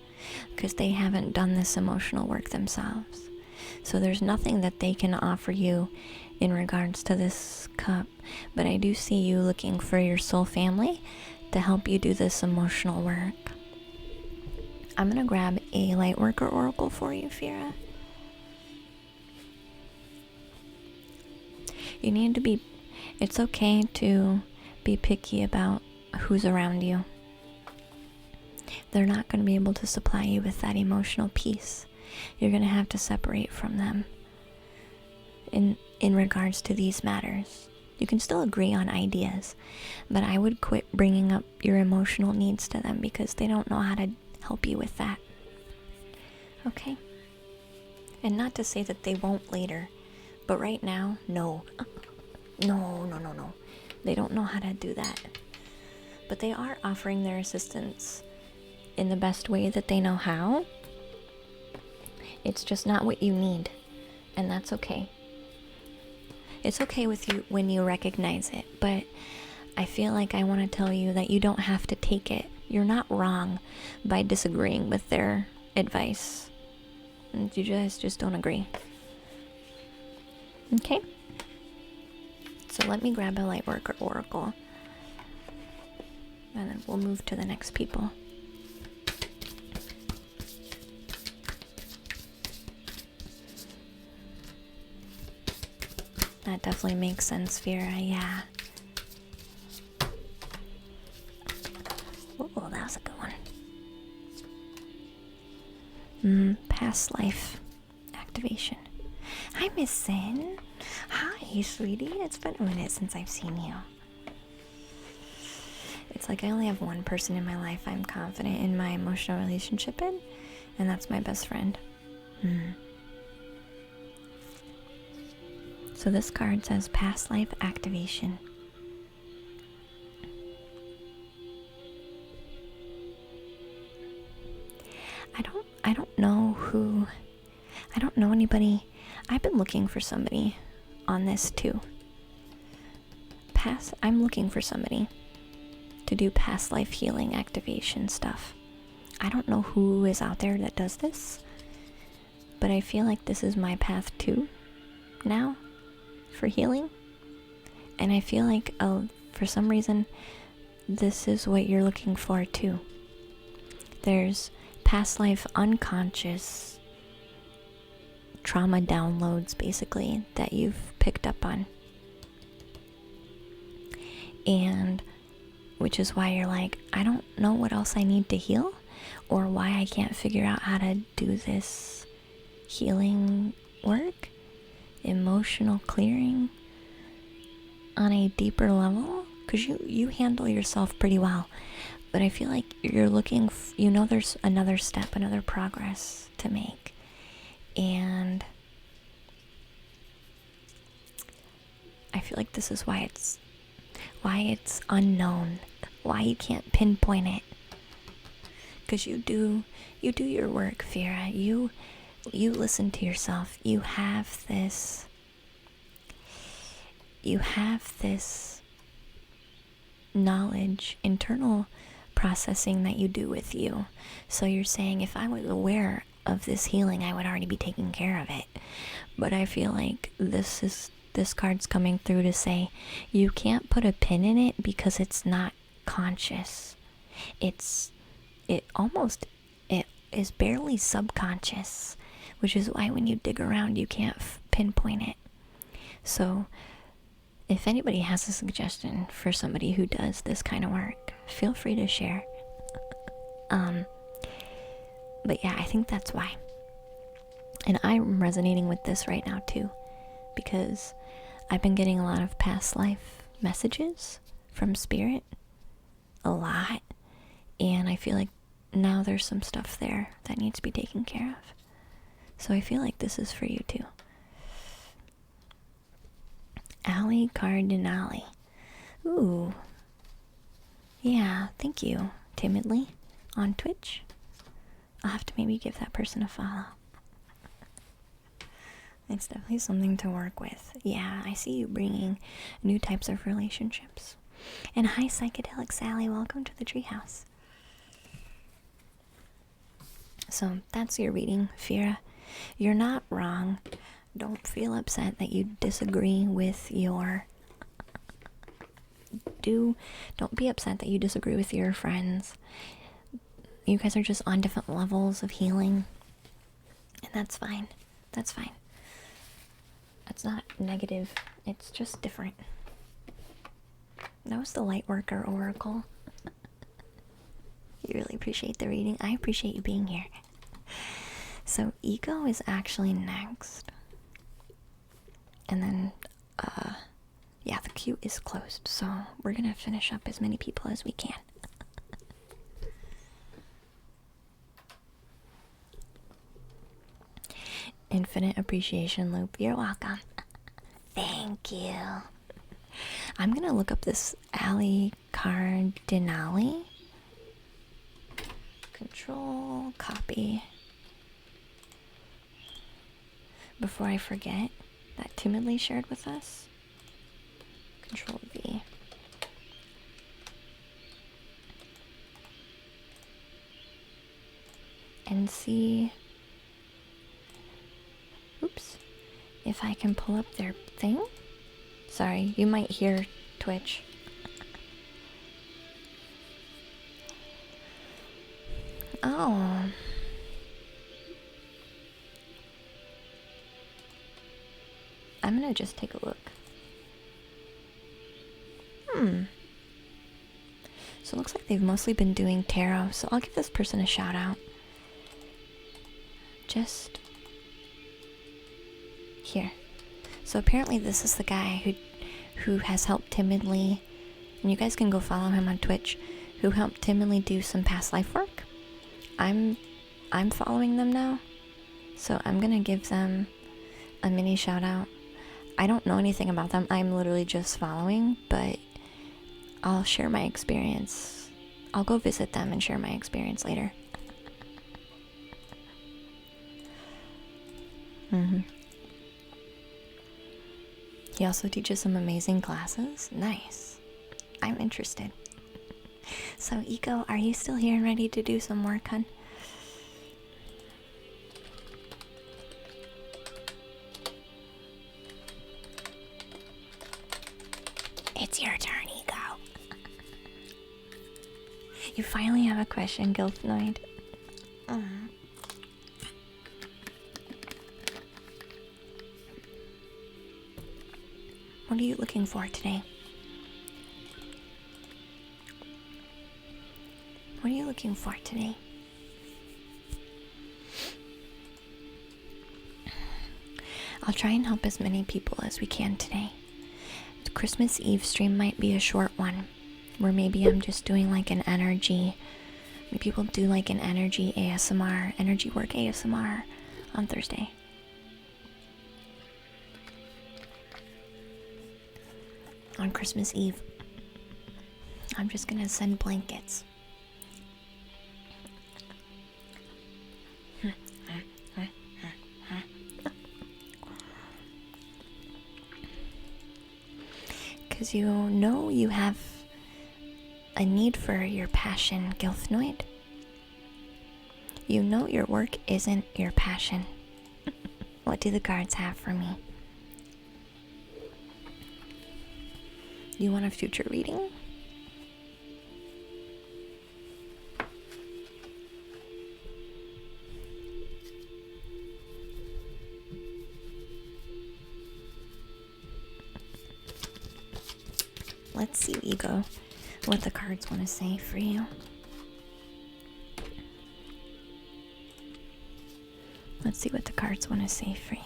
because they haven't done this emotional work themselves. So there's nothing that they can offer you in regards to this cup, but I do see you looking for your soul family to help you do this emotional work. I'm gonna grab a Lightworker Oracle for you, Fira. You need to be, it's okay to be picky about who's around you. They're not going to be able to supply you with that emotional peace. You're going to have to separate from them in regards to these matters. You can still agree on ideas, but I would quit bringing up your emotional needs to them, because they don't know how to help you with that. Okay? And not to say that they won't later, but right now, no. No. They don't know how to do that. But they are offering their assistance in the best way that they know how. It's just not what you need, and that's okay. It's okay with you when you recognize it, but I feel like I want to tell you that you don't have to take it. You're not wrong by disagreeing with their advice. And you guys just don't agree. Okay? So let me grab a Lightworker Oracle. And then we'll move to the next people. That definitely makes sense, Vera, yeah. Oh, that was a good one. Past life activation. Hi, Miss Sin. Hi, sweetie. It's been a minute since I've seen you. It's like I only have one person in my life I'm confident in my emotional relationship in, and that's my best friend. So this card says past life activation. I don't know who, I don't know anybody. I've been looking for somebody on this too. I'm looking for somebody to do past life healing activation stuff. I don't know who is out there that does this, but I feel like this is my path too now for healing. And I feel like for some reason this is what you're looking for too. There's past life unconscious trauma downloads basically that you've picked up on, and which is why you're like, I don't know what else I need to heal, or why I can't figure out how to do this healing work, emotional clearing on a deeper level, because you handle yourself pretty well. But I feel like you're looking, there's another step, another progress to make. And I feel like this is why it's unknown, why you can't pinpoint it. Because you do your work, Vera. You listen to yourself. You have this knowledge, internal processing that you do with you. So you're saying, if I was aware of this healing, I would already be taking care of it. But I feel like this card's coming through to say you can't put a pin in it because it's not conscious. It is barely subconscious, which is why when you dig around you can't pinpoint it. So if anybody has a suggestion for somebody who does this kind of work, feel free to share. But yeah, I think that's why. And I'm resonating with this right now too, because I've been getting a lot of past life messages from Spirit, a lot, and I feel like now there's some stuff there that needs to be taken care of. So I feel like this is for you too. Ali Cardinale. Ooh. Yeah, thank you. Timidly on Twitch. I'll have to maybe give that person a follow. It's definitely something to work with. Yeah, I see you bringing new types of relationships. And hi, Psychedelic Sally. Welcome to the treehouse. So that's your reading, Fira. You're not wrong. Don't feel upset that you disagree with your... Don't be upset that you disagree with your friends. You guys are just on different levels of healing. And that's fine. That's fine. It's not negative. It's just different. That was the Lightworker Oracle. You really appreciate the reading. I appreciate you being here. So Ego is actually next. And then, yeah, the queue is closed. So we're gonna finish up as many people as we can. Infinite appreciation loop. You're welcome. Thank you. I'm gonna look up this Ali Cardinale. Control, copy. Before I forget, that Timidly shared with us. Control V. and see, oops, if I can pull up their thing. Sorry, you might hear Twitch. Oh. I'm gonna just take a look. So it looks like they've mostly been doing tarot, so I'll give this person a shout out. Just here. So apparently this is the guy who has helped timidly, and you guys can go follow him on Twitch, who helped timidly do some past life work. I'm following them now, so I'm gonna give them a mini shout out. I don't know anything about them, I'm literally just following, but I'll share my experience. I'll go visit them and share my experience later. He also teaches some amazing classes. Nice. I'm interested. So, Eco, are you still here and ready to do some work, hun? It's your turn, Eco. You finally have a question, Gilfnoid. What are you looking for today? What are you looking for today? I'll try and help as many people as we can today. The Christmas Eve stream might be a short one, where maybe I'm just doing like an energy. Maybe we'll do like an energy ASMR, energy work ASMR on Thursday. On Christmas Eve, I'm just gonna send blankets. Because you know you have a need for your passion, Gilfnoid. You know your work isn't your passion. What do the cards have for me? You want a future reading? Let's see, Ego, what the cards want to say for you. Let's see what the cards want to say for you.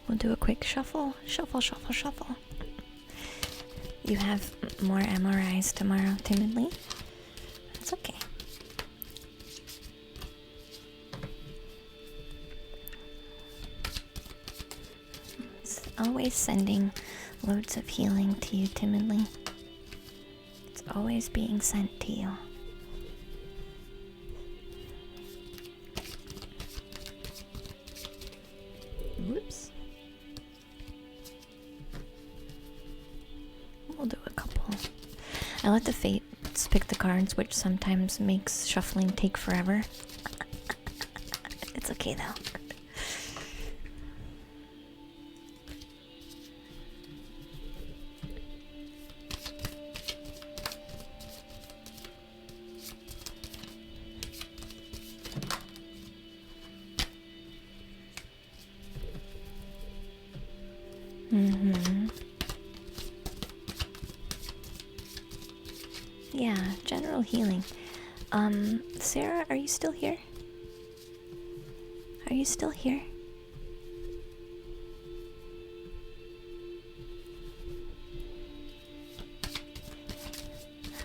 We'll do a quick shuffle. Shuffle, shuffle, shuffle. You have more MRIs tomorrow, timidly. It's okay. It's always sending loads of healing to you, timidly. It's always being sent to you. Whoops. We'll do a couple. I let the fates pick the cards, which sometimes makes shuffling take forever. It's okay though. Yeah, general healing. Sarah, are you still here? Are you still here?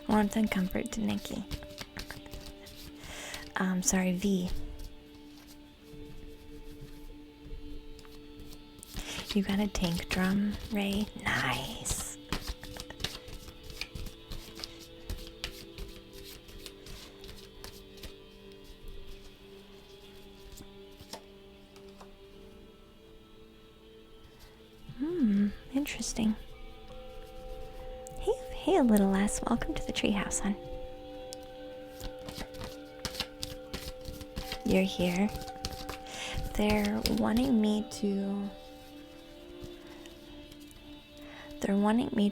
Warmth and comfort to Nikki. Sorry, V. You got a tank drum, Ray? Nice. Interesting. Hey, little lass, welcome to the treehouse, hon. You're here. They're wanting me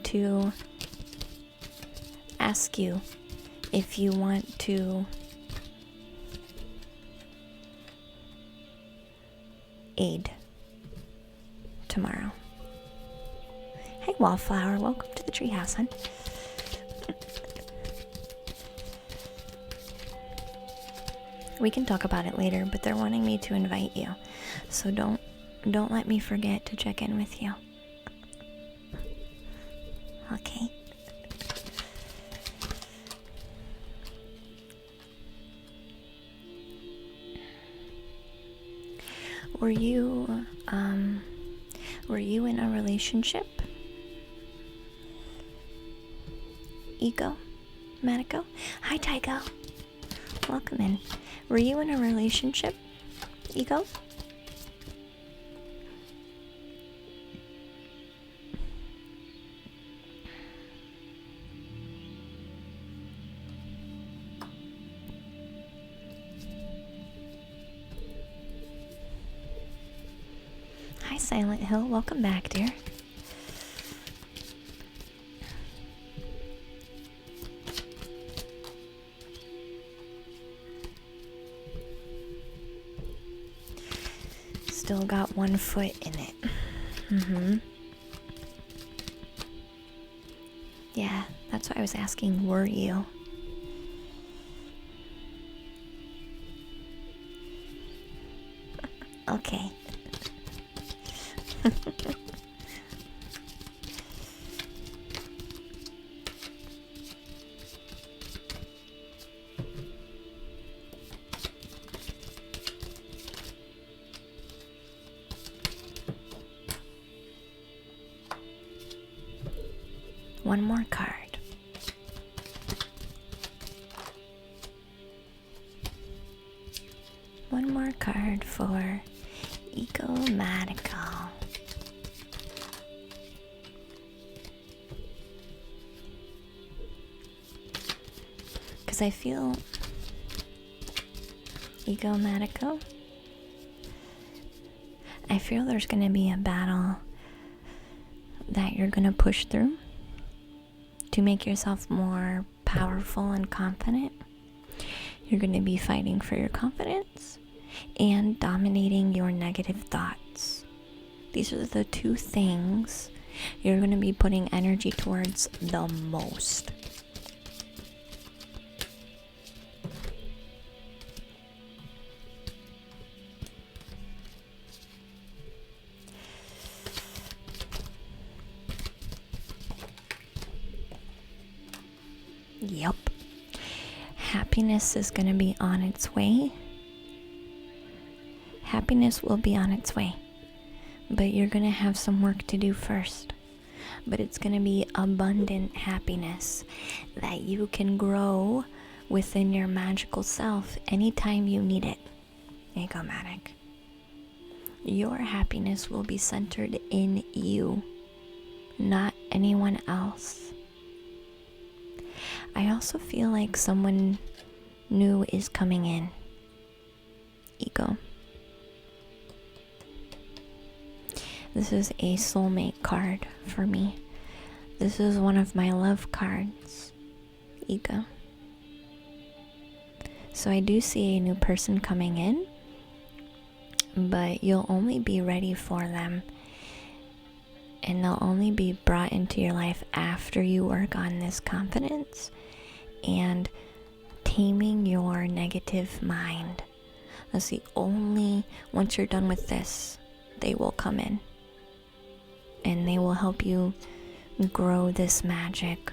to ask you if you want to aid tomorrow. Hey, Wallflower, welcome to the treehouse, hon. We can talk about it later, but they're wanting me to invite you. So don't let me forget to check in with you. Okay. Were you in a relationship? Ego? Manico? Hi, Tygo. Welcome in. Were you in a relationship, Ego? Hi, Silent Hill. Welcome back, dear. Still got one foot in it. Yeah, that's why I was asking, were you? Okay. One more card. One more card for Egomatical. Because I feel Egomatical. I feel there's going to be a battle that you're going to push through to make yourself more powerful and confident. You're going to be fighting for your confidence and dominating your negative thoughts. These are the two things you're going to be putting energy towards the most. Yup. Happiness is going to be on its way. Happiness will be on its way. But you're going to have some work to do first. But it's going to be abundant happiness that you can grow within your magical self anytime you need it. Egomatic. Your happiness will be centered in you, not anyone else. I also feel like someone new is coming in. Ego. This is a soulmate card for me. This is one of my love cards. Ego. So I do see a new person coming in, but you'll only be ready for them, and they'll only be brought into your life after you work on this confidence and taming your negative mind. That's the only, once you're done with this, they will come in and they will help you grow this magic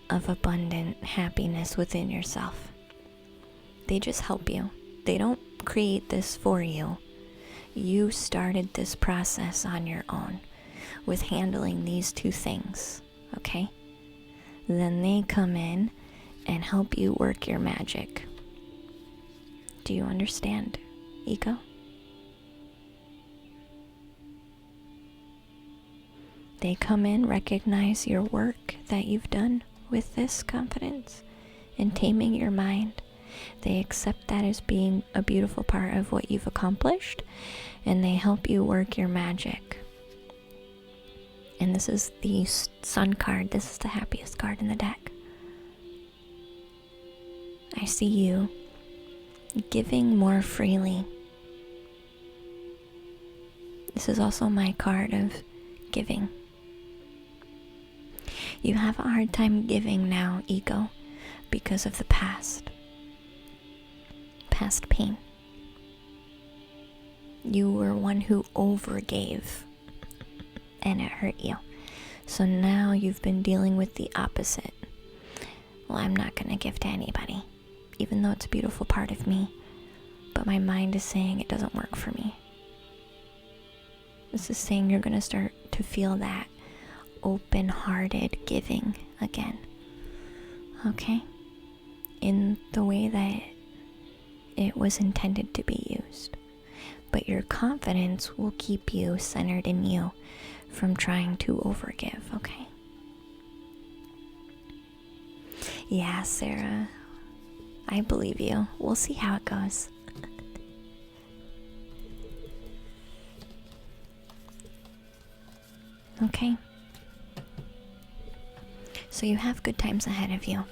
of abundant happiness within yourself. They just help you. They don't create this for you. You started this process on your own with handling these two things, okay? Then they come in and help you work your magic. Do you understand, Ego? They come in, recognize your work that you've done, with this confidence and taming your mind. They accept that as being a beautiful part of what you've accomplished, and they help you work your magic. And this is the Sun card. This is the happiest card in the deck. I see you giving more freely. This is also my card of giving. You have a hard time giving now, ego, because of the past pain. You were one who overgave and it hurt you. So now you've been dealing with the opposite. Well, I'm not going to give to anybody, even though it's a beautiful part of me, but my mind is saying it doesn't work for me. This is saying you're going to start to feel that open-hearted giving again. Okay? In the way that it was intended to be used. But your confidence will keep you centered in you from trying to overgive, okay? Yeah, Sarah. I believe you. We'll see how it goes. Okay? So you have good times ahead of you,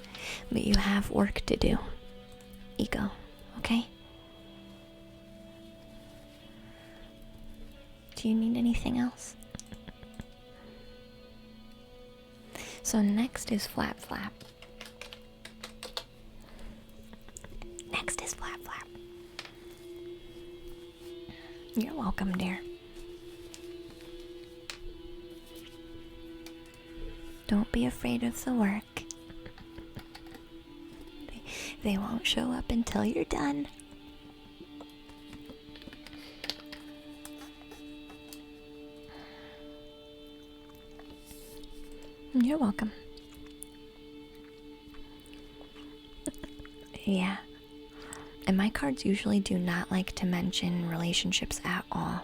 but you have work to do. Ego, okay? Do you need anything else? So next is Flap Flap. Next is Flap Flap. You're welcome, dear. Don't be afraid of the work. They won't show up until you're done. You're welcome. Yeah. And my cards usually do not like to mention relationships at all.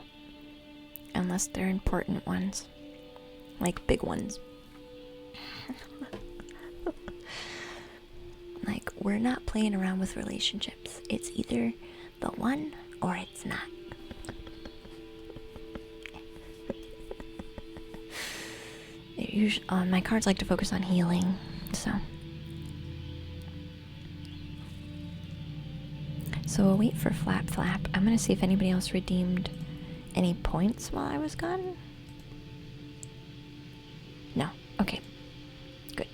Unless they're important ones. Like big ones. Like, we're not playing around with relationships. It's either the one or it's not. My cards like to focus on healing, so we'll wait for Flap Flap. I'm gonna see if anybody else redeemed any points while I was gone. No. Okay. Good.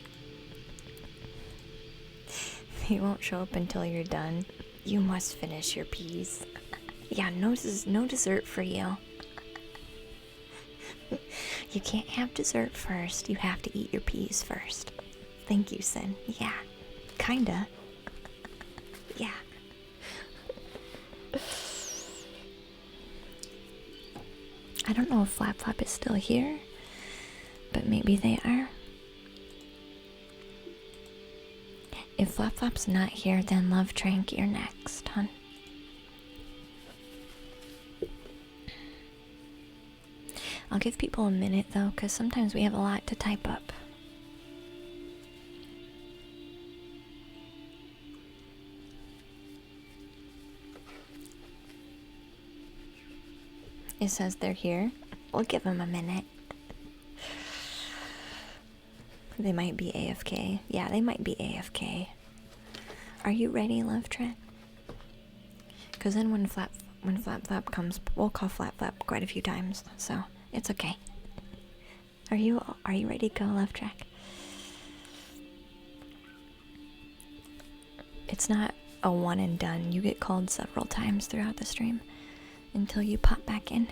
They won't show up until you're done. You must finish your peas. Yeah, no dessert for you. You can't have dessert first. You have to eat your peas first. Thank you, Sin. Yeah. Kinda. Yeah. I don't know if Flap Flap is still here, but maybe they are. If Flap Flap's not here, then Love Trank, you're next, hon. I'll give people a minute though, because sometimes we have a lot to type up. It says they're here. We'll give them a minute. They might be AFK. Yeah, they might be AFK. Are you ready, Love Trent? Because then when Flap Flap comes, we'll call Flap Flap quite a few times, so it's okay. Are you ready to go, Love Track? It's not a one and done. You get called several times throughout the stream until you pop back in.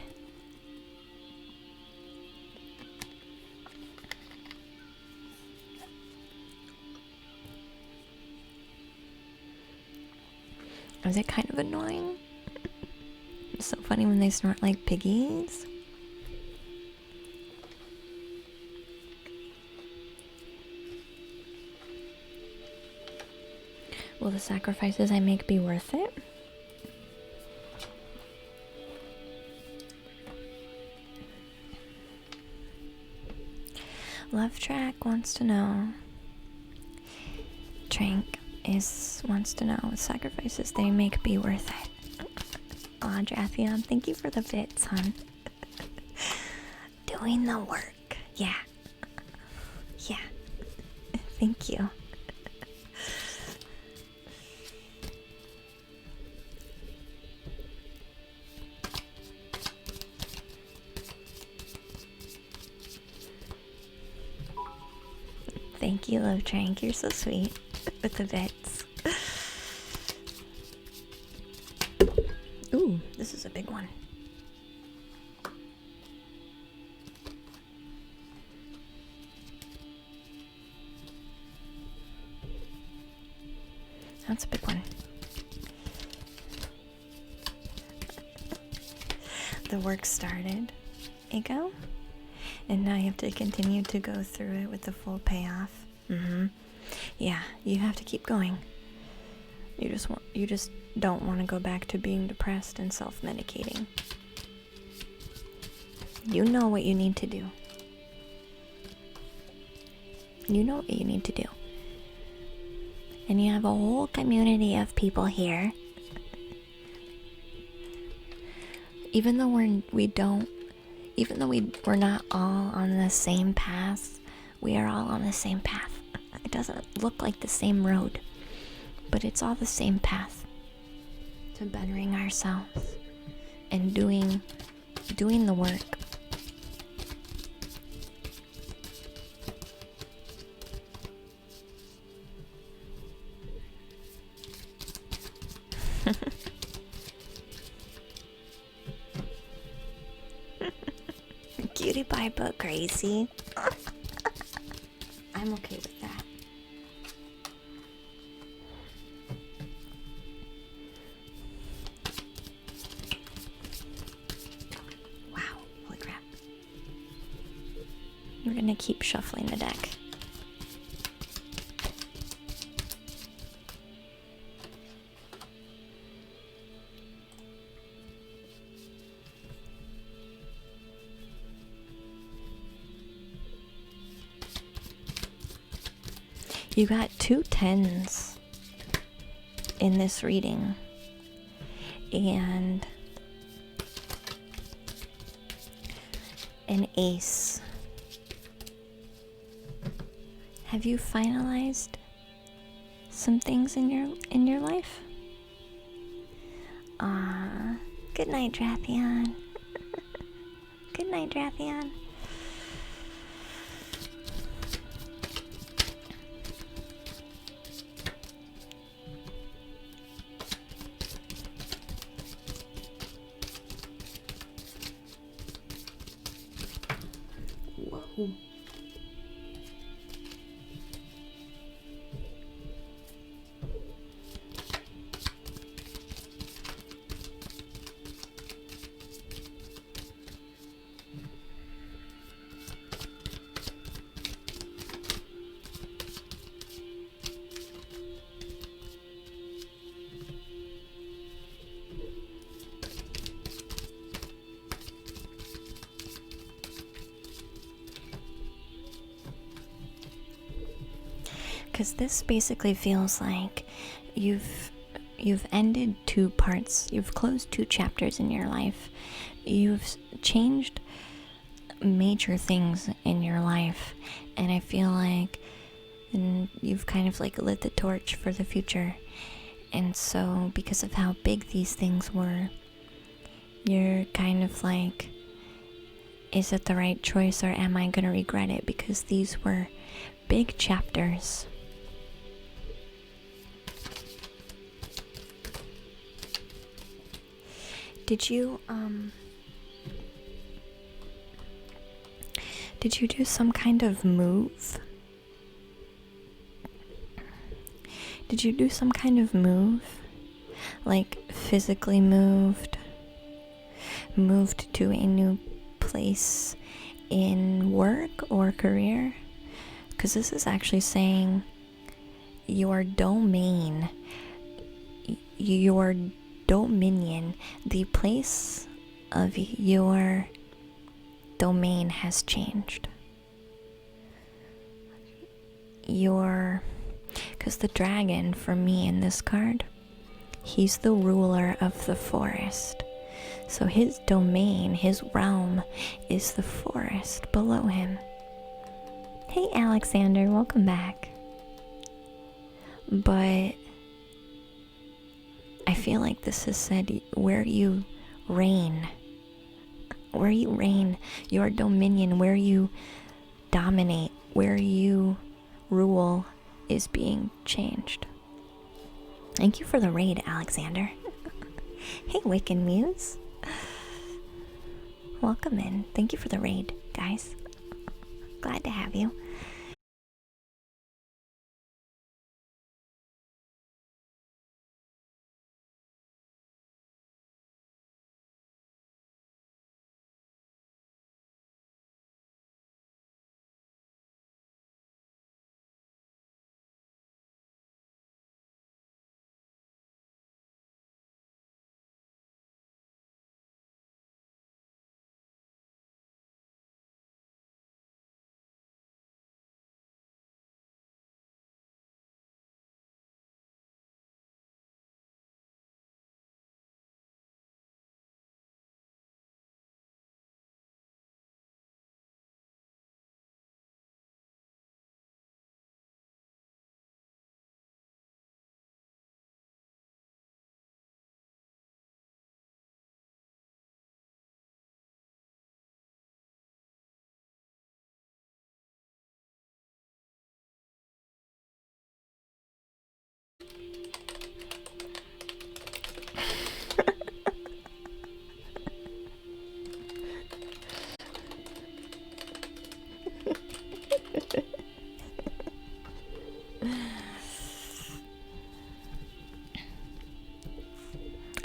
Is it kind of annoying? It's so funny when they snort like piggies. Will the sacrifices I make be worth it? Love Track wants to know, Trank wants to know what sacrifices they make be worth it. Aw, Drathion, thank you for the bits, hon. Doing the work. Yeah. Yeah. Thank you. Thank you, Love Trank. You're so sweet with the bits. Ooh, this is a big one. That's a big one. The work started, Ego, and now you have to continue to go through it with the full payoff. Yeah, you have to keep going. You just don't want to go back to being depressed and self-medicating. You know what you need to do. You know what you need to do. And you have a whole community of people here. Even though we're not all on the same path, we are all on the same path. It doesn't look like the same road, but it's all the same path to bettering ourselves and doing the work. Cutie pie but crazy. I'm okay with that. Wow, holy crap. We're gonna keep shuffling the deck. You got 2 10s in this reading, and an ace. Have you finalized some things in your life? Good night, Drathion. Good night, Drathion. Whoa. Because this basically feels like you've ended 2 parts. You've closed 2 chapters in your life. You've changed major things in your life, and I feel like you've kind of like lit the torch for the future. And so because of how big these things were, you're kind of like, is it the right choice, or am I gonna regret it? Because these were big chapters. Did you do some kind of move? Did you do some kind of move? Like physically moved to a new place in work or career? Because this is actually saying your domain, your dominion, the place of your domain has changed. Because Because the dragon, for me in this card, he's the ruler of the forest. So his domain, his realm, is the forest below him. Hey Alexander, welcome back. But I feel like this has said where you reign, your dominion, where you dominate, where you rule is being changed. Thank you for the raid, Alexander. Hey Wiccan Muse. Welcome in. Thank you for the raid, guys. Glad to have you.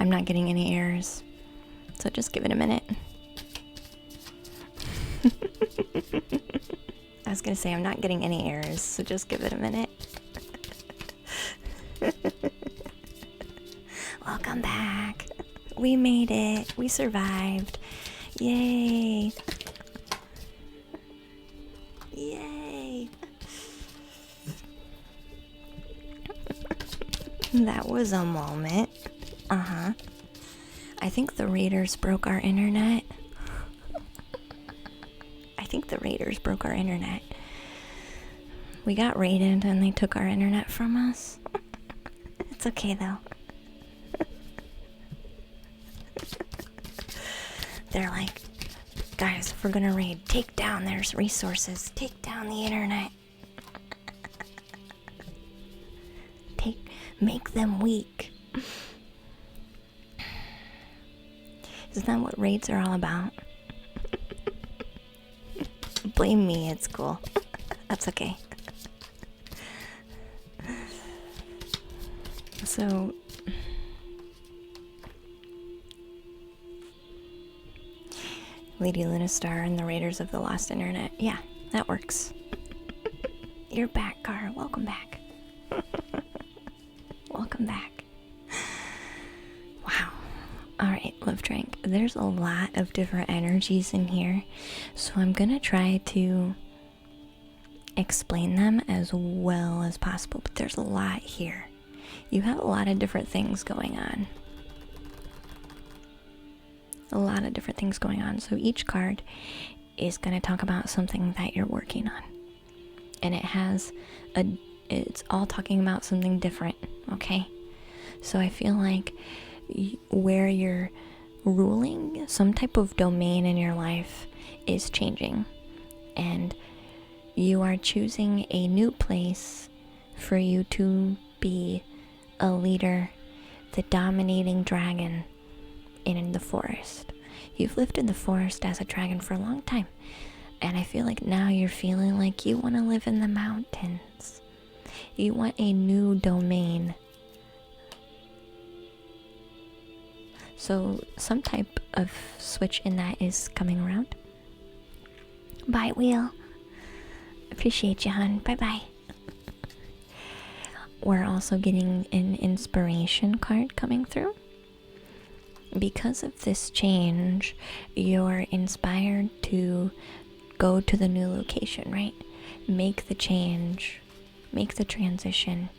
I'm not getting any errors, so just give it a minute. I was gonna say I'm not getting any errors, so just give it a minute. Welcome back. We made it. We survived. Yay. Yay. That was a moment. Uh-huh. I think the raiders broke our internet. We got raided and they took our internet from us. It's okay though. They're like, guys, if we're gonna raid, take down their resources. Take down the internet. Make them weak. Isn't that what raids are all about? Blame me, it's cool. That's okay. So, Lady Lunistar and the Raiders of the Lost Internet. Yeah, that works. You're back, Car. Welcome back. Welcome back. Wow. Alright, Love Drink. There's a lot of different energies in here, so I'm gonna try to explain them as well as possible, but there's a lot here. You have a lot of different things going on. So each card is gonna talk about something that you're working on. And it's all talking about something different, okay? So I feel like where you're ruling, some type of domain in your life is changing. And you are choosing a new place for you to be a leader, the dominating dragon in the forest. You've lived in the forest as a dragon for a long time. And I feel like now you're feeling like you want to live in the mountains. You want a new domain. So some type of switch in that is coming around. Bye, Wheel. Appreciate you, hon. Bye-bye. We're also getting an inspiration card coming through. Because of this change, you're inspired to go to the new location, right? Make the change, make the transition,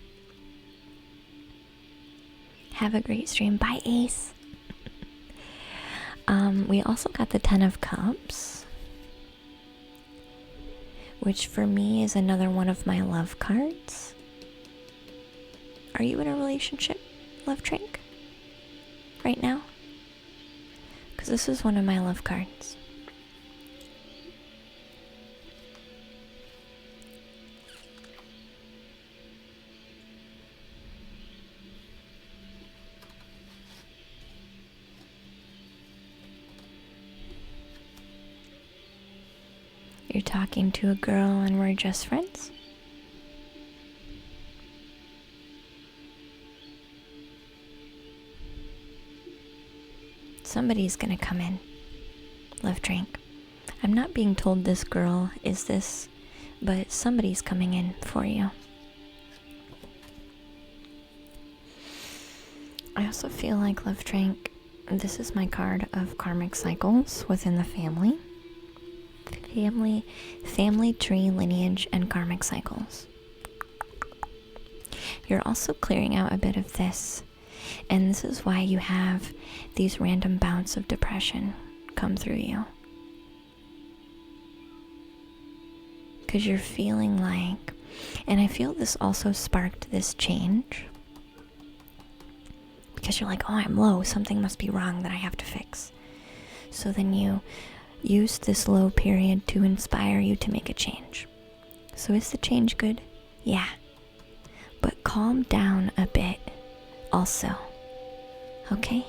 Have a great stream. Bye, Ace. We also got the 10 of Cups, which for me is another one of my love cards. Are you in a relationship, Love Trank, right now? Because this is one of my love cards. You're talking to a girl and we're just friends? Somebody's gonna come in, Love Drink. I'm not being told this girl is this, but somebody's coming in for you. I also feel like, Love Drink, this is my card of karmic cycles within the family. Family tree, lineage, and karmic cycles. You're also clearing out a bit of this, and this is why you have these random bouts of depression come through you. Because you're feeling like, and I feel this also sparked this change, because you're like, oh, I'm low, something must be wrong that I have to fix. So then you use this low period to inspire you to make a change. So is the change good? Yeah. But calm down a bit also. Okay?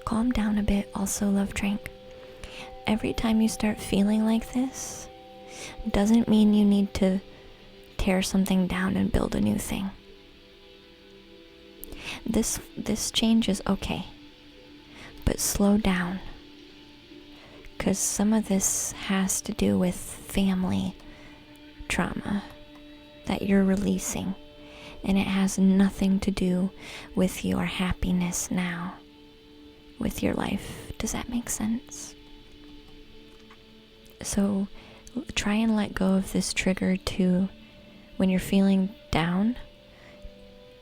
Calm down a bit also, Love Drink. Every time you start feeling like this, doesn't mean you need to tear something down and build a new thing. This change is okay. But slow down. Because some of this has to do with family trauma that you're releasing, and it has nothing to do with your happiness now with your life. Does that make sense? So try and let go of this trigger to, when you're feeling down,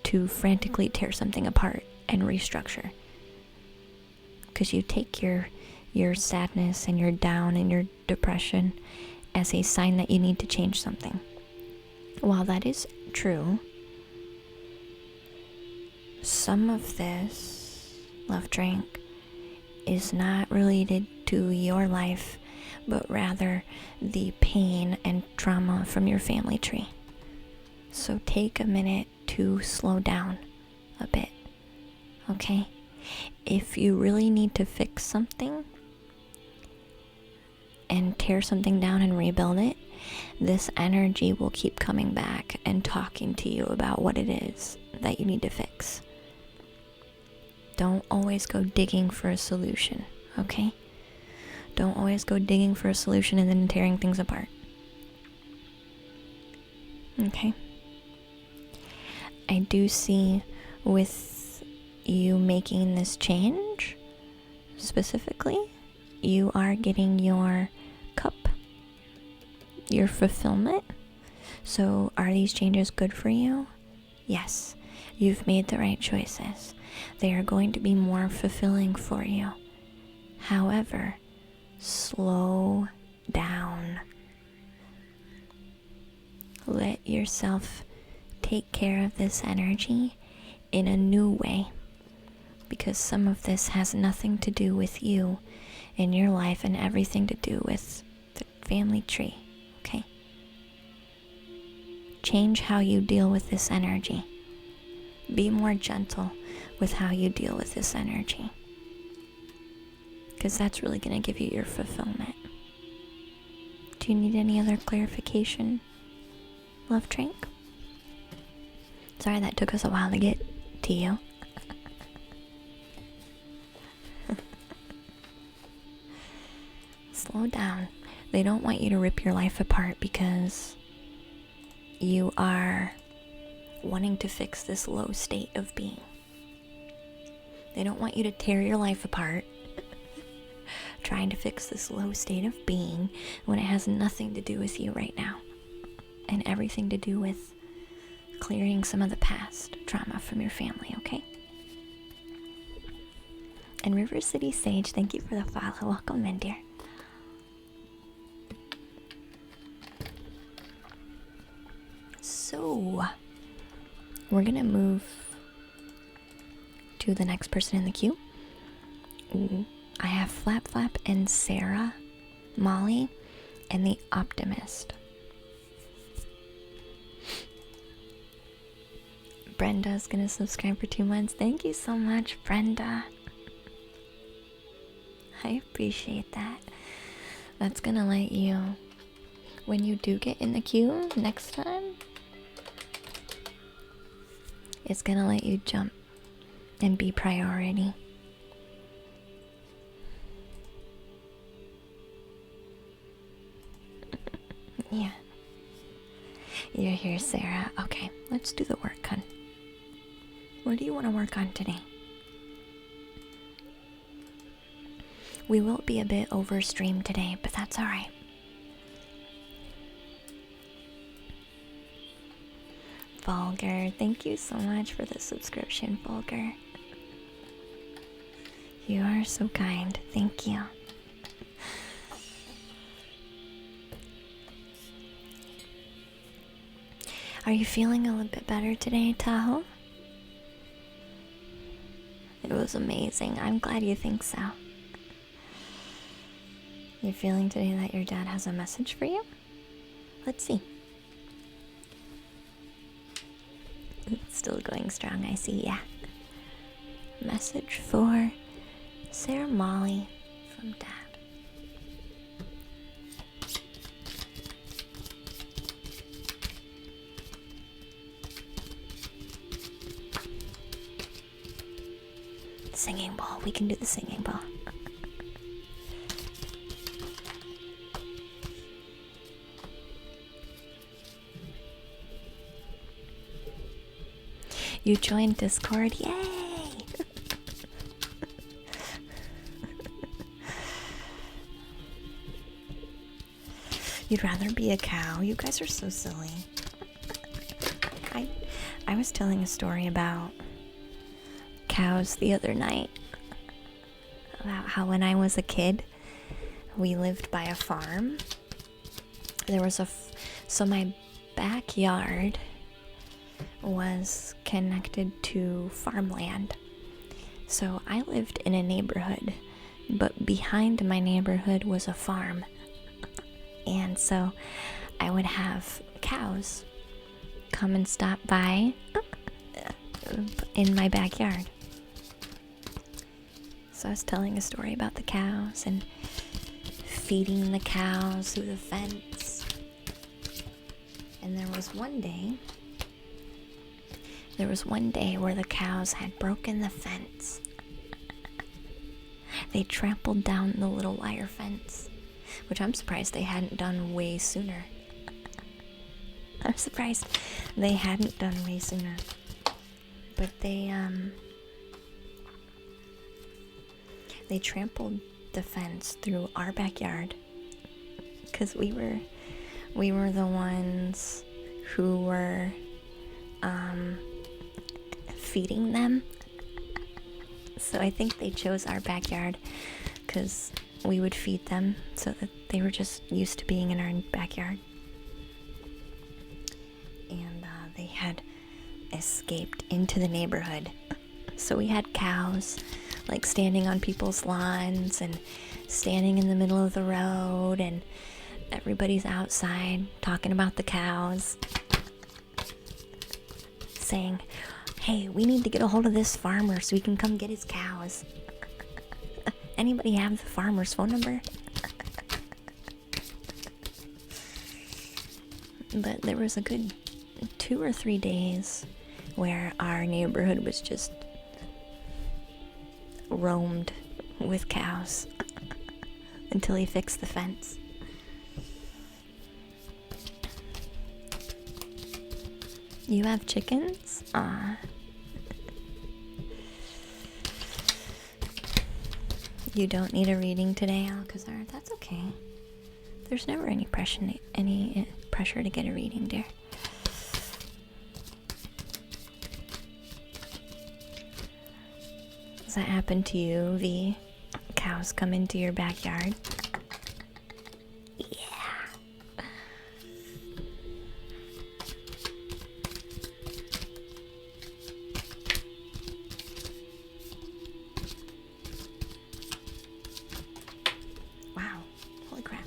to frantically tear something apart and restructure. Because you take your sadness and your down and your depression as a sign that you need to change something. While that is true, some of this, Love Drink, is not related to your life, but rather the pain and trauma from your family tree. So take a minute to slow down a bit, okay? If you really need to fix something and tear something down and rebuild it, this energy will keep coming back and talking to you about what it is that you need to fix. Don't always go digging for a solution, okay? Don't always go digging for a solution and then tearing things apart. Okay? I do see with you making this change, specifically, you are getting your cup, your fulfillment. So are these changes good for you? Yes, you've made the right choices. They are going to be more fulfilling for you. However, slow down. Let yourself take care of this energy in a new way, because some of this has nothing to do with you in your life and everything to do with the family tree, okay? Change how you deal with this energy. Be more gentle with how you deal with this energy, because that's really going to give you your fulfillment. Do you need any other clarification, Love Drink? Sorry that took us a while to get to you. Slow down. They don't want you to rip your life apart because you are wanting to fix this low state of being. They don't want you to tear your life apart trying to fix this low state of being when it has nothing to do with you right now and everything to do with clearing some of the past trauma from your family, okay? And River City Sage, thank you for the follow. Welcome in, dear. So, we're gonna move to the next person in the queue. Ooh, I have Flap Flap and Sarah, Molly, and the Optimist. Brenda's gonna subscribe for 2 months. Thank you so much, Brenda. I appreciate that. That's gonna let you, when you do get in the queue next time, it's gonna let you jump and be priority. Yeah. You're here, Sarah. Okay, let's do the work, hun. What do you want to work on today? We will be a bit overstreamed today, but that's alright. Vulgar, thank you so much for the subscription, Vulgar. You are so kind. Thank you. Are you feeling a little bit better today, Tahoe? It was amazing. I'm glad you think so. You're feeling today that your dad has a message for you? Let's see. It's still going strong, I see, yeah. Message for Sarah Molly from Dad. Singing bowl. We can do the singing bowl. You joined Discord. Yay! You'd rather be a cow. You guys are so silly. I was telling a story about cows the other night, about how when I was a kid we lived by a farm. There was so my backyard was connected to farmland. So I lived in a neighborhood, but behind my neighborhood was a farm. And so I would have cows come and stop by in my backyard. So I was telling a story about the cows and feeding the cows through the fence. And there was one day where the cows had broken the fence. They trampled down the little wire fence, which I'm surprised they hadn't done way sooner. I'm surprised they hadn't done way sooner. But they trampled the fence through our backyard, because we were the ones who were feeding them. So I think they chose our backyard because we would feed them, so that they were just used to being in our backyard. And they had escaped into the neighborhood. So we had cows like standing on people's lawns and standing in the middle of the road, and everybody's outside talking about the cows, saying, "Hey, we need to get a hold of this farmer so we can come get his cows. Anybody have the farmer's phone number?" But there was a good 2 or 3 days where our neighborhood was just roamed with cows until he fixed the fence. You have chickens? Aw. You don't need a reading today, Alcazar. That's okay. There's never any pressure to get a reading, dear. Does that happen to you, V? Cows come into your backyard? Yeah. Wow. Holy crap.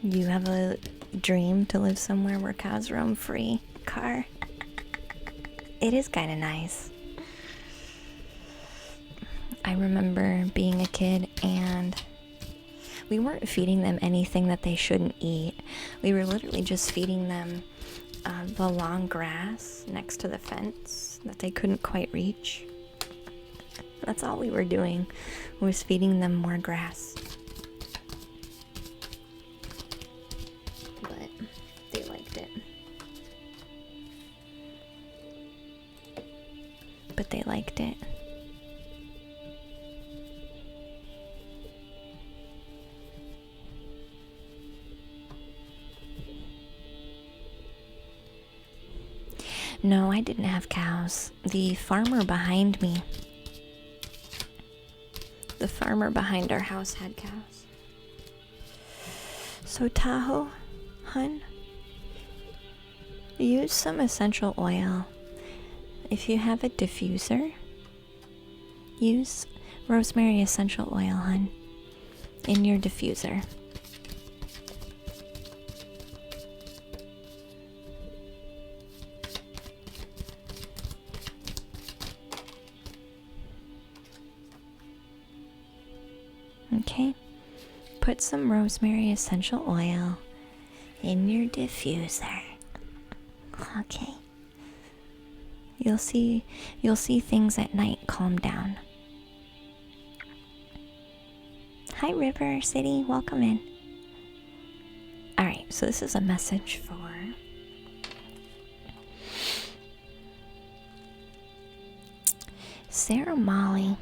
You have a dream to live somewhere where cows roam free, Car? It is kind of nice. I remember being a kid and we weren't feeding them anything that they shouldn't eat. We were literally just feeding them the long grass next to the fence that they couldn't quite reach. That's all we were doing, was feeding them more grass. But they liked it. But they liked it. No, I didn't have cows. The farmer behind me, the farmer behind our house had cows. So Tahoe, hun, use some essential oil. If you have a diffuser, use rosemary essential oil, hun, in your diffuser. Okay, put some rosemary essential oil in your diffuser. Okay. You'll see things at night calm down. Hi River City, welcome in. Alright, so this is a message for Sarah Molly.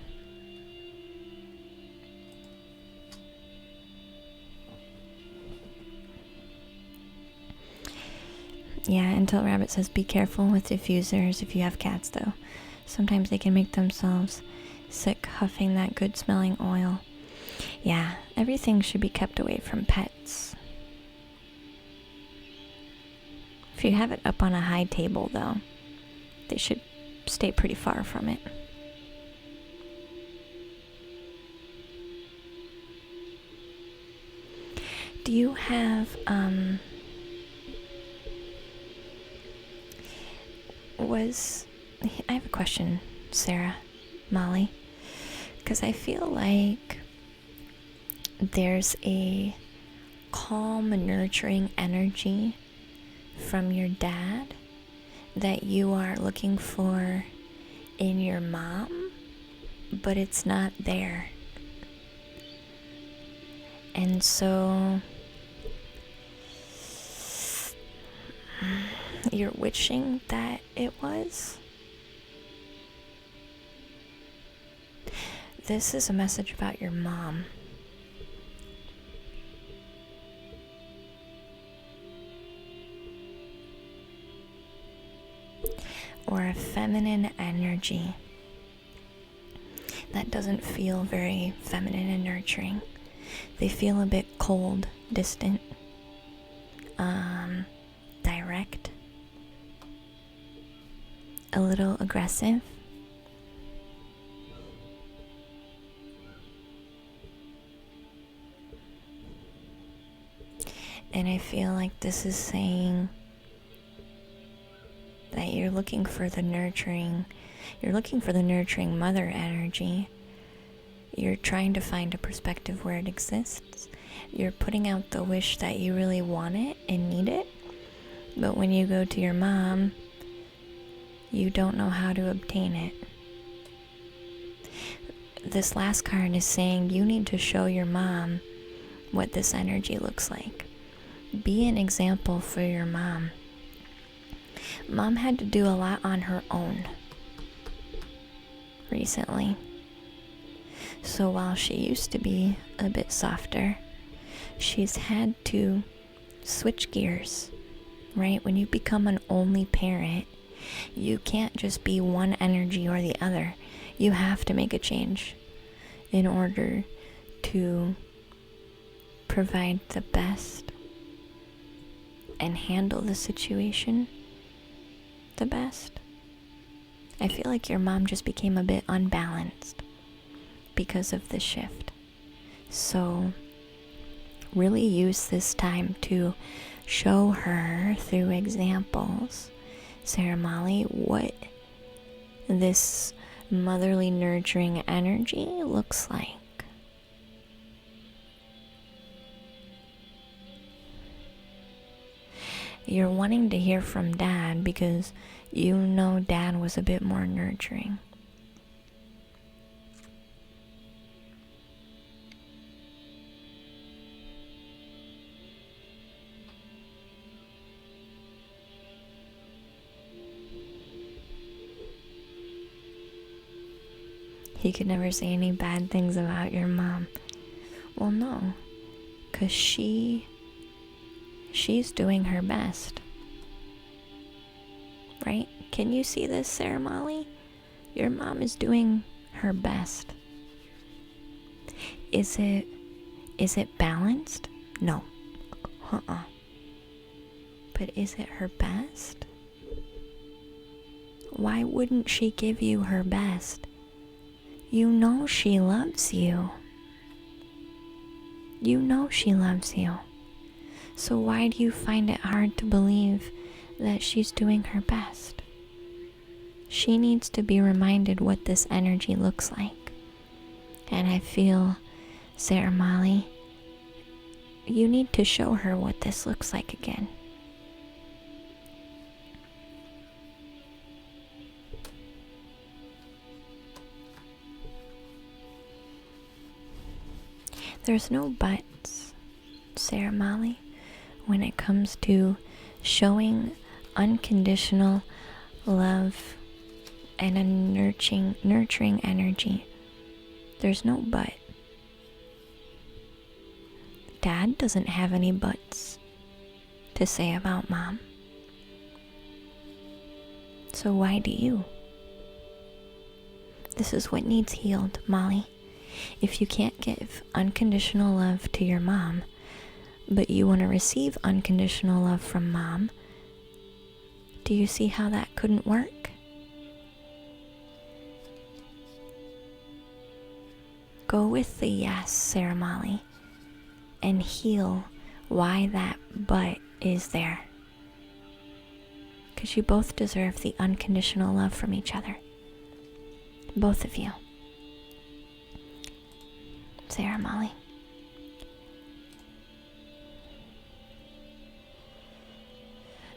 Yeah, Until Rabbit says be careful with diffusers if you have cats though. Sometimes they can make themselves sick huffing that good smelling oil. Yeah, everything should be kept away from pets. If you have it up on a high table though, they should stay pretty far from it. Do you have, I have a question, Sarah, Molly, because I feel like there's a calm, nurturing energy from your dad that you are looking for in your mom, but it's not there. And so you're wishing that it was. This is a message about your mom. Or a feminine energy that doesn't feel very feminine and nurturing. They feel a bit cold, distant, direct, a little aggressive. And I feel like this is saying that you're looking for the nurturing mother energy. You're trying to find a perspective where it exists. You're putting out the wish that you really want it and need it. But when you go to your mom, you don't know how to obtain it. This last card is saying you need to show your mom what this energy looks like. Be an example for your mom. Mom had to do a lot on her own recently. So while she used to be a bit softer, she's had to switch gears, right? When you become an only parent, you can't just be one energy or the other. You have to make a change in order to provide the best and handle the situation the best. I feel like your mom just became a bit unbalanced because of the shift. So really use this time to show her through examples, Sarah Molly, what this motherly nurturing energy looks like. You're wanting to hear from Dad because you know Dad was a bit more nurturing. He could never say any bad things about your mom. Well, no, because she's doing her best. Right? Can you see this, Sarah Molly? Your mom is doing her best. Is it balanced? No. But is it her best? Why wouldn't she give you her best? You know she loves you. You know she loves you. So why do you find it hard to believe that she's doing her best? She needs to be reminded what this energy looks like. And I feel, Sarah Molly, you need to show her what this looks like again. There's no buts, Sarah Molly, when it comes to showing unconditional love and a nurturing energy. There's no but. Dad doesn't have any buts to say about Mom. So why do you? This is what needs healed, Molly. If you can't give unconditional love to your mom, but you want to receive unconditional love from Mom, do you see how that couldn't work? Go with the yes, Sarah Molly, and heal why that but is there. Because you both deserve the unconditional love from each other. Both of you. Sarah Molly.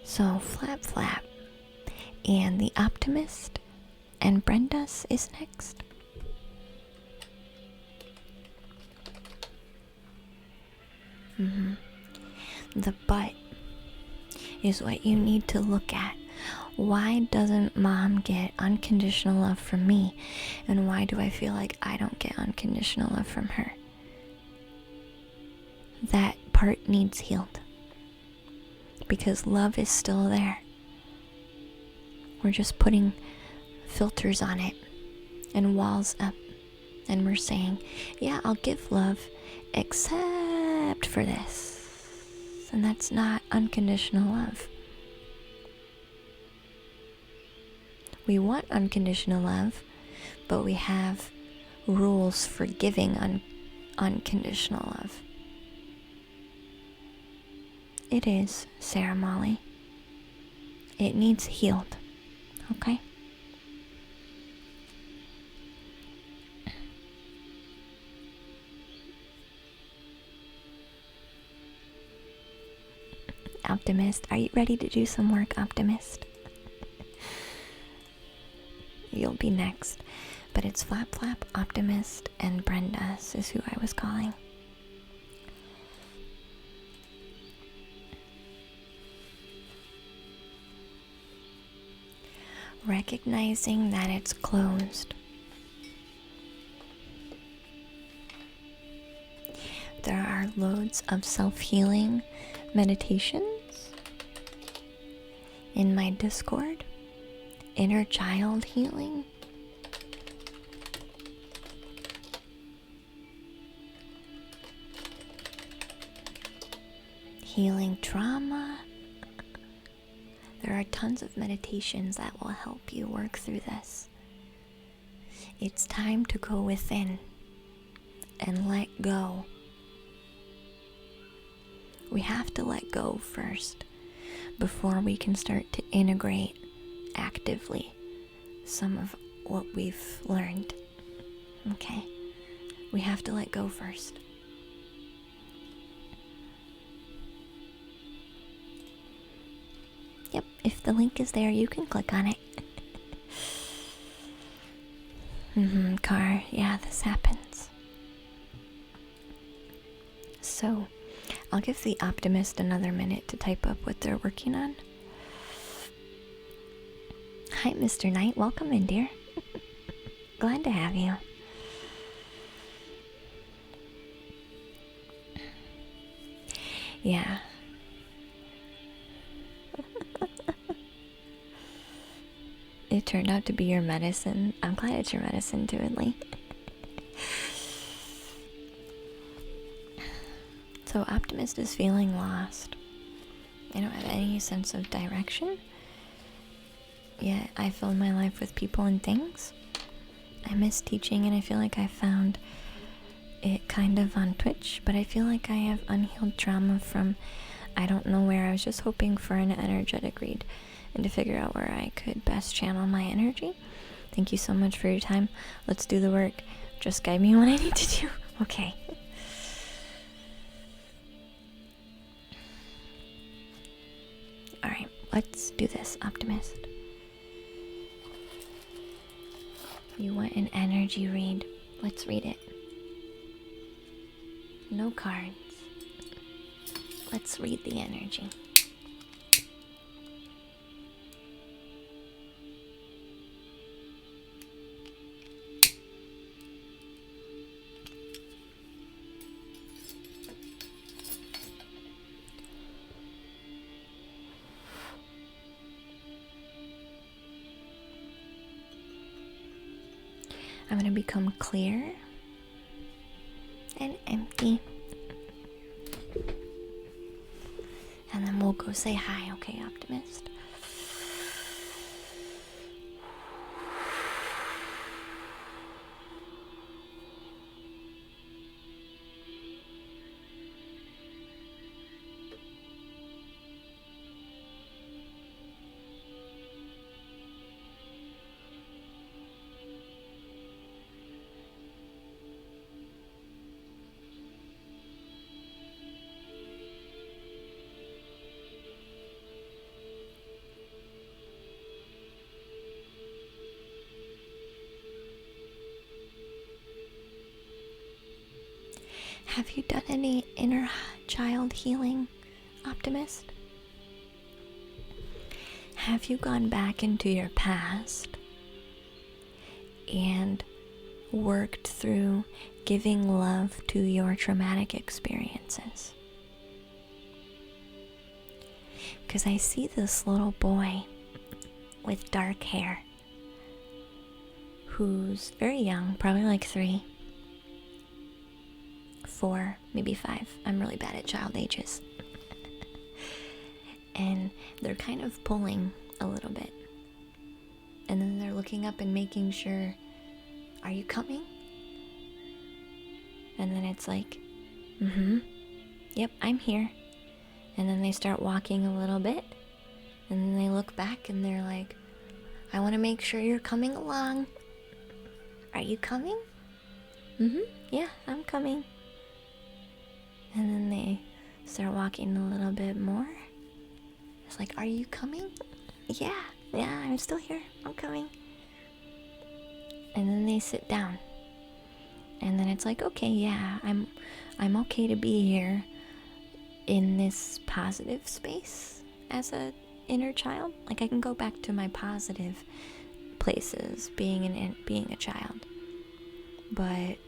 So Flap Flap and the Optimist and Brenda's is next. The but is what you need to look at. Why doesn't Mom get unconditional love from me? And why do I feel like I don't get unconditional love from her? That part needs healed. Because love is still there. We're just putting filters on it and walls up. And we're saying, yeah, I'll give love except for this. And that's not unconditional love. We want unconditional love, but we have rules for giving unconditional love. It is, Sarah Molly. It needs healed, okay? Optimist, are you ready to do some work, Optimist? You'll be next. But it's Flap Flap, Optimist, and Brenda's is who I was calling. Recognizing that it's closed. there are loads of self-healing meditations in my Discord. Inner child healing. Healing trauma. There are tons of meditations that will help you work through this. It's time to go within and let go. We have to let go first before we can start to integrate actively some of what we've learned. Okay? We have to let go first. Yep, if the link is there, you can click on it. Car, yeah, this happens. So, I'll give the optimist another minute to type up what they're working on. Hi, Mr. Knight. Welcome in, dear. Glad to have you. Yeah. It turned out to be your medicine. I'm glad it's your medicine too, Inley. So Optimist is feeling lost. I don't have any sense of direction. Yet I fill my life with people and things. I miss teaching, and I feel like I found it kind of on Twitch, but I feel like I have unhealed trauma from I don't know where. I was just hoping for an energetic read and to figure out where I could best channel my energy. Thank you so much for your time. Let's do the work. Just guide me what I need to do. Okay. Alright, let's do this, Optimist. You want an energy read. Let's read it. No cards. Let's read the energy. I'm going to become clear and empty. And then we'll go say hi, okay, Optimist? Have you done any inner child healing, Optimist? Have you gone back into your past and worked through giving love to your traumatic experiences? Because I see this little boy with dark hair who's very young, probably like 3, 4, maybe 5. I'm really bad at child ages. And they're kind of pulling a little bit. And then they're looking up and making sure, are you coming? And then it's like, yep, I'm here. And then they start walking a little bit. And then they look back and they're like, I want to make sure you're coming along. Are you coming? Yeah, I'm coming. And then they start walking a little bit more. It's like, are you coming? Yeah, I'm still here. I'm coming. And then they sit down. And then it's like, okay, yeah, I'm okay to be here in this positive space as a inner child. Like, I can go back to my positive places being a child. But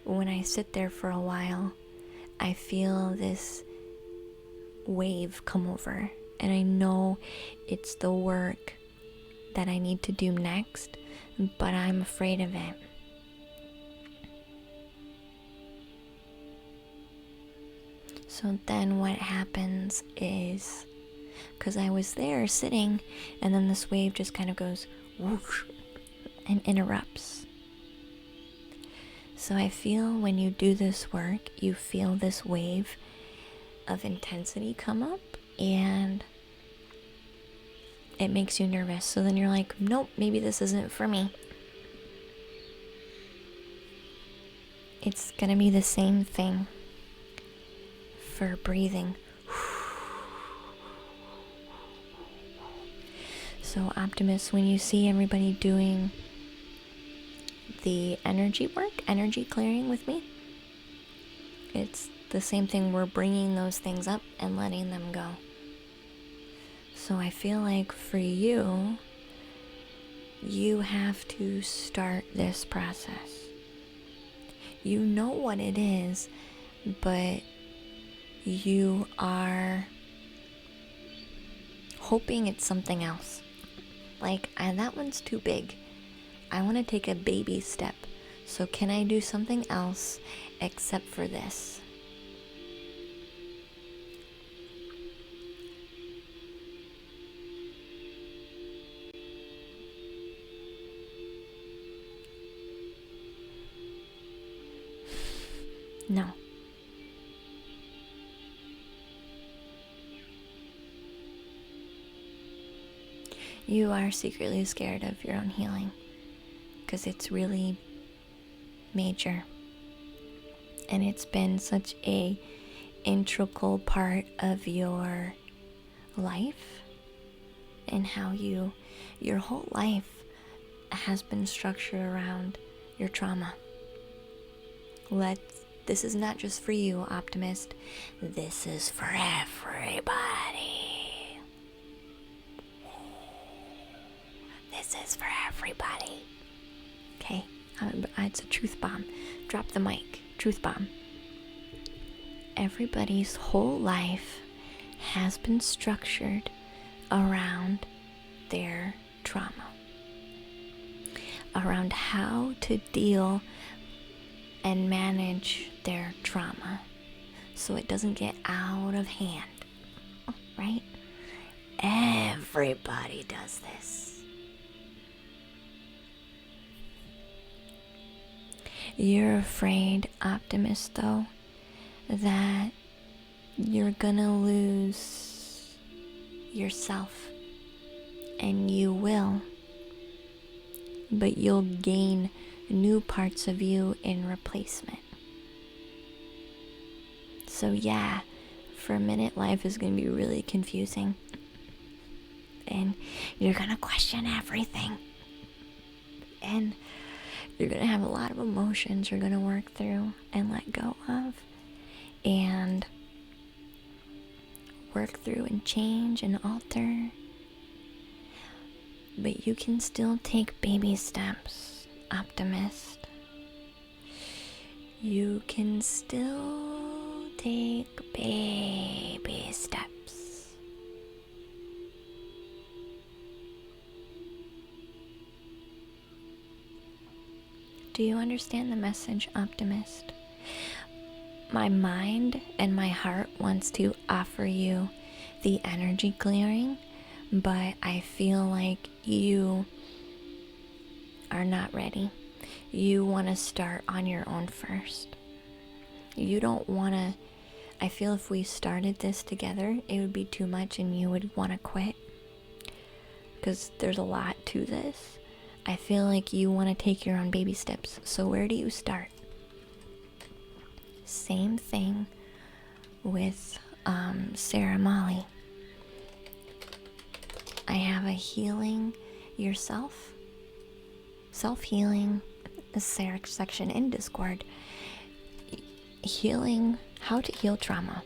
when I sit there for a while, I feel this wave come over, and I know it's the work that I need to do next, but I'm afraid of it. So then what happens is, because I was there sitting, and then this wave just kind of goes whoosh and interrupts. So I feel when you do this work, you feel this wave of intensity come up, and it makes you nervous. So then you're like, nope, maybe this isn't for me. It's gonna be the same thing for breathing. So Optimus, when you see everybody doing the energy work, energy clearing with me, it's the same thing. We're bringing those things up and letting them go. So I feel like for you, you have to start this process. You know what it is, but you are hoping it's something else. Like, that one's too big. I want to take a baby step. So can I do something else except for this? No. You are secretly scared of your own healing, because it's really major, and it's been such a integral part of your life, and how your whole life has been structured around your trauma. This is not just for you, Optimist. This is for everybody. This is for everybody. Okay, it's a truth bomb. Drop the mic. Truth bomb. Everybody's whole life has been structured around their trauma, around how to deal and manage their trauma so it doesn't get out of hand, right? Everybody does this. You're afraid, Optimist, though, that you're gonna lose yourself, and you will, but you'll gain new parts of you in replacement. So yeah, for a minute life is gonna be really confusing, and you're gonna question everything, and you're gonna have a lot of emotions you're gonna work through and let go of, and work through and change and alter. But you can still take baby steps, Optimist. You can still take baby steps. Do you understand the message, Optimist? My mind and my heart wants to offer you the energy clearing, but I feel like you are not ready. You want to start on your own first. You don't want to... I feel if we started this together, it would be too much and you would want to quit, because there's a lot to this. I feel like you want to take your own baby steps. So where do you start? Same thing with Sarah Molly. I have a healing yourself, self-healing section in Discord. Healing, how to heal trauma.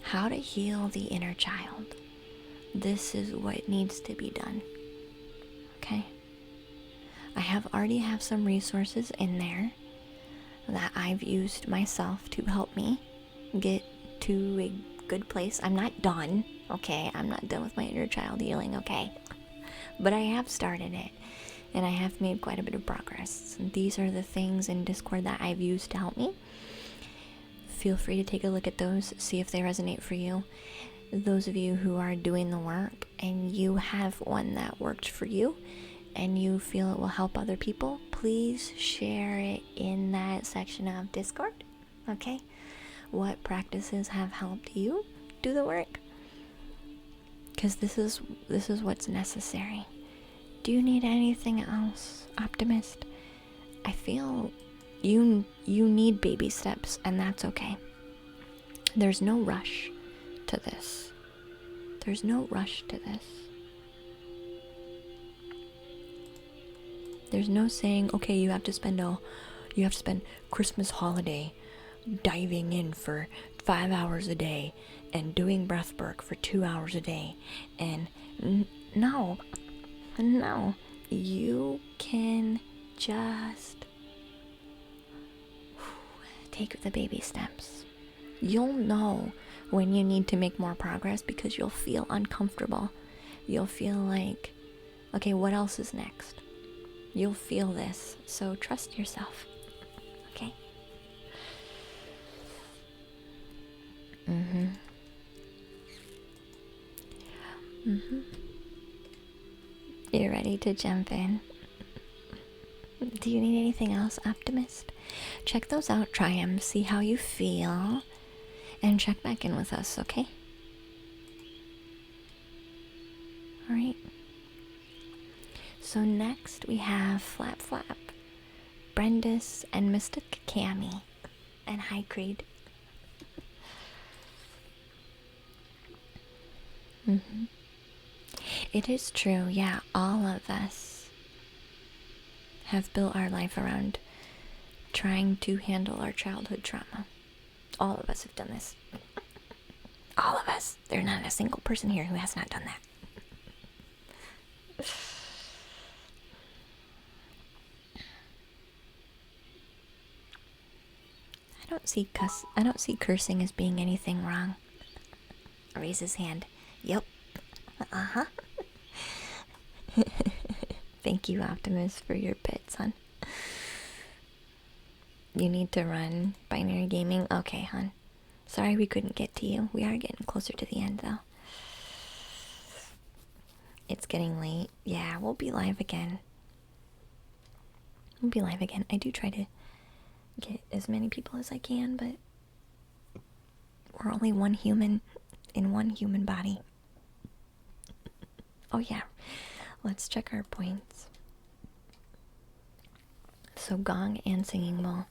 How to heal the inner child. This is what needs to be done. Okay? I already have some resources in there that I've used myself to help me get to a good place. I'm not done, okay? I'm not done with my inner child healing, okay? But I have started it, and I have made quite a bit of progress. And these are the things in Discord that I've used to help me. Feel free to take a look at those, see if they resonate for you. Those of you who are doing the work and you have one that worked for you and you feel it will help other people, please share it in that section of Discord, okay? What practices have helped you do the work? Because this is what's necessary. Do you need anything else, Optimist? I feel you need baby steps, and that's okay. There's no rush to this. There's no rush to this. There's no saying, okay, you have to spend Christmas holiday diving in for 5 hours a day and doing breath work for 2 hours a day. And no, you can just take the baby steps. You'll know when you need to make more progress because you'll feel uncomfortable. You'll feel like, okay, what else is next? You'll feel this, so trust yourself, okay? You're ready to jump in. Do you need anything else, Optimist? Check those out, try them, see how you feel, and check back in with us, okay? Alright. So next we have Flap Flap, Brendis, and Mystic Cammy, and High Creed. It is true, yeah, all of us have built our life around trying to handle our childhood trauma. All of us have done this. All of us. There's not a single person here who has not done that. I don't see cursing as being anything wrong. Raise his hand. Yep. Uh-huh. Thank you, Optimus, for your bits, hon. You need to run binary gaming? Okay, hon. Sorry we couldn't get to you. We are getting closer to the end, though. It's getting late. Yeah, we'll be live again. I do try to get as many people as I can, but we're only one human in one human body. Oh yeah, let's check our points. So gong and singing bowl.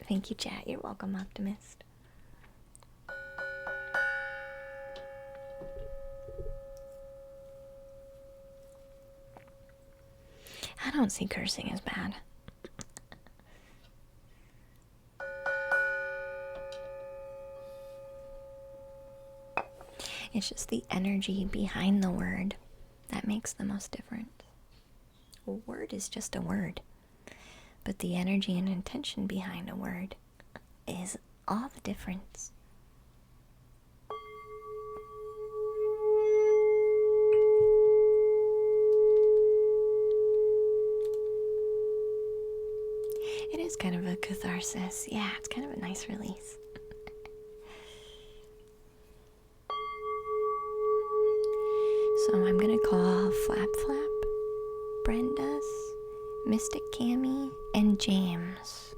Thank you, chat. You're welcome, Optimist. I don't see cursing as bad. It's just the energy behind the word that makes the most difference. A word is just a word, but the energy and intention behind a word is all the difference. It is kind of a catharsis. Yeah, it's kind of a nice release. So I'm gonna call Flap Flap, Brenda's, Mystic Cammy, and James.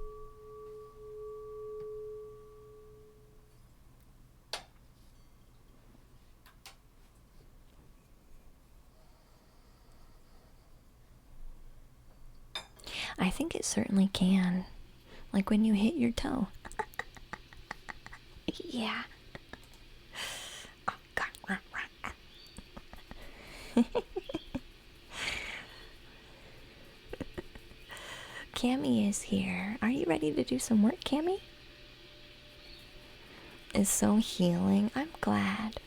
I think it certainly can. Like when you hit your toe. Yeah. Oh, God. Cammy is here. Are you ready to do some work, Cammy? It's so healing. I'm glad.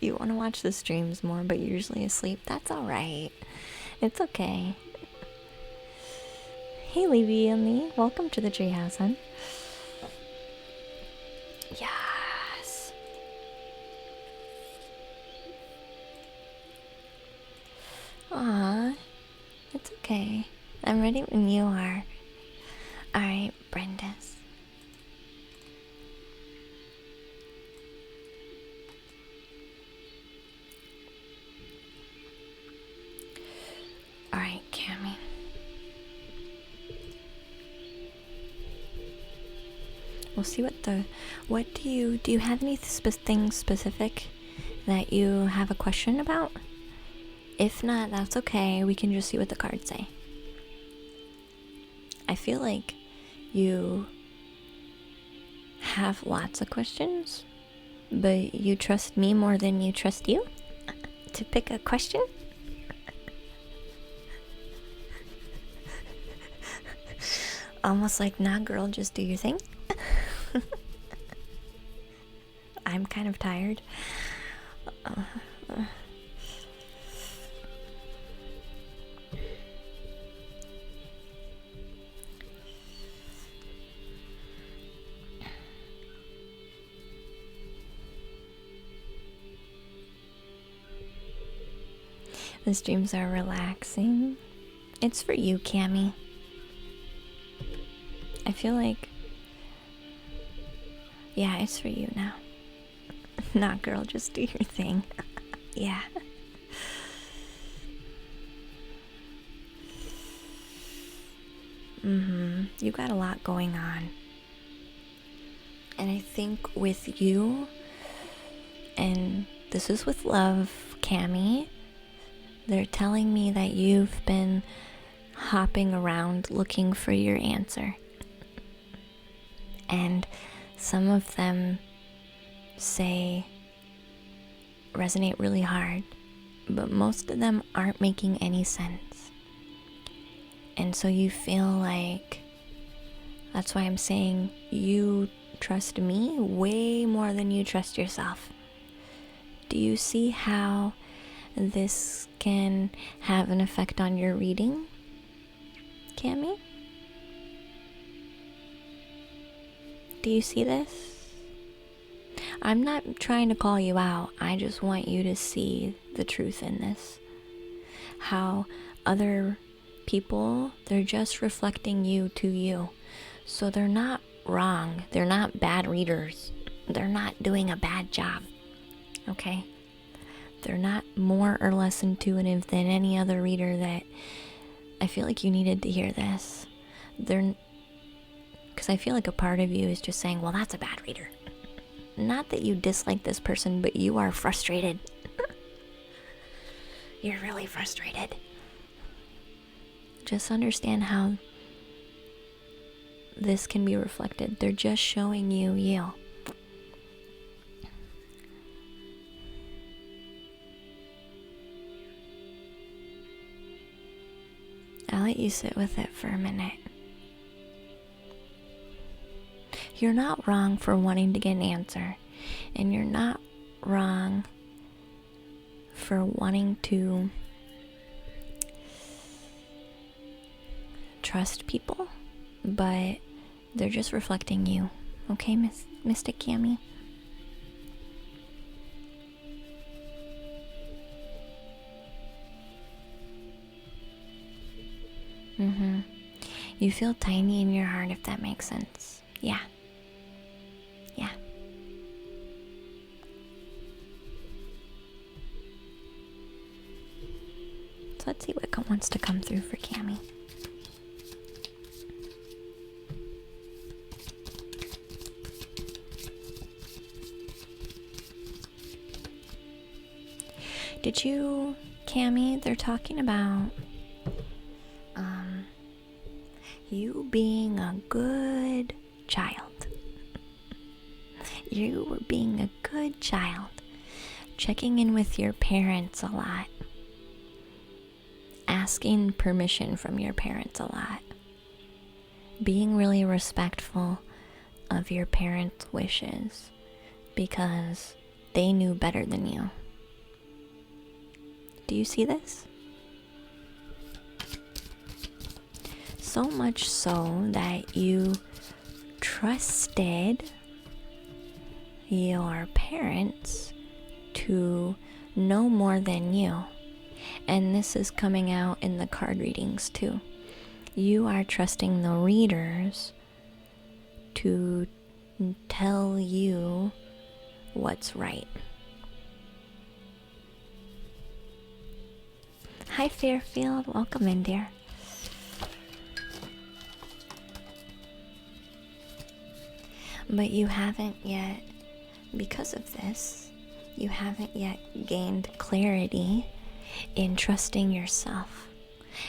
You want to watch the streams more, but you're usually asleep. That's alright. It's okay. Hey, Levy and me. Welcome to the treehouse, hun. Yes. Aw. It's okay. I'm ready when you are. Alright, Brenda's. Alright, Cammy. We'll see what do you have anything specific that you have a question about? If not, that's okay. We can just see what the cards say. I feel like you have lots of questions, but you trust me more than you trust you to pick a question. Almost like, nah, girl, just do your thing. I'm kind of tired. The streams are relaxing. It's for you, Cammy. I feel like... yeah, it's for you now. Nah, girl, just do your thing. Yeah. You got a lot going on. And I think with you, and this is with love, Cammy, they're telling me that you've been hopping around looking for your answer. And some of them resonate really hard, but most of them aren't making any sense. And so you feel like, that's why I'm saying you trust me way more than you trust yourself. Do you see how this can have an effect on your reading, Cammy? Do you see this? I'm not trying to call you out. I just want you to see the truth in this. How other people, they're just reflecting you to you. So they're not wrong. They're not bad readers. They're not doing a bad job. Okay? They're not more or less intuitive than any other reader that I feel like you needed to hear this. Because I feel like a part of you is just saying, well, that's a bad reader. Not that you dislike this person, but you are frustrated. You're really frustrated. Just understand how this can be reflected. They're just showing you you. I'll let you sit with it for a minute. You're not wrong for wanting to get an answer, and you're not wrong for wanting to trust people, but they're just reflecting you. Okay, Mystic Cammy? You feel tiny in your heart, if that makes sense. Yeah. Yeah. So let's see what wants to come through for Cammy. Did you, Cammy, they're talking about you being a good child. You were being a good child. Checking in with your parents a lot. Asking permission from your parents a lot. Being really respectful of your parents' wishes because they knew better than you. Do you see this? So much so that you trusted your parents to know more than you. And this is coming out in the card readings too. You are trusting the readers to tell you what's right. Hi Fairfield, welcome in, dear. But you haven't yet, because of this, you haven't yet gained clarity in trusting yourself,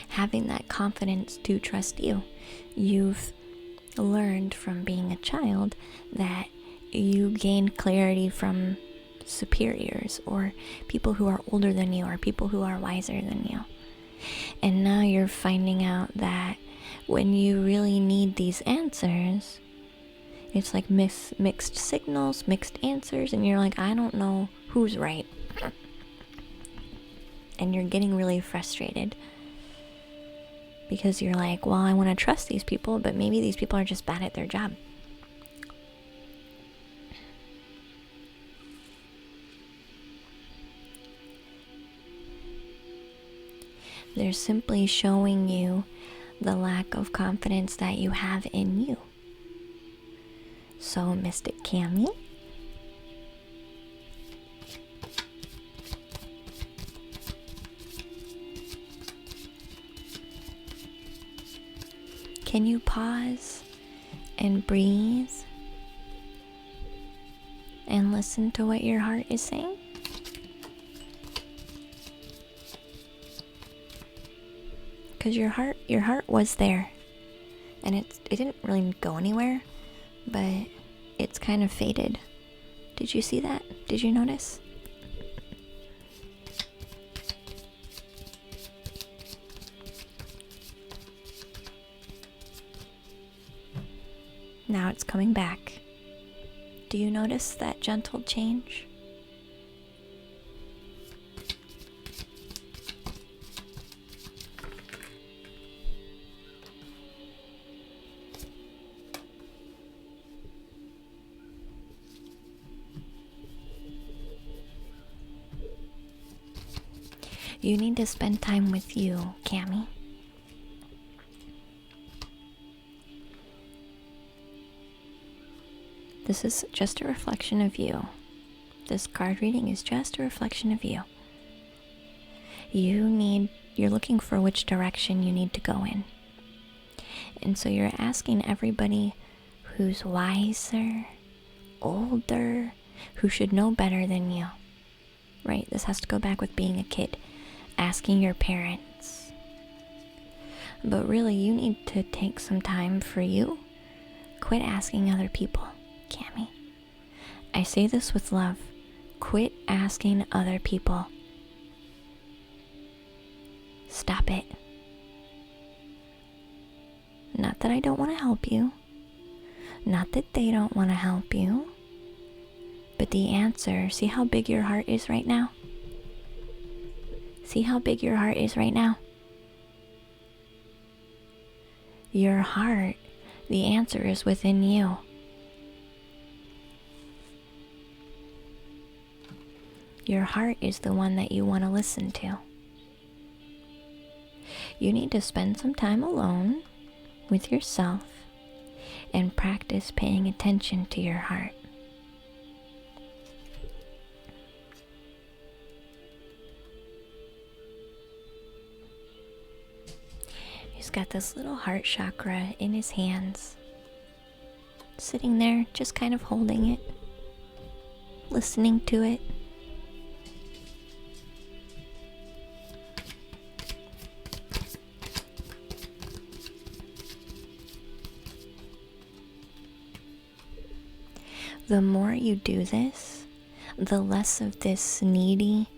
having that confidence to trust you. You've learned from being a child that you gain clarity from superiors or people who are older than you or people who are wiser than you. And now you're finding out that when you really need these answers, it's like mixed signals, mixed answers, and you're like, I don't know who's right. And you're getting really frustrated because you're like, well, I want to trust these people, but maybe these people are just bad at their job. They're simply showing you the lack of confidence that you have in you. So, Mystic Cammy, can you pause and breathe and listen to what your heart is saying? Because your heart was there, and it didn't really go anywhere, but it's kind of faded. Did you see that? Did you notice? Now it's coming back. Do you notice that gentle change? You need to spend time with you, Cammy. This is just a reflection of you. This card reading is just a reflection of you. You're looking for which direction you need to go in. And so you're asking everybody who's wiser, older, who should know better than you. Right? This has to go back with being a kid. Asking your parents. But really, you need to take some time for you. Quit asking other people, Cammy. I say this with love. Quit asking other people. Stop it. Not that I don't want to help you. Not that they don't want to help you. But the answer, see how big your heart is right now? See how big your heart is right now? Your heart, the answer is within you. Your heart is the one that you want to listen to. You need to spend some time alone with yourself and practice paying attention to your heart. He's got this little heart chakra in his hands, sitting there, just kind of holding it, listening to it. The more you do this, the less of this needy,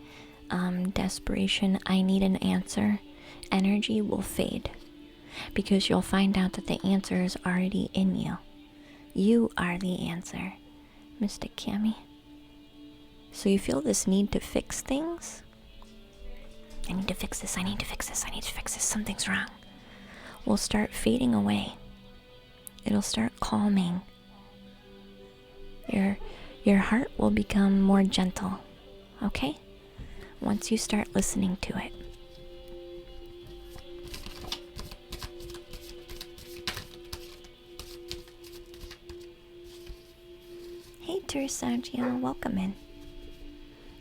desperation, I need an answer, energy will fade. Because you'll find out that the answer is already in you. You are the answer, Mystic Cammy. So you feel this need to fix things? I need to fix this, I need to fix this, I need to fix this, something's wrong, will start fading away. It'll start calming. Your heart will become more gentle, okay? Once you start listening to it. Hey Tersagio, welcome in.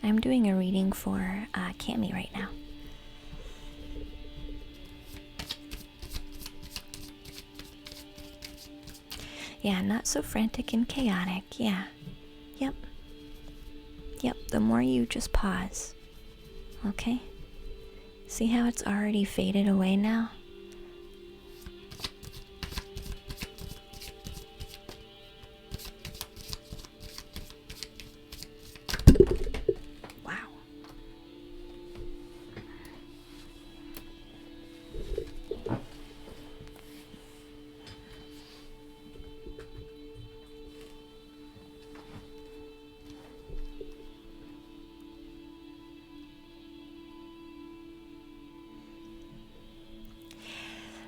I'm doing a reading for Cami right now. Yeah, not so frantic and chaotic, yeah. Yep. Yep, the more you just pause. Okay? See how it's already faded away now? Wow.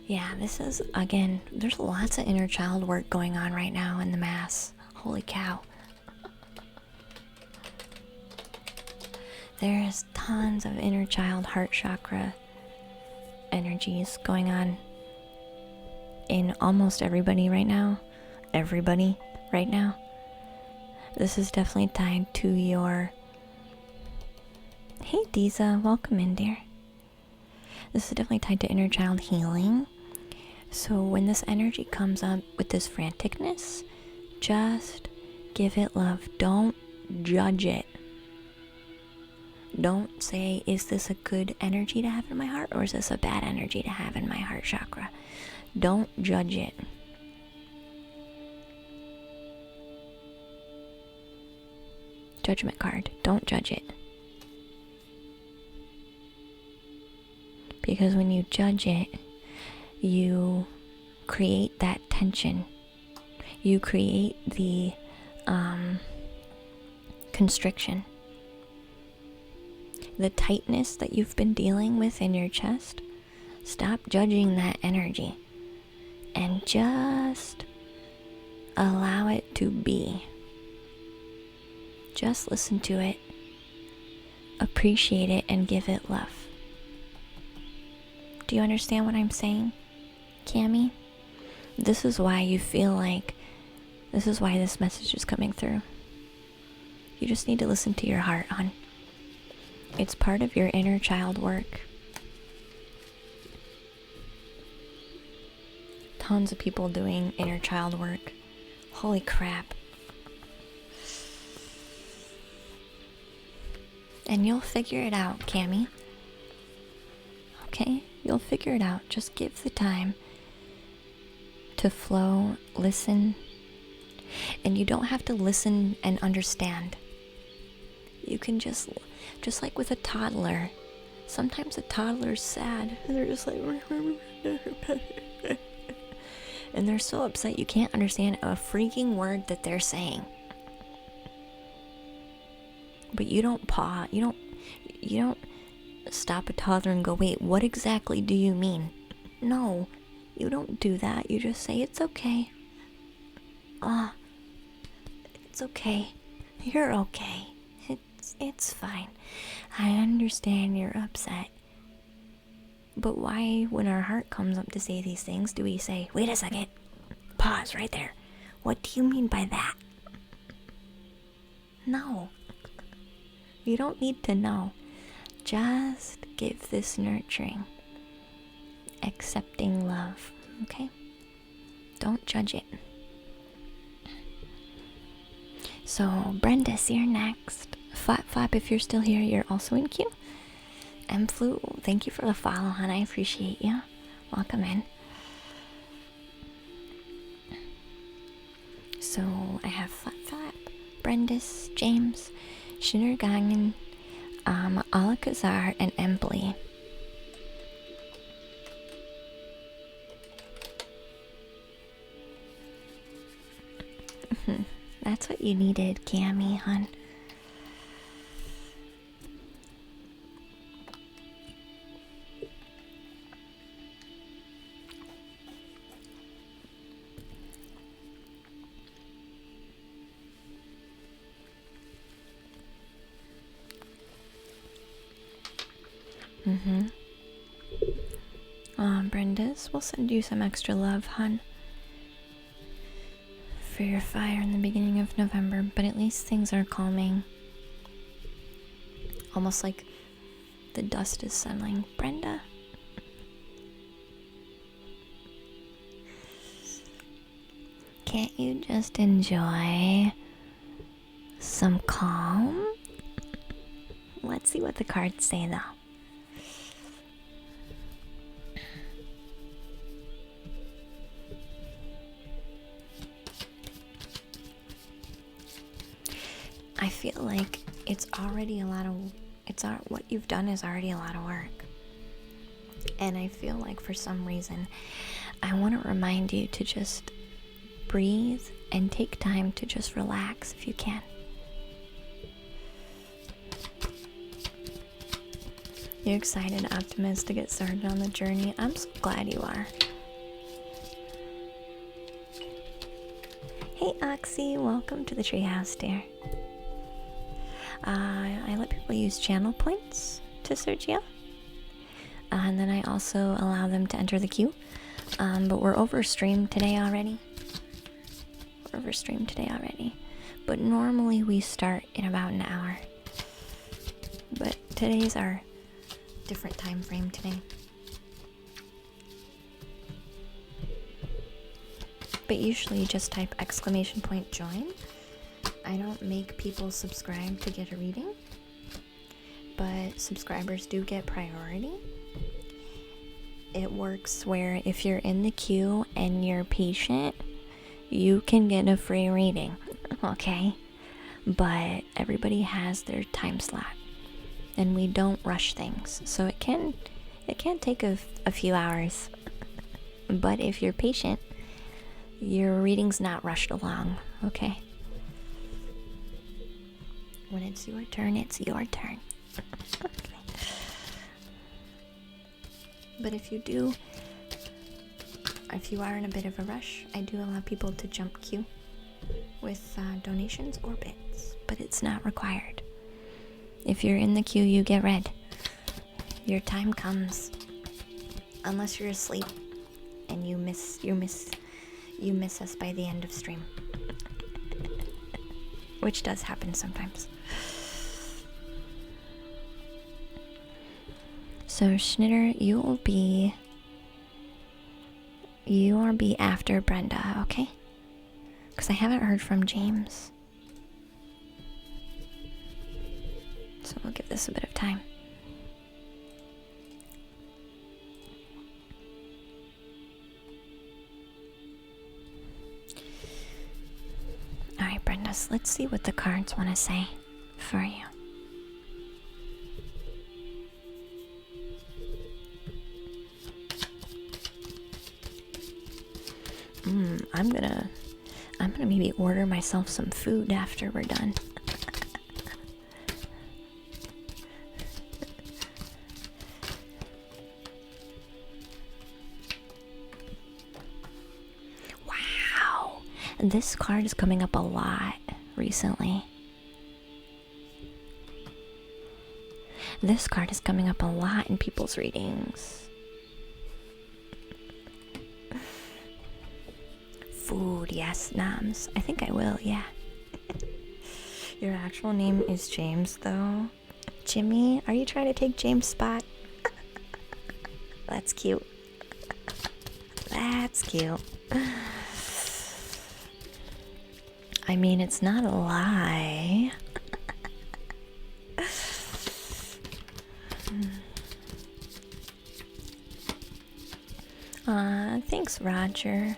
Yeah, this is, again, there's lots of inner child work going on right now in the Mass. Holy cow. There's tons of inner child heart chakra energies going on in almost everybody right now. Everybody right now. This is definitely tied to your... Hey Diza, welcome in, dear. This is definitely tied to inner child healing. So when this energy comes up with this franticness, just give it love. Don't judge it. Don't say, is this a good energy to have in my heart, or is this a bad energy to have in my heart chakra? Don't judge it. Judgment card. Don't judge it. Because when you judge it, you create that tension. You create the constriction. The tightness that you've been dealing with in your chest. Stop judging that energy. And just allow it to be. Just listen to it. Appreciate it and give it love. Do you understand what I'm saying, Cami? This is why you feel like, this is why this message is coming through. You just need to listen to your heart, hon. It's part of your inner child work. Tons of people doing inner child work. Holy crap. And you'll figure it out, Cami. Okay? You'll figure it out. Just give the time to flow, listen. And you don't have to listen and understand. You can just like with a toddler. Sometimes a toddler's sad. And they're just like... and they're so upset you can't understand a freaking word that they're saying. But you don't pause. You don't stop a toddler and go, wait, what exactly do you mean? No, you don't do that. You just say, it's okay. It's okay. You're okay. It's fine. I understand you're upset. But why, when our heart comes up to say these things, do we say, wait a second, pause right there. What do you mean by that? No. You don't need to know. Just give this nurturing, accepting love, okay? Don't judge it. So, Brenda's here next. Flap, if you're still here, you're also in queue. Mflu, thank you for the follow, hon. I appreciate you. Welcome in. So, I have Flap, Brenda's, James, Shinnergangen, Alakazar, and Embly. That's what you needed, Cami, hun. Mm-hmm. Brenda's, we'll send you some extra love, hun, for your fire in the beginning of November, but at least things are calming. Almost like the dust is settling. Brenda? Can't you just enjoy some calm? Let's see what the cards say, though. I feel like it's already a lot of... what you've done is already a lot of work. And I feel like for some reason, I want to remind you to just breathe and take time to just relax if you can. You're excited, optimist, to get started on the journey. I'm so glad you are. Hey, Oxy, welcome to the treehouse, dear. I let people use channel points to search you. And then I also allow them to enter the queue. But we're overstreamed today already. But normally we start in about an hour. But today's our different time frame today. But usually you just type !join. I don't make people subscribe to get a reading, but subscribers do get priority. It works where if you're in the queue and you're patient, you can get a free reading, okay? But everybody has their time slot, and we don't rush things, so it can take a few hours. But if you're patient, your reading's not rushed along, okay? When it's your turn, it's your turn. Okay. But if you are in a bit of a rush, I do allow people to jump queue with donations or bits, but it's not required. If you're in the queue, you get read. Your time comes, unless you're asleep and you miss us by the end of stream, which does happen sometimes. So Schnitter, you will be after Brenda, okay? Because I haven't heard from James. So we'll give this a bit of time. Alright, Brenda, let's see what the cards want to say for you. I'm gonna maybe order myself some food after we're done. Wow, this card is coming up a lot recently. This card is coming up a lot in people's readings. Food, yes, Nams. I think I will, yeah. Your actual name is James, though. Jimmy, are you trying to take James' spot? That's cute. That's cute. I mean, it's not a lie. Thanks, Roger.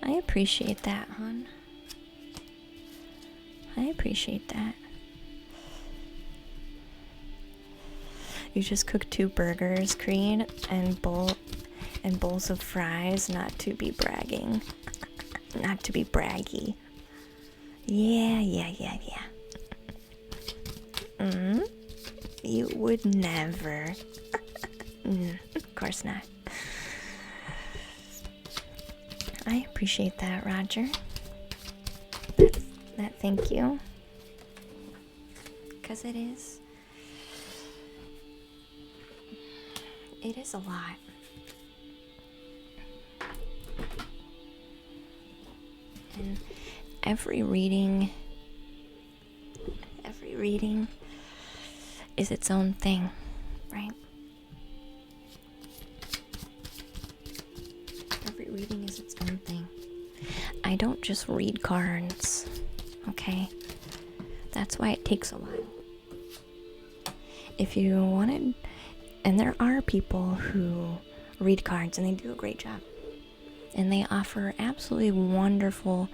I appreciate that, hon. I appreciate that. You just cooked 2 burgers, Crean, and bowls of fries, not to be bragging. Not to be braggy. Yeah. You would never. Of course not. I appreciate that, Roger. That thank you. 'Cause it is. It is a lot. And every reading is its own thing, right? Every reading is its own thing. I don't just read cards, okay? That's why it takes a while. If you wanted, and there are people who read cards and they do a great job. And they offer absolutely wonderful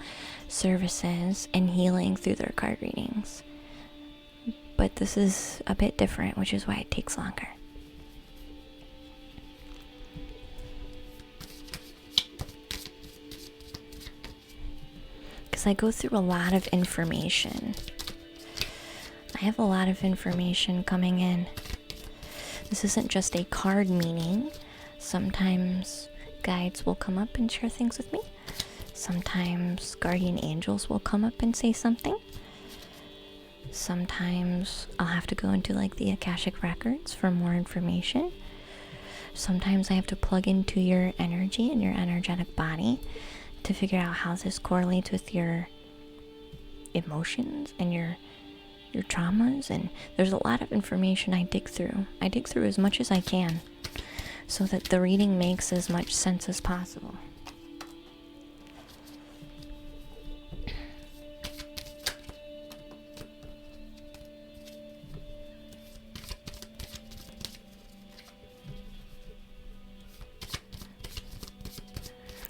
services and healing through their card readings. But this is a bit different, which is why it takes longer. Because I go through a lot of information. I have a lot of information coming in. This isn't just a card meaning. Sometimes guides will come up and share things with me. Sometimes guardian angels will come up and say something. Sometimes I'll have to go into like the Akashic records for more information. Sometimes I have to plug into your energy and your energetic body to figure out how this correlates with your emotions and your traumas. And there's a lot of information I dig through. I dig through as much as I can so that the reading makes as much sense as possible.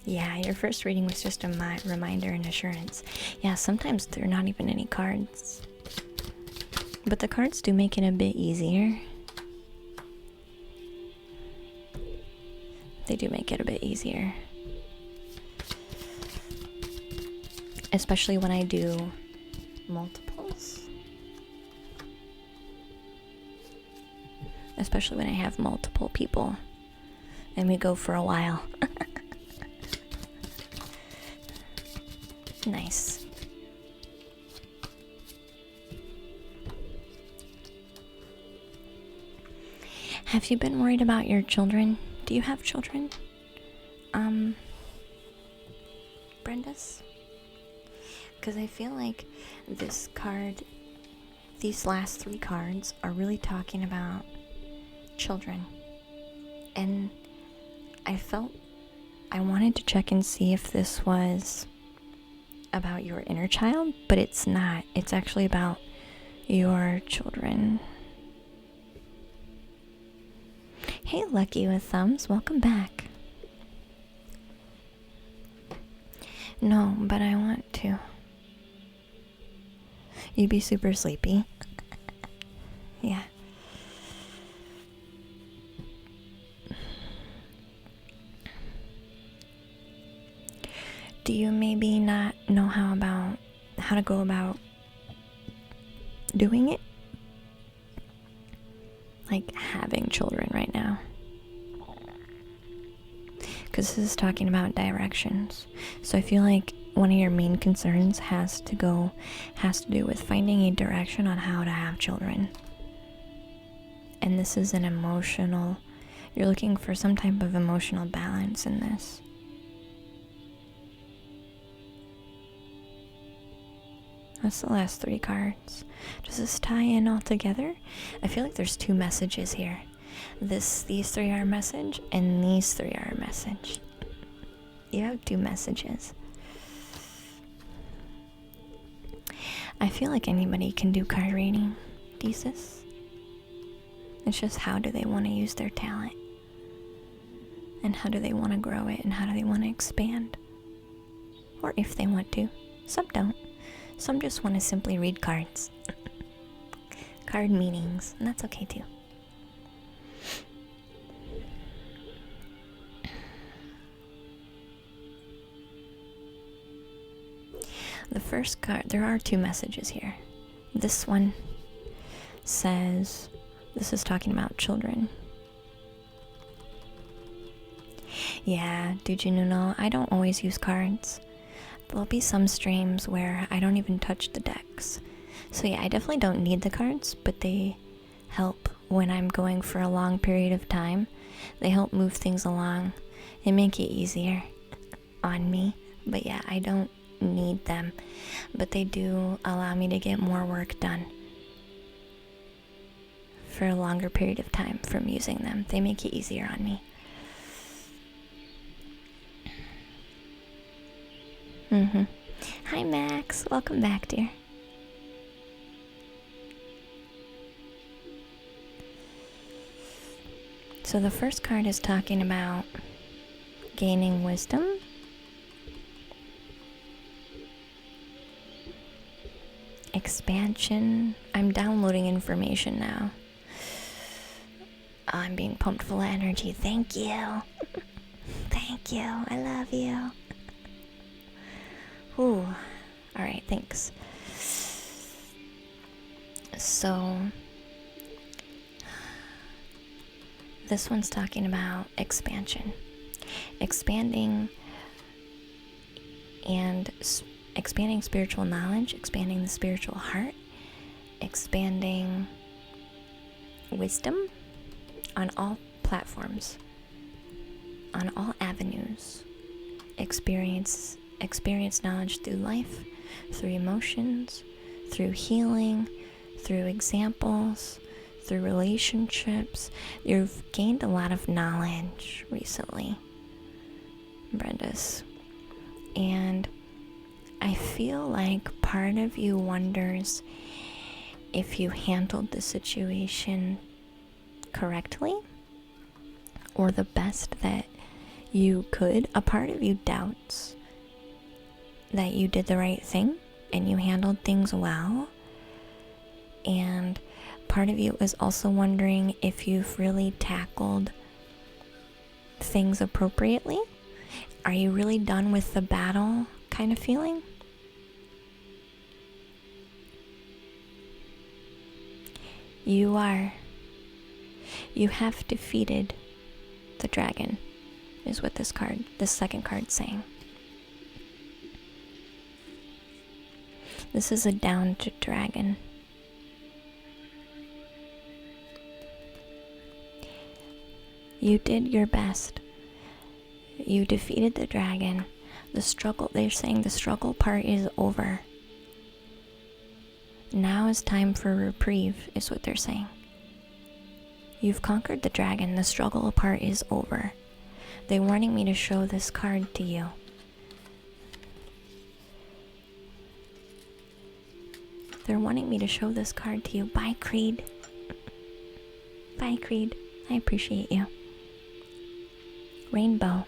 Yeah, your first reading was just a reminder and assurance. Yeah, sometimes there are not even any cards. But the cards do make it a bit easier. They do make it a bit easier. Especially when I do multiples. Especially when I have multiple people and we go for a while. Nice. Have you been worried about your children? Do you have children? Brenda's? Because I feel like this card, these last 3 cards are really talking about children. And I wanted to check and see if this was about your inner child, but it's not. It's actually about your children. Hey, Lucky with Thumbs, welcome back. No, but I want to. You'd be super sleepy. Yeah. Do you maybe not know how to go about doing it? Like having children right now. Because this is talking about directions. So I feel like one of your main concerns has to do with finding a direction on how to have children. And this is you're looking for some type of emotional balance in this. That's the last 3 cards. Does this tie in all together? I feel like there's 2 messages here. These 3 are a message, and these 3 are a message. You have 2 messages. I feel like anybody can do card reading, thesis. It's just how do they want to use their talent? And how do they want to grow it? And how do they want to expand? Or if they want to. Some don't. Some just want to simply read cards. Card meanings, and that's okay too. The first card, there are 2 messages here. This one says, this is talking about children. Yeah, did you know, I don't always use cards. There'll be some streams where I don't even touch the decks. So yeah, I definitely don't need the cards, but they help when I'm going for a long period of time. They help move things along and make it easier on me. But yeah, I don't need them, but they do allow me to get more work done for a longer period of time from using them. They make it easier on me. Hi Max, welcome back, dear. So the first card is talking about gaining wisdom. Expansion. I'm downloading information now. I'm being pumped full of energy. Thank you. Thank you. I love you. Ooh. Alright, thanks. So, this one's talking about expansion. Expanding and expanding spiritual knowledge, expanding the spiritual heart, expanding wisdom on all platforms, on all avenues. Experience knowledge through life, through emotions, through healing, through examples, through relationships. You've gained a lot of knowledge recently, Brenda's. And I feel like part of you wonders if you handled the situation correctly or the best that you could. A part of you doubts that you did the right thing and you handled things well. And part of you is also wondering if you've really tackled things appropriately. Are you really done with the battle kind of feeling? You are. You have defeated the dragon, is what this second card's saying. This is a downed dragon. You did your best. You defeated the dragon. They're saying the struggle part is over. Now is time for reprieve, is what they're saying. You've conquered the dragon. The struggle part is over. They're wanting me to show this card to you. They're wanting me to show this card to you. Bye, Creed. Bye, Creed. I appreciate you. Rainbow.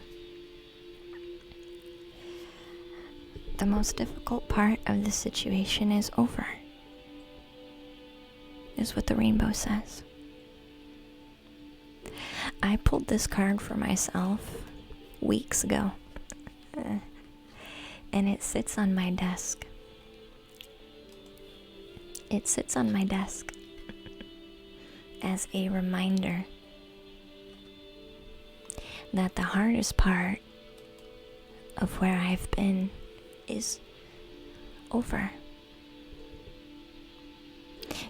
The most difficult part of the situation is over, is what the rainbow says. I pulled this card for myself weeks ago, and it sits on my desk. It sits on my desk as a reminder that the hardest part of where I've been is over.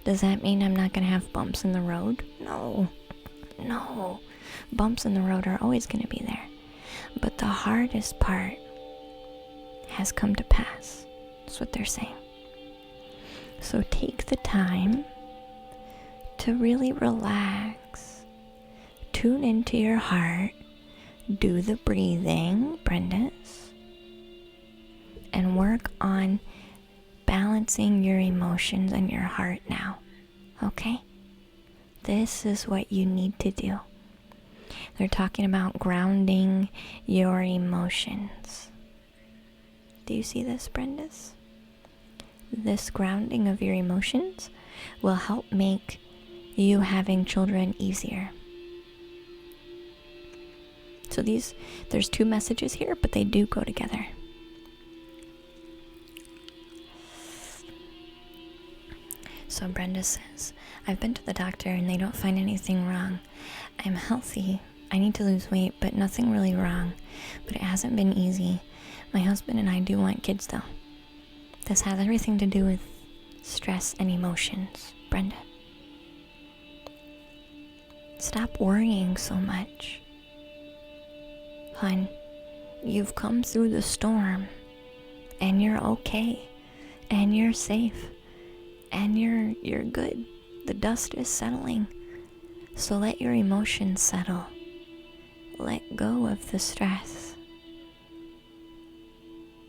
Does that mean I'm not going to have bumps in the road? No. Bumps in the road are always going to be there. But the hardest part has come to pass. That's what they're saying. So take the time to really relax. Tune into your heart. Do the breathing, Brenda's. And work on balancing your emotions and your heart now. Okay? This is what you need to do. They're talking about grounding your emotions. Do you see this, Brenda's? This grounding of your emotions will help make you having children easier. So there's two messages here, but they do go together. So Brenda says, I've been to the doctor and they don't find anything wrong. I'm healthy. I need to lose weight, but nothing really wrong. But it hasn't been easy. My husband and I do want kids though. This has everything to do with stress and emotions, Brenda. Stop worrying so much. Hun, you've come through the storm, and you're okay, and you're safe, and you're good. The dust is settling. So let your emotions settle. Let go of the stress.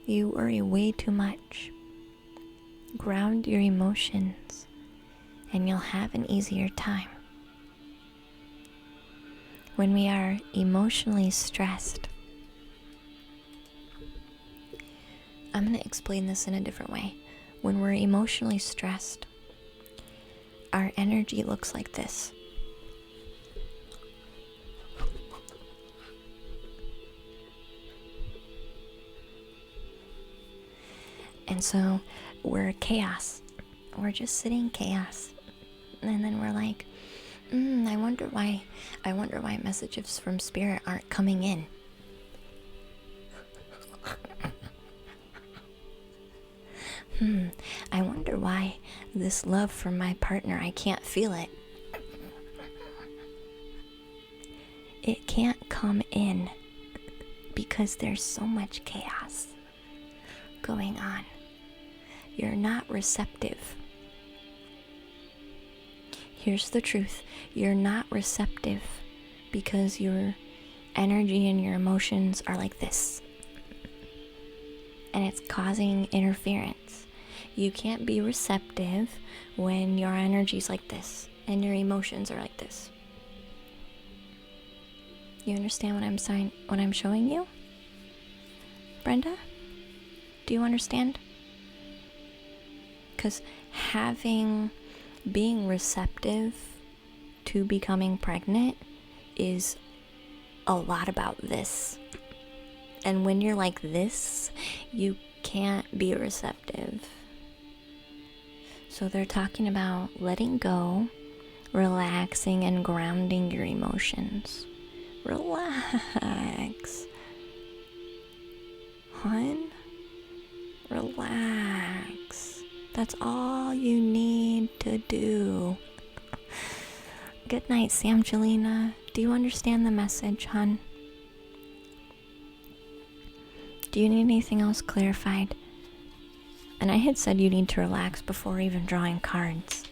You worry way too much. Ground your emotions, and you'll have an easier time. When we are emotionally stressed, I'm going to explain this in a different way. When we're emotionally stressed, our energy looks like this. And so we're chaos. We're just sitting in chaos. And then we're like, I wonder why messages from spirit aren't coming in. I wonder why this love from my partner, I can't feel it. It can't come in because there's so much chaos going on. You're not receptive. Here's the truth. You're not receptive because your energy and your emotions are like this. And it's causing interference. You can't be receptive when your energy's like this and your emotions are like this. You understand what I'm showing you? Brenda? Do you understand? Because being receptive to becoming pregnant is a lot about this. And when you're like this, you can't be receptive. So they're talking about letting go, relaxing, and grounding your emotions. Relax. Hun, relax. That's all you need to do. Good night, Samgelina. Do you understand the message, hun? Do you need anything else clarified? And I had said you need to relax before even drawing cards.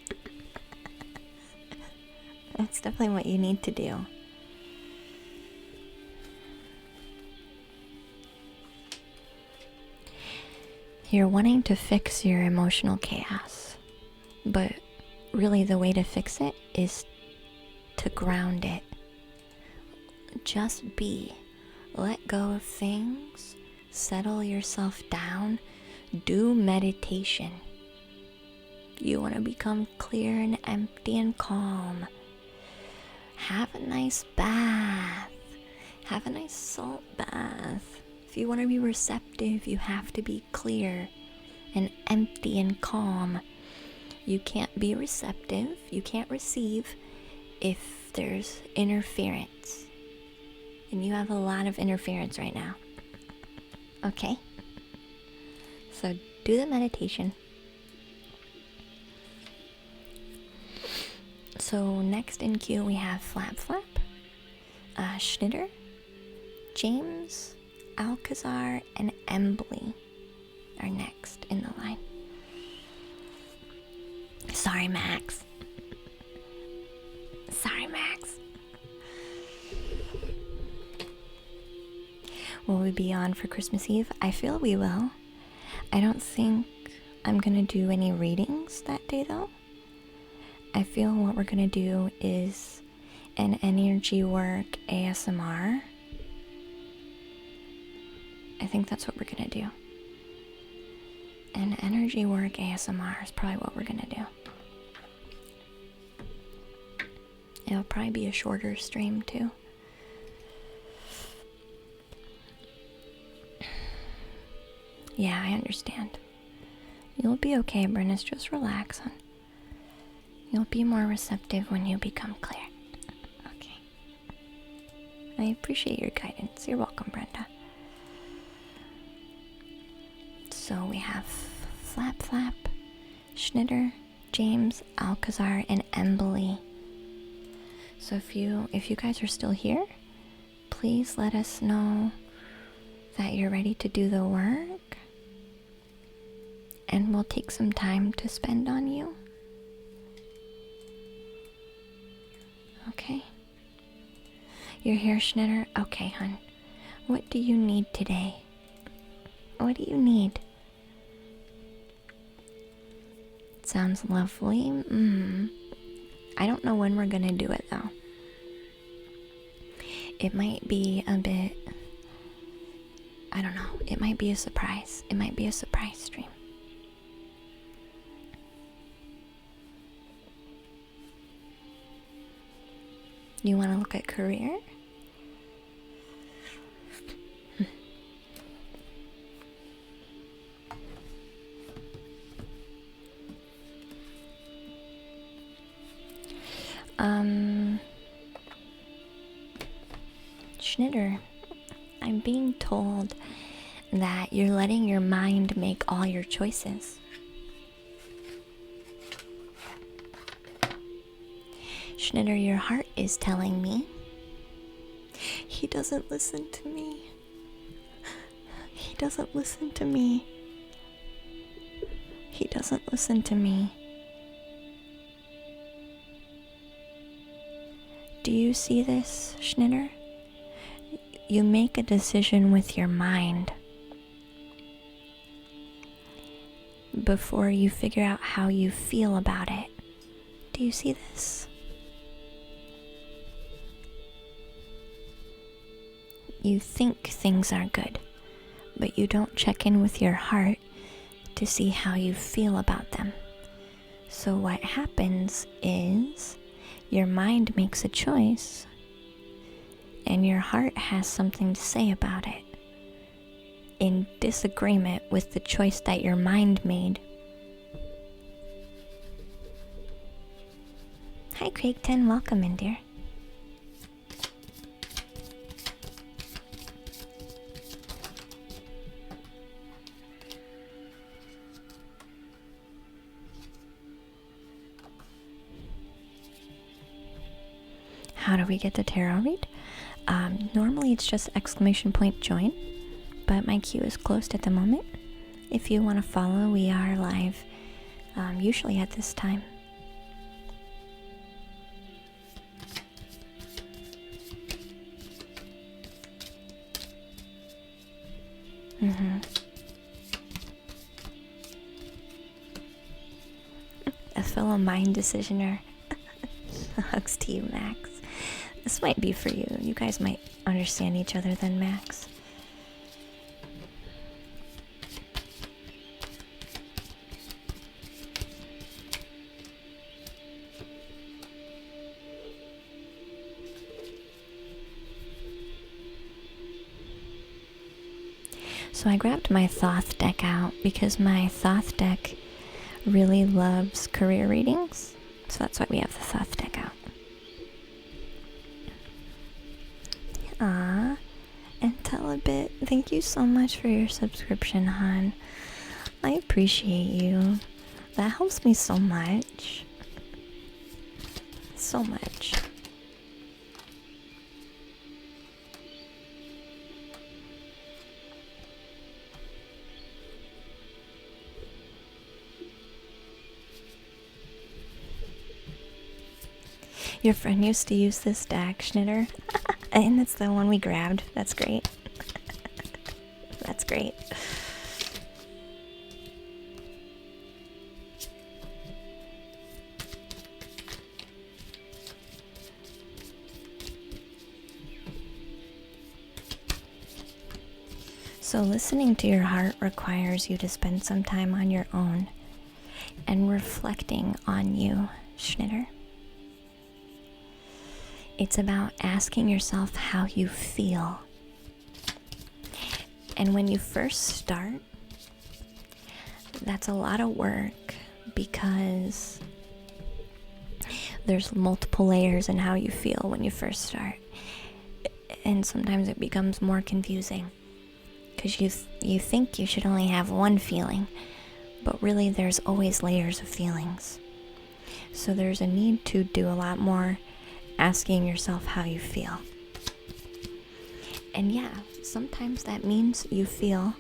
That's definitely what you need to do. You're wanting to fix your emotional chaos, but really the way to fix it is to ground it. Just be. Let go of things. Settle yourself down. Do meditation. You want to become clear and empty and calm. Have a nice bath. Have a nice salt bath. If you want to be receptive, you have to be clear and empty and calm. You can't be receptive. You can't receive if there's interference. And you have a lot of interference right now. Okay? So do the meditation. So next in queue we have Flap Flap, Schnitter, James, Alcazar, and Embly are next in the line. Sorry, Max. Sorry, Max. Will we be on for Christmas Eve? I feel we will. I don't think I'm gonna do any readings that day though. I feel what we're gonna do is an energy work ASMR. I think that's what we're gonna do. An energy work ASMR is probably what we're gonna do. It'll probably be a shorter stream too. Yeah, I understand. You'll be okay, Brennis. Just relax, hon. You'll be more receptive when you become clear. Okay. I appreciate your guidance. You're welcome, Brenda. So we have Flap Flap, Schnitter, James, Alcazar, and Embly. So if you guys are still here, please let us know that you're ready to do the work, and we'll take some time to spend on you. Okay? You're here, Schnitter? Okay, hon. What do you need today? What do you need? Sounds lovely. I don't know when we're gonna do it, though. It might be a bit... I don't know. It might be a surprise. It might be a surprise stream. You want to look at career? Schnitter, I'm being told that you're letting your mind make all your choices. Schnitter, your heart is telling me he doesn't listen to me. He doesn't listen to me. He doesn't listen to me. Do you see this, Schnitter? You make a decision with your mind before you figure out how you feel about it. Do you see this? You think things are good, but you don't check in with your heart to see how you feel about them. So what happens is your mind makes a choice, and your heart has something to say about it, in disagreement with the choice that your mind made. Hi, Craig10, welcome in, dear. How do we get the tarot read? Normally it's just !join, but my queue is closed at the moment. If you want to follow, we are live, usually at this time. A fellow mind decisioner. Hugs to you, Max. This might be for you. You guys might understand each other then, Max. So I grabbed my Thoth deck out because my Thoth deck really loves career readings. So that's why we have the Thoth deck out. And tell a bit. Thank you so much for your subscription, hon. I appreciate you. That helps me so much. So much. Your friend used to use this deck, Schnitter. And it's the one we grabbed. That's great. That's great. So listening to your heart requires you to spend some time on your own and reflecting on you, Schnitter. It's about asking yourself how you feel. And when you first start, that's a lot of work because there's multiple layers in how you feel when you first start. And sometimes it becomes more confusing because you think you should only have one feeling, but really there's always layers of feelings. So there's a need to do a lot more asking yourself how you feel. And yeah, sometimes that means you feel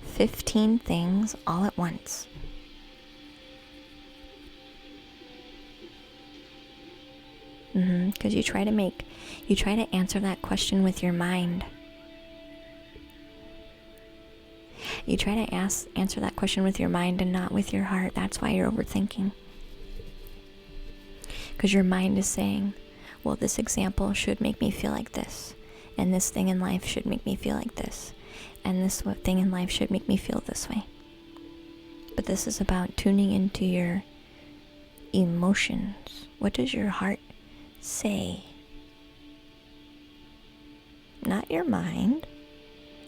15 things all at once. Because you try to answer that question with your mind. You try to answer that question with your mind and not with your heart. That's why you're overthinking. Because your mind is saying, well, this example should make me feel like this. And this thing in life should make me feel like this. And this thing in life should make me feel this way. But this is about tuning into your emotions. What does your heart say? Not your mind,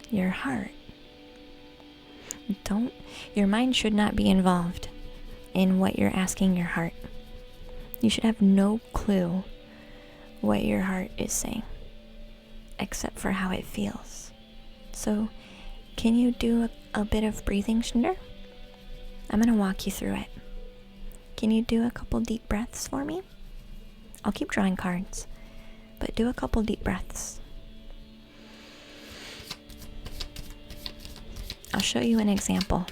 your heart. Your mind should not be involved in what you're asking your heart. You should have no clue what your heart is saying, except for how it feels. So, can you do a bit of breathing, Shinder? I'm going to walk you through it. Can you do a couple deep breaths for me? I'll keep drawing cards, but do a couple deep breaths. I'll show you an example.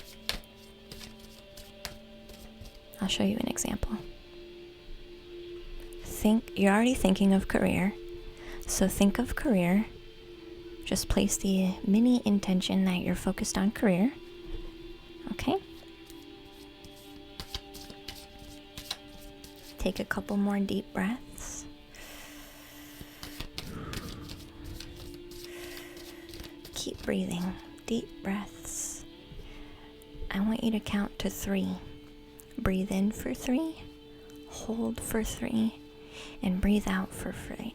You're already thinking of career, so think of career. Just place the mini intention that you're focused on career. Okay? Take a couple more deep breaths. Keep breathing. Deep breaths. I want you to count to 3. Breathe in for 3, hold for 3, and breathe out for 3.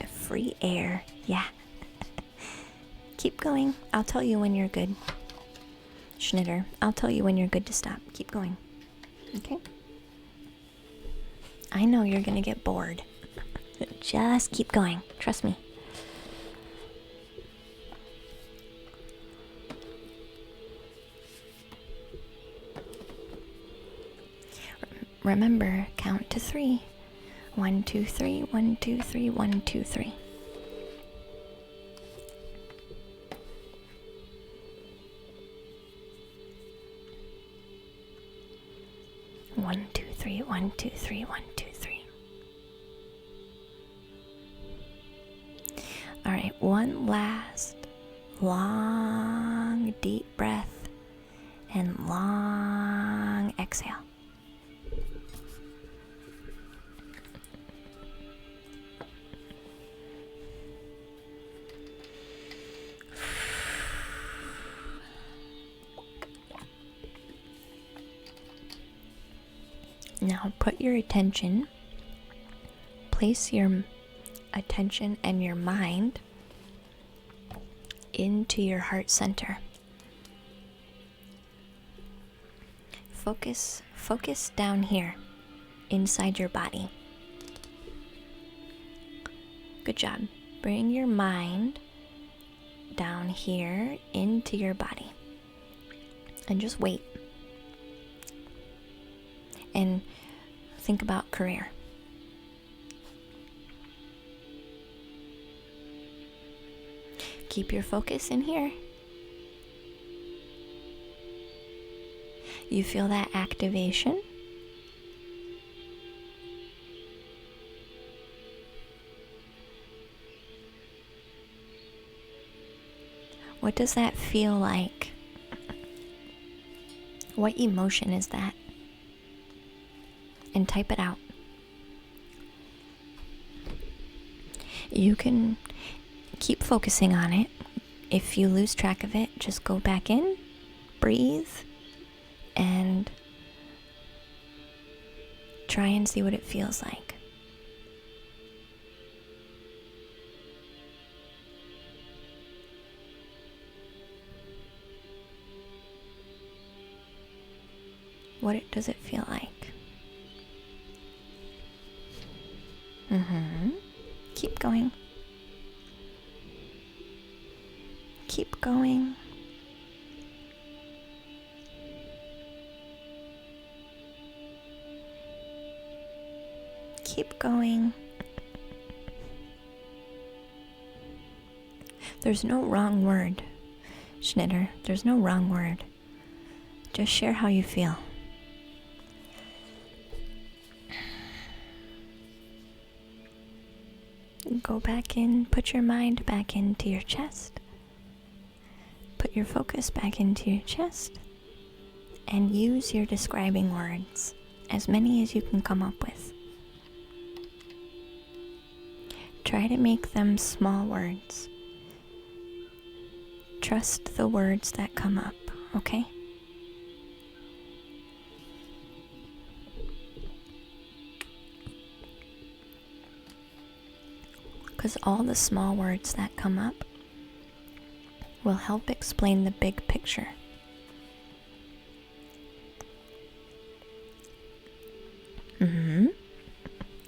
Free air, yeah. Keep going. I'll tell you when you're good. Schnitter, I'll tell you when you're good to stop. Keep going. Okay? I know you're gonna get bored. Just keep going. Trust me. Remember, count to 3. 1, 2, 3, 1, 2, 3, 1, 2, 3. One, two, three, 1, 2, 3, 1, 2, 3. All right, one last long deep breath and long exhale. Now place your attention and your mind into your heart center. Focus down here, inside your body. Good job. Bring your mind down here into your body. And just wait. And think about career. Keep your focus in here. You feel that activation? What does that feel like? What emotion is that? And type it out. You can keep focusing on it. If you lose track of it, just go back in, breathe, and try and see what it feels like. does it feel like? Keep going. Keep going. Keep going. There's no wrong word, Schnitter. There's no wrong word. Just share how you feel. Go back in, put your mind back into your chest. Put your focus back into your chest. And use your describing words, as many as you can come up with. Try to make them small words. Trust the words that come up, okay? Because all the small words that come up will help explain the big picture.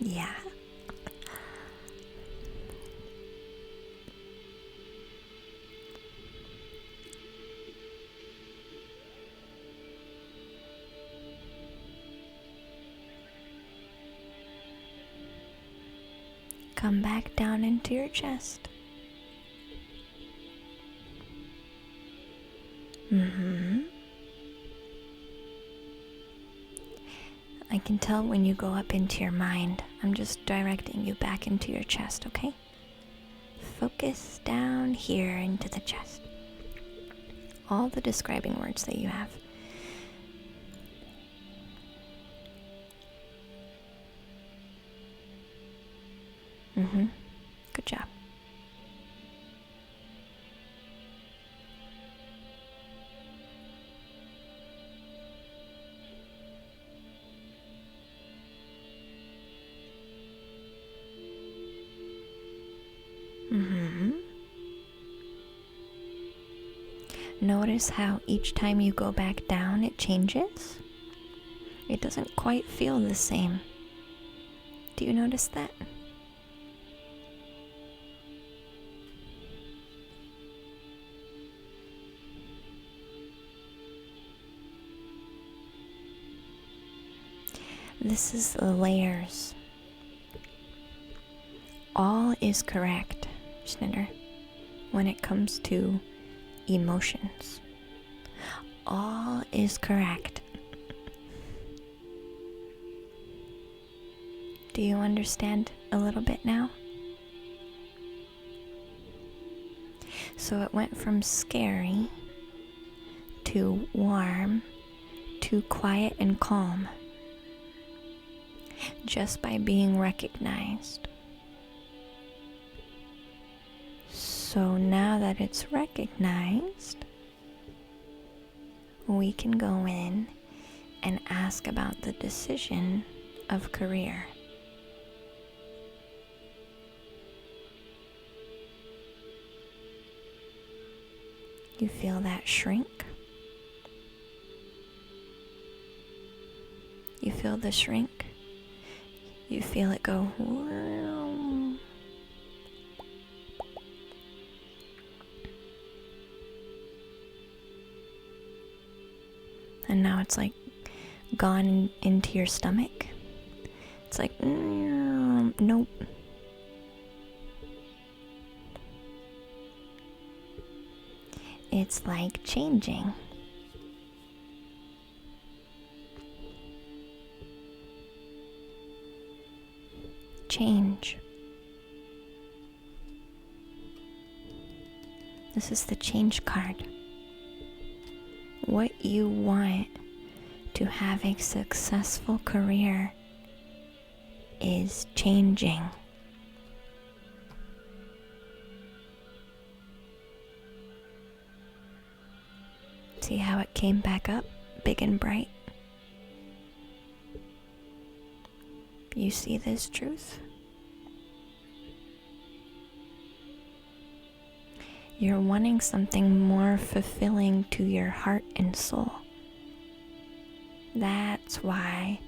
Yeah. Come back down into your chest. I can tell when you go up into your mind. I'm just directing you back into your chest, okay? Focus down here into the chest. All the describing words that you have. Good job. Notice how each time you go back down, it changes. It doesn't quite feel the same. Do you notice that? This is the layers. All is correct, Schnitter, when it comes to emotions. All is correct. Do you understand a little bit now? So it went from scary to warm to quiet and calm just by being recognized. So now that it's recognized, we can go in and ask about the decision of career. You feel that shrink? You feel the shrink? You feel it go. And now it's like gone into your stomach. It's like, nope. It's like changing. Change. This is the change card. What you want to have a successful career is changing. See how it came back up, big and bright? You see this truth? You're wanting something more fulfilling to your heart and soul. That's why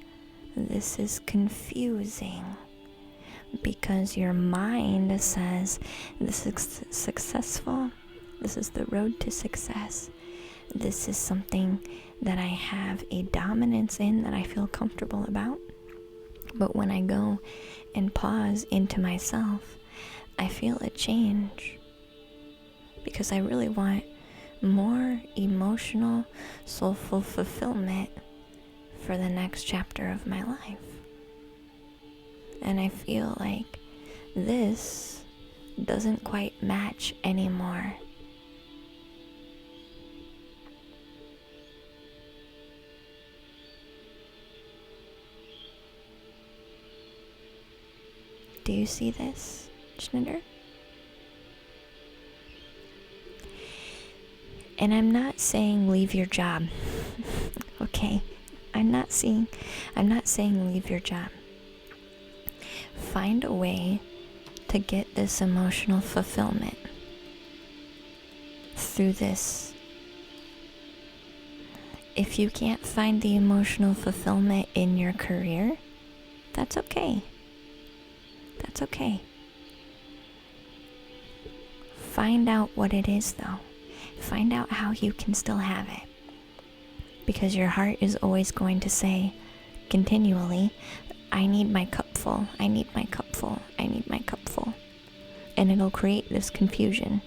this is confusing. Because your mind says this is successful. This is the road to success. This is something that I have a dominance in, that I feel comfortable about. But when I go and pause into myself, I feel a change. Because I really want more emotional, soulful fulfillment for the next chapter of my life. And I feel like this doesn't quite match anymore. Do you see this, Schneider? And I'm not saying leave your job. Okay? I'm not saying leave your job. Find a way to get this emotional fulfillment through this. If you can't find the emotional fulfillment in your career, that's okay. That's okay. Find out what it is, though. Find out how you can still have it. Because your heart is always going to say continually, I need my cup full, I need my cup full, I need my cup full. And it'll create this confusion.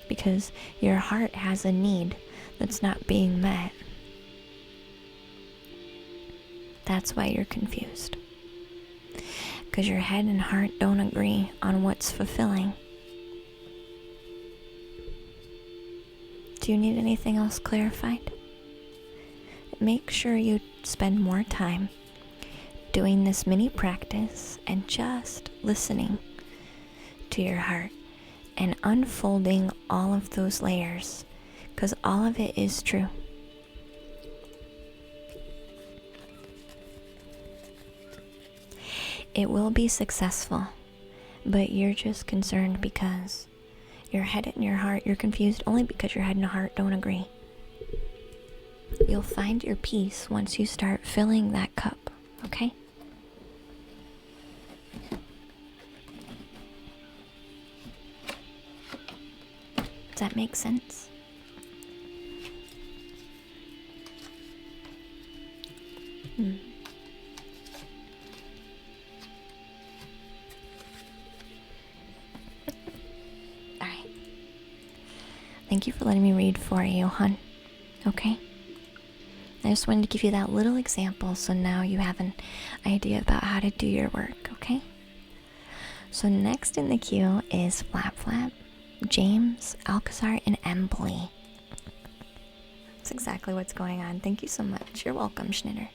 Because your heart has a need that's not being met. That's why you're confused. Because your head and heart don't agree on what's fulfilling. Do you need anything else clarified? Make sure you spend more time doing this mini practice and just listening to your heart and unfolding all of those layers, because all of it is true. It will be successful, but you're just concerned because your head and your heart, you're confused only because your head and heart don't agree. You'll find your peace once you start filling that cup, okay? Does that make sense? Alright. Thank you for letting me read for you, hon. Okay? I just wanted to give you that little example so now you have an idea about how to do your work, okay? So next in the queue is Flap Flap, James, Alcazar, and Embley. That's exactly what's going on. Thank you so much. You're welcome, Schnitter.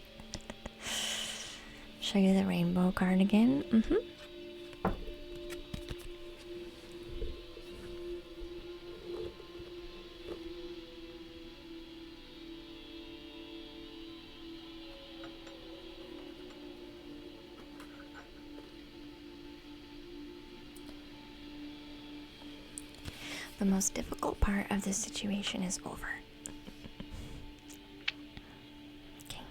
Show you the rainbow card again. The most difficult part of this situation is over. Okay.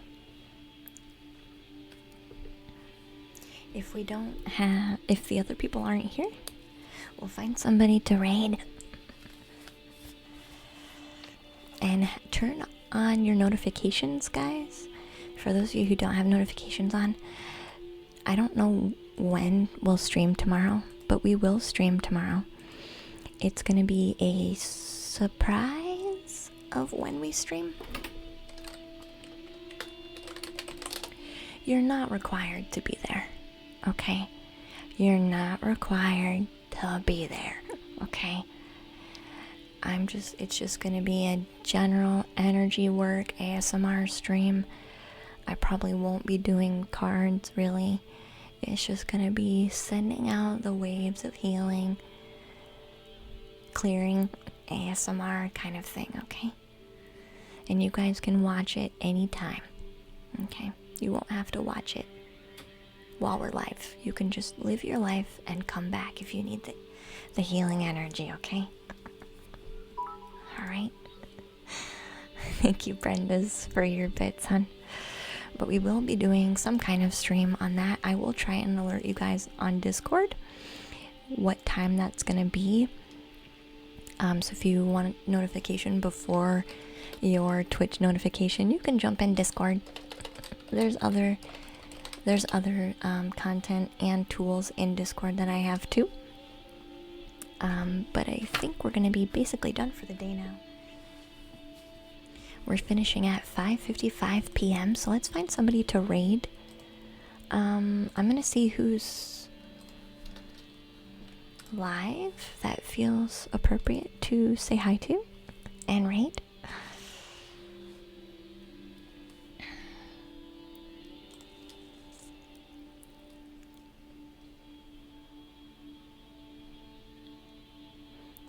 If the other people aren't here, we'll find somebody to raid. And turn on your notifications, guys. For those of you who don't have notifications on, I don't know when we'll stream tomorrow, but we will stream tomorrow. It's gonna be a surprise of when we stream. You're not required to be there, okay? You're not required to be there, okay? It's just gonna be a general energy work ASMR stream. I probably won't be doing cards, really. It's just gonna be sending out the waves of healing, clearing, ASMR kind of thing, okay? And you guys can watch it anytime, okay? You won't have to watch it while we're live. You can just live your life and come back if you need the healing energy, okay? Alright? Thank you, Brenda's, for your bits, hon. But we will be doing some kind of stream on that. I will try and alert you guys on Discord what time that's gonna be. So if you want a notification before your Twitch notification, you can jump in Discord. There's other content and tools in Discord that I have too. But I think we're gonna be basically done for the day now. We're finishing at 5:55 p.m. So let's find somebody to raid. I'm gonna see who's live that feels appropriate to say hi to and raid.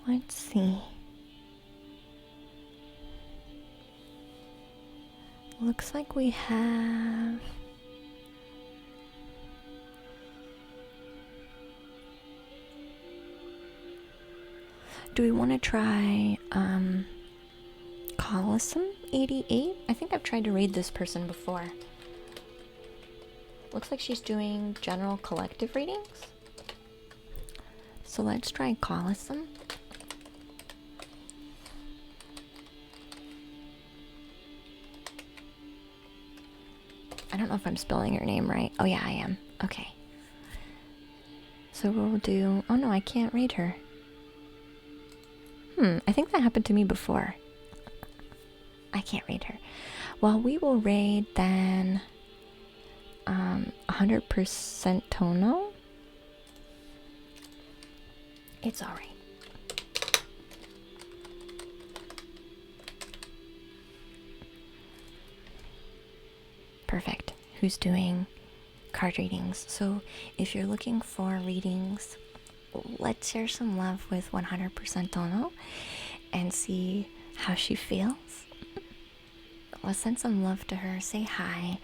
Let's see. Looks like we have do we want to try Colosseum 88? I think I've tried to raid this person before. Looks like she's doing general collective readings. So let's try Colosseum. I don't know if I'm spelling her name right. Oh yeah, I am. Okay. So we'll do... Oh no, I can't raid her. I think that happened to me before. I can't raid her. Well, we will raid then 100% Tono. It's alright. Perfect. Who's doing card readings? So if you're looking for readings, let's share some love with 100% Tono and see how she feels. Let's send some love to her. Say hi,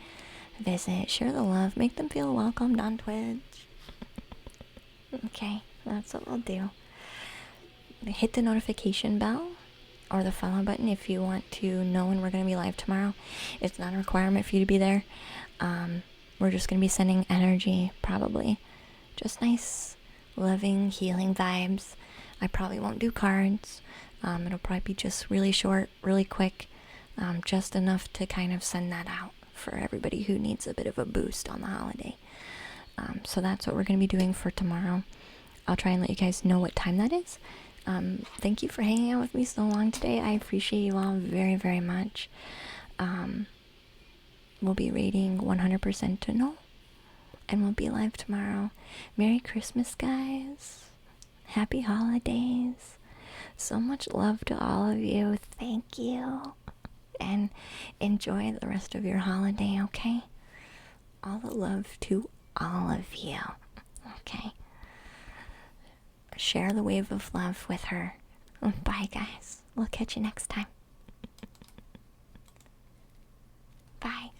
visit, share the love, make them feel welcomed on Twitch. Okay, that's what we'll do. Hit the notification bell or the follow button if you want to know when we're going to be live tomorrow. It's not a requirement for you to be there. We're just going to be sending energy, probably. Just nice, loving, healing vibes. I probably won't do cards. It'll probably be just really short, really quick. Just enough to kind of send that out for everybody who needs a bit of a boost on the holiday. So that's what we're going to be doing for tomorrow. I'll try and let you guys know what time that is. Thank you for hanging out with me so long today. I appreciate you all very, very much. We'll be rating 100% to know, and we'll be live tomorrow. Merry Christmas, guys. Happy holidays. So much love to all of you. Thank you. And enjoy the rest of your holiday, okay? All the love to all of you, okay? Share the wave of love with her. Bye, guys. We'll catch you next time. Bye.